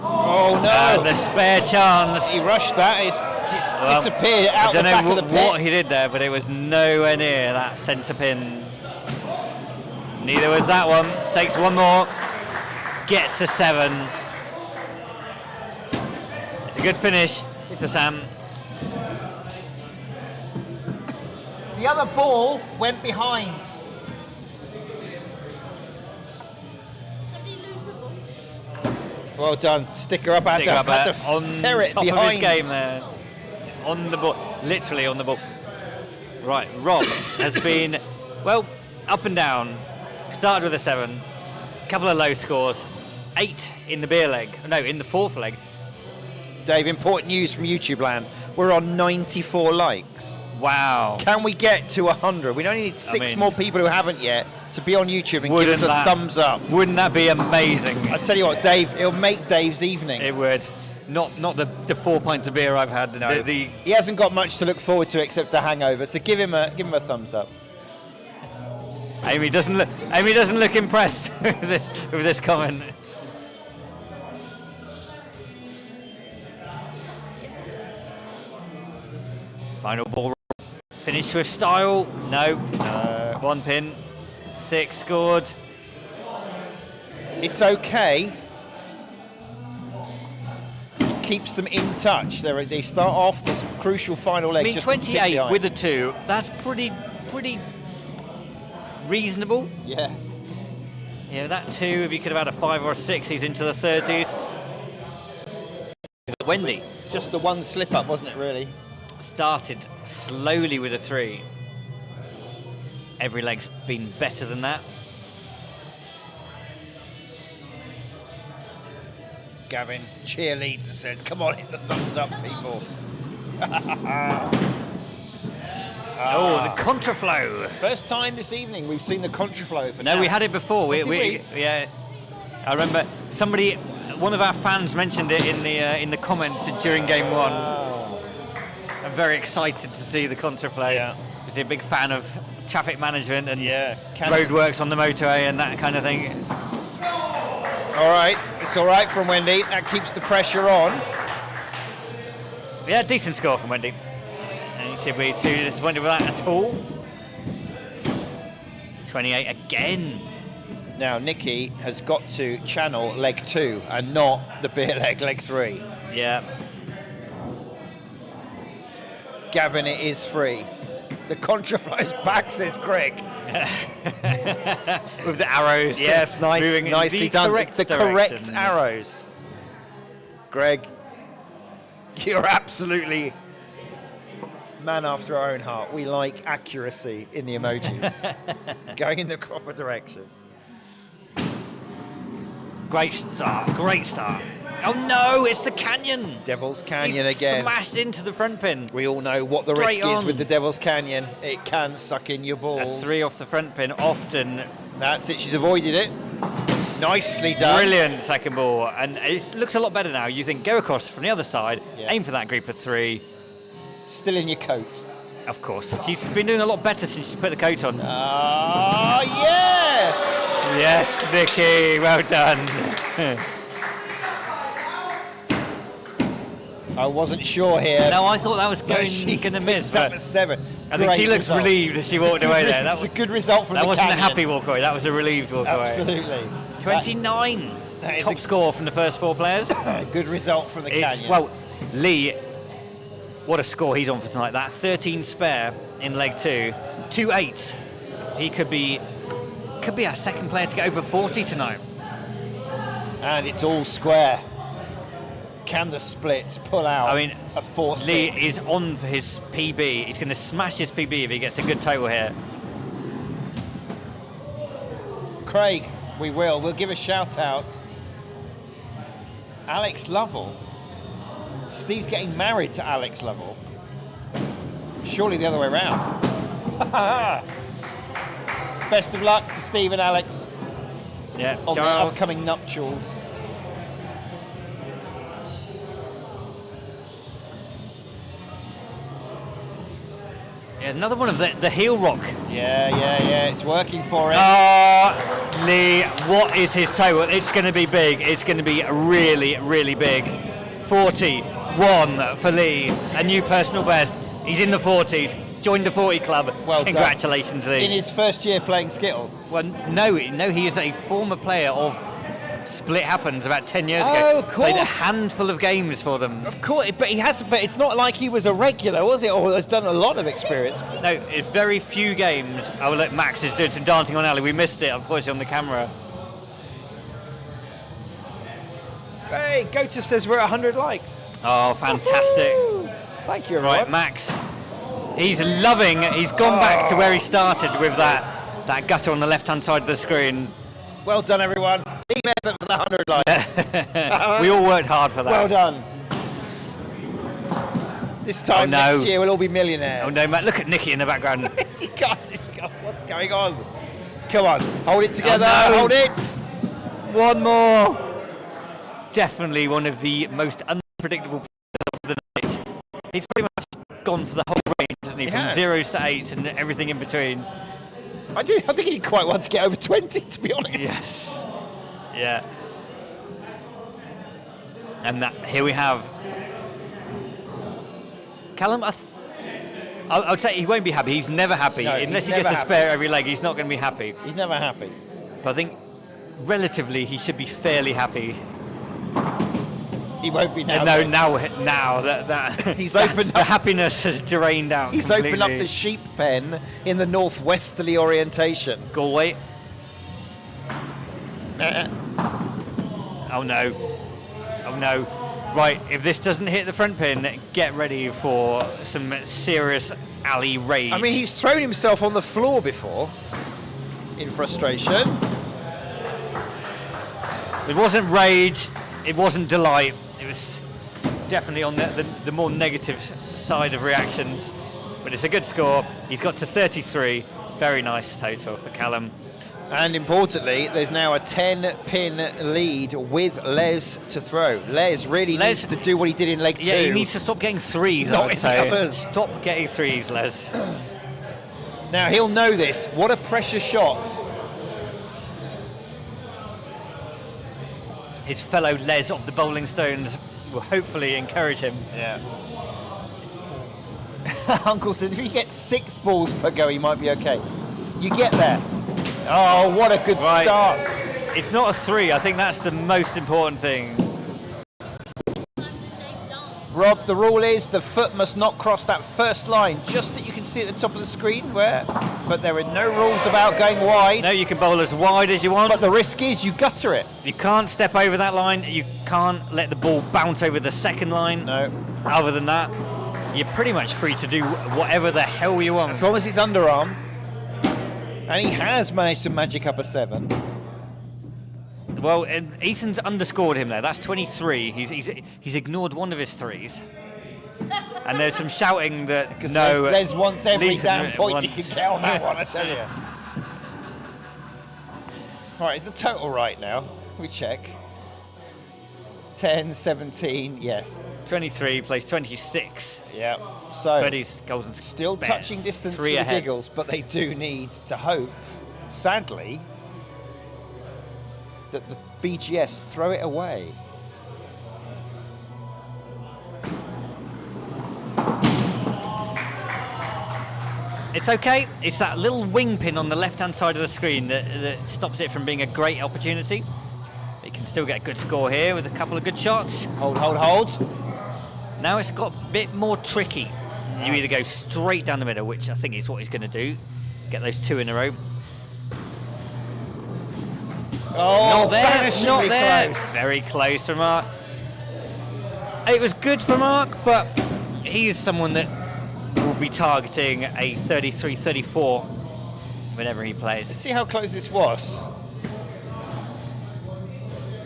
Oh no! And the spare chance. He rushed that. It's disappeared out the I back don't of the know pit. what he did there, but it was nowhere near that centre pin. Neither was that one. Takes one more. Gets a 7. It's a good finish for Sam. The other ball went behind. Well done. Sticker up out Sticker up had there to on ferret top behind. of his game there. On the ball. Literally on the ball. Right, Rob has been, well, up and down. Started with a 7. Couple of low scores. 8 in the beer leg. No, in the 4th leg. Dave, important news from YouTube land. We're on 94 likes. Wow. Can we get to 100? We only need 6 more people who haven't yet to be on YouTube and give us a thumbs up. Wouldn't that be amazing? I tell you what, Dave, it'll make Dave's evening. It would. Not the 4 pints of beer I've had. No. He hasn't got much to look forward to except a hangover. So give him a thumbs up. Amy doesn't look impressed with this comment. Final ball. Finish with style. No. 1 pin. 6 scored. It's okay. It keeps them in touch. They start off this crucial final leg. I mean, just a bit 28 behind. with a 2. That's pretty reasonable. Yeah. Yeah, that 2. If you could have had a 5 or a 6, he's into the 30s. Wendy Just the one slip up, wasn't it? Really. started slowly with a 3. Every leg's been better than that. Gavin cheerleads and says, "Come on, hit the thumbs up, people." Oh, the contraflow. First time this evening we've seen the contraflow open. No, we had it before. Did we? Yeah, I remember one of our fans mentioned it in the comments during game 1. I'm very excited to see the contraflow. Yeah. He's a big fan of traffic management and Yeah. roadworks on the motorway and that kind of thing. All right, it's all right from Wendy. That keeps the pressure on. Yeah, decent score from Wendy. And you should be too disappointed with that at all. 28 again. Now Nikki has got to channel leg 2 and not the beer leg 3. Yeah. Gavin, it is free. The contraflow's back, says Greg. With the arrows. Yes, moving in nicely the done. correct The correct direction. arrows. Greg, you're absolutely man after our own heart. We like accuracy in the emojis. Going in the proper direction. Great start. Great start. Oh no, it's the canyon. Devil's Canyon He's again. smashed into the front pin. We all know what the Straight risk is on. with the Devil's Canyon. It can suck in your A balls. 3 off the front pin often. That's it. She's avoided it. Nicely done. Brilliant second ball, and it looks a lot better now. You think go across from the other side, aim for that group of 3. Still in your coat. Of course, she's been doing a lot better since she put the coat on. Ah, yes! Yes, Nikki, well done. I wasn't sure here. No, I thought that was going to miss. It's up at 7. I think she looks relieved as she walked away there. That's a good result from the That wasn't canyon. a happy walk away, that was a relieved walk away. Absolutely. 29. That is Top score from the first 4 players. Good result from the canyon. Well, Lee, what a score he's on for tonight. That 13 spare in leg 2, 2-8. He could be our second player to get over 40 tonight. And it's all square. Can the Splitz pull out a 4-6? Lee is on for his PB. He's going to smash his PB if he gets a good total here. Craig, we'll give a shout out. Alex Lovell. Steve's getting married to Alex Lovell. Surely the other way around. Best of luck to Steve and Alex Yeah, on the Giles. upcoming nuptials. Yeah, another one of the heel rock. Yeah, it's working for him. Lee, what is his total? It's going to be big. It's going to be really, really big. 41 for Lee, a new personal best. He's in the 40s, joined the 40 club. Well Congratulations, done. Lee. In his first year playing Skittles. Well, no, he is a former player of Split Happens about 10 years ago. Oh, of course. Played a handful of games for them. Of course, but it's not like he was a regular, was it? Or has done a lot of experience. No, it's very few games. Oh, look, Max is doing some dancing on alley. We missed it, unfortunately, on the camera. Hey, Gocha says we're at 100 likes. Oh, fantastic. Woo-hoo. Thank you, everyone. Right, Max. He's loving. He's gone back to where he started with that gutter on the left-hand side of the screen. Well done, everyone. Team effort for the 100 likes. We all worked hard for that. Well done. This time no. next year we'll all be millionaires. Oh no, Matt! Look at Nikki in the background. What's going on? Come on, hold it together. Oh, no. Hold it. One more. Definitely one of the most unpredictable players of the night. He's pretty much gone for the whole range, hasn't he? He From has. 0s to 8s and everything in between. I think he quite wants to get over 20, to be honest. Yes. Yeah. And here we have Callum. I'll tell you, he won't be happy. He's never happy. No, Unless he's he gets never a spare every leg, he's not going to be happy. He's never happy. But I think relatively he should be fairly happy. He won't be now. No, now that He's opened the up. happiness has drained out. He's completely. opened up the sheep pen in the northwesterly orientation. Galway. Oh no. Oh no. Right, if this doesn't hit the front pin, get ready for some serious alley rage. I mean, he's thrown himself on the floor before in frustration. It wasn't rage, it wasn't delight, it was definitely on the more negative side of reactions. But it's a good score. He's got to 33. Very nice total for Callum. And importantly, there's now a 10-pin lead with Les to throw. Les really needs to do what he did in leg 2. Yeah, he needs to stop getting threes, Not I would in the say. others. Stop getting threes, Les. Now, he'll know this. What a pressure shot. His fellow Les of the Bowling Stones will hopefully encourage him. Yeah. Uncle says if he gets 6 balls per go, he might be okay. You get there. Oh, what a good Right. start. It's not a 3. I think that's the most important thing. Rob, the rule is the foot must not cross that first line, just that you can see at the top of the screen, but there are no rules about going wide. No, you can bowl as wide as you want. But the risk is you gutter it. You can't step over that line. You can't let the ball bounce over the second line. No. Other than that, you're pretty much free to do whatever the hell you want. As long as it's underarm. And he has managed to magic up a 7. Well, and Ethan's underscored him there. That's 23. He's ignored one of his 3s. And there's some shouting that Because no. Les wants every Ethan damn point wants. he can get on that one, I tell you. Right, is the total right now? We check. 10, 17, yes. 23 plays 26. Yeah. So Birdies, Golden still Bears, touching distance 3 for the ahead. Giggles, but they do need to hope, sadly, that the BGS throw it away. It's okay. It's that little wing pin on the left-hand side of the screen that stops it from being a great opportunity. It can still get a good score here with a couple of good shots. Hold, hold, hold. Now it's got a bit more tricky. You either go straight down the middle, which I think is what he's going to do. Get those 2 in a row. Oh, Not there, not vanishingly there. close. Very close for Mark. It was good for Mark, but he is someone that will be targeting a 33-34 whenever he plays. See how close this was?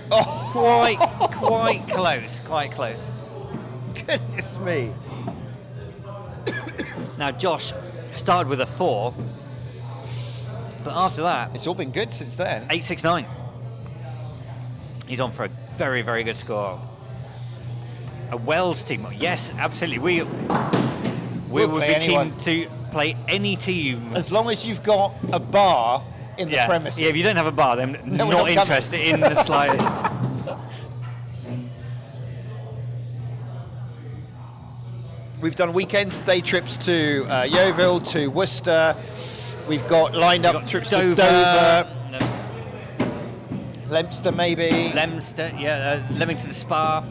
Quite close, quite close. Goodness me. Now Josh started with a 4, but after that, It's all been good since then. 8-6-9. He's on for a very, very good score. A Wells team, yes, absolutely. We We'll would play be anyone. keen to play any team. As long as you've got a bar in the premises. Yeah, if you don't have a bar, then we're not not coming. interested in the slightest. We've done weekends, day trips to Yeovil, to Worcester. We've got lined up trips to Dover, Leicester maybe. Leicester, Leamington Spa.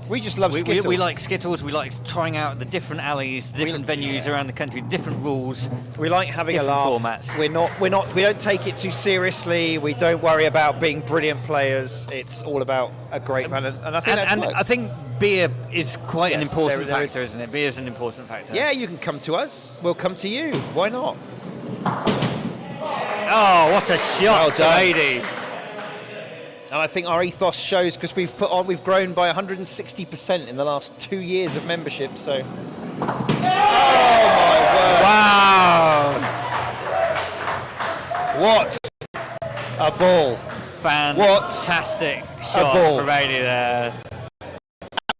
We just love We Skittles. like Skittles. We like trying out the different alleys, the different venues around the country, different rules. We like having a different laugh. formats. We don't take it too seriously. We don't worry about being brilliant players. It's all about a great man, and I think that's And worked. I think beer is quite an Yes, important there is. factor, isn't it? Beer is an important factor. Yeah, you can come to us. We'll come to you. Why not? Oh, what a shot, Well done. lady! And I think our ethos shows because we've grown by 160% in the last 2 years of membership. So, Wow! what a ball! Fantastic shot ball. from Ady there.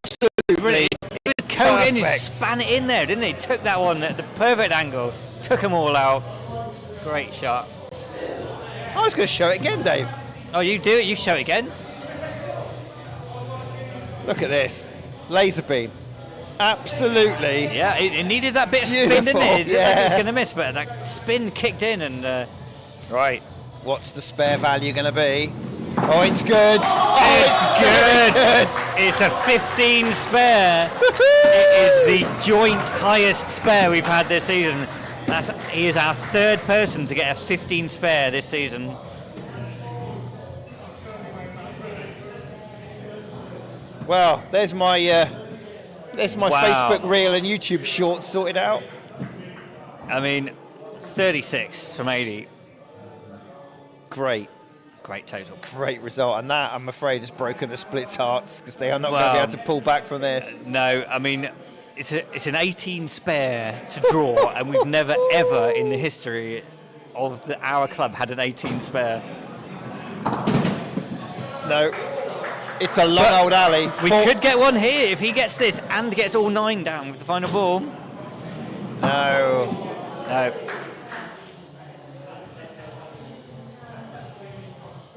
Absolutely. He was going in, he perfect. span it in there, didn't he? Took that one at the perfect angle, took them all out. Great shot. I was going to show it again, Dave. Oh, you do it, you show it again. Look at this, laser beam. Absolutely. Yeah, it needed that bit of spin, Beautiful, didn't it? It looked like it yeah. was going to miss, but that spin kicked in and... Right. What's the spare value going to be? Oh, it's good. It's good. It's a 15 spare. It is the joint highest spare we've had this season. He is our 3rd person to get a 15 spare this season. Well, there's my Wow. Facebook reel and YouTube shorts sorted out. I mean, 36 from 80. Great. Great total. Great result, and that, I'm afraid, has broken the Splitz hearts because they are not going to Well, be able to pull back from this. No, I mean, it's an 18 spare to draw, and we've never ever in the history of our club had an 18 spare. No, it's a long old alley. We could get one here if he gets this and gets all 9 down with the final ball. No. No.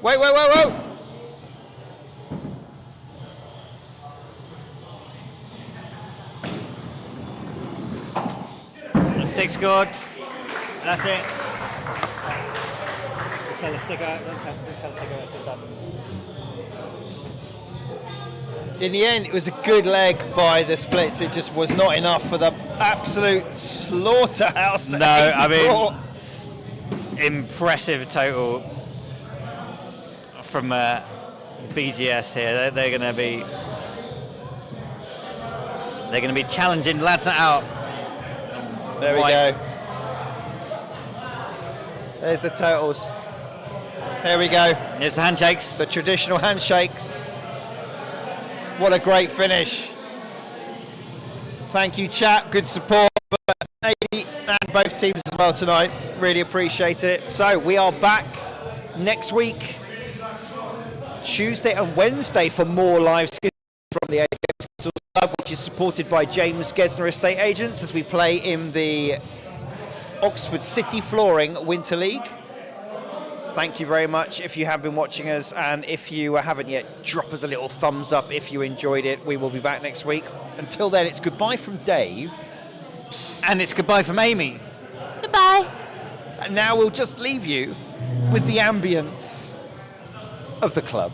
Wait. 6 scored. That's it. Tell the stick out. In the end, it was a good leg by the Splitz. It just was not enough for the absolute slaughterhouse that No, 80 I mean, brought. impressive total from BGS here. They're going to be challenging lads out. There we Right. go. There's the totals. Here we go. Here's the handshakes. The traditional handshakes. What a great finish. Thank you, chat. Good support. 80 and both teams as well tonight. Really appreciate it. So we are back next week, Tuesday and Wednesday, for more live skittles from the Skittles Club, which is supported by James Gesner Estate Agents, as we play in the Oxford City Flooring Winter League. Thank you very much if you have been watching us, and if you haven't yet, drop us a little thumbs up if you enjoyed it. We will be back next week. Until then, it's goodbye from Dave. And it's goodbye from Amy. Goodbye. And now we'll just leave you with the ambience of the club.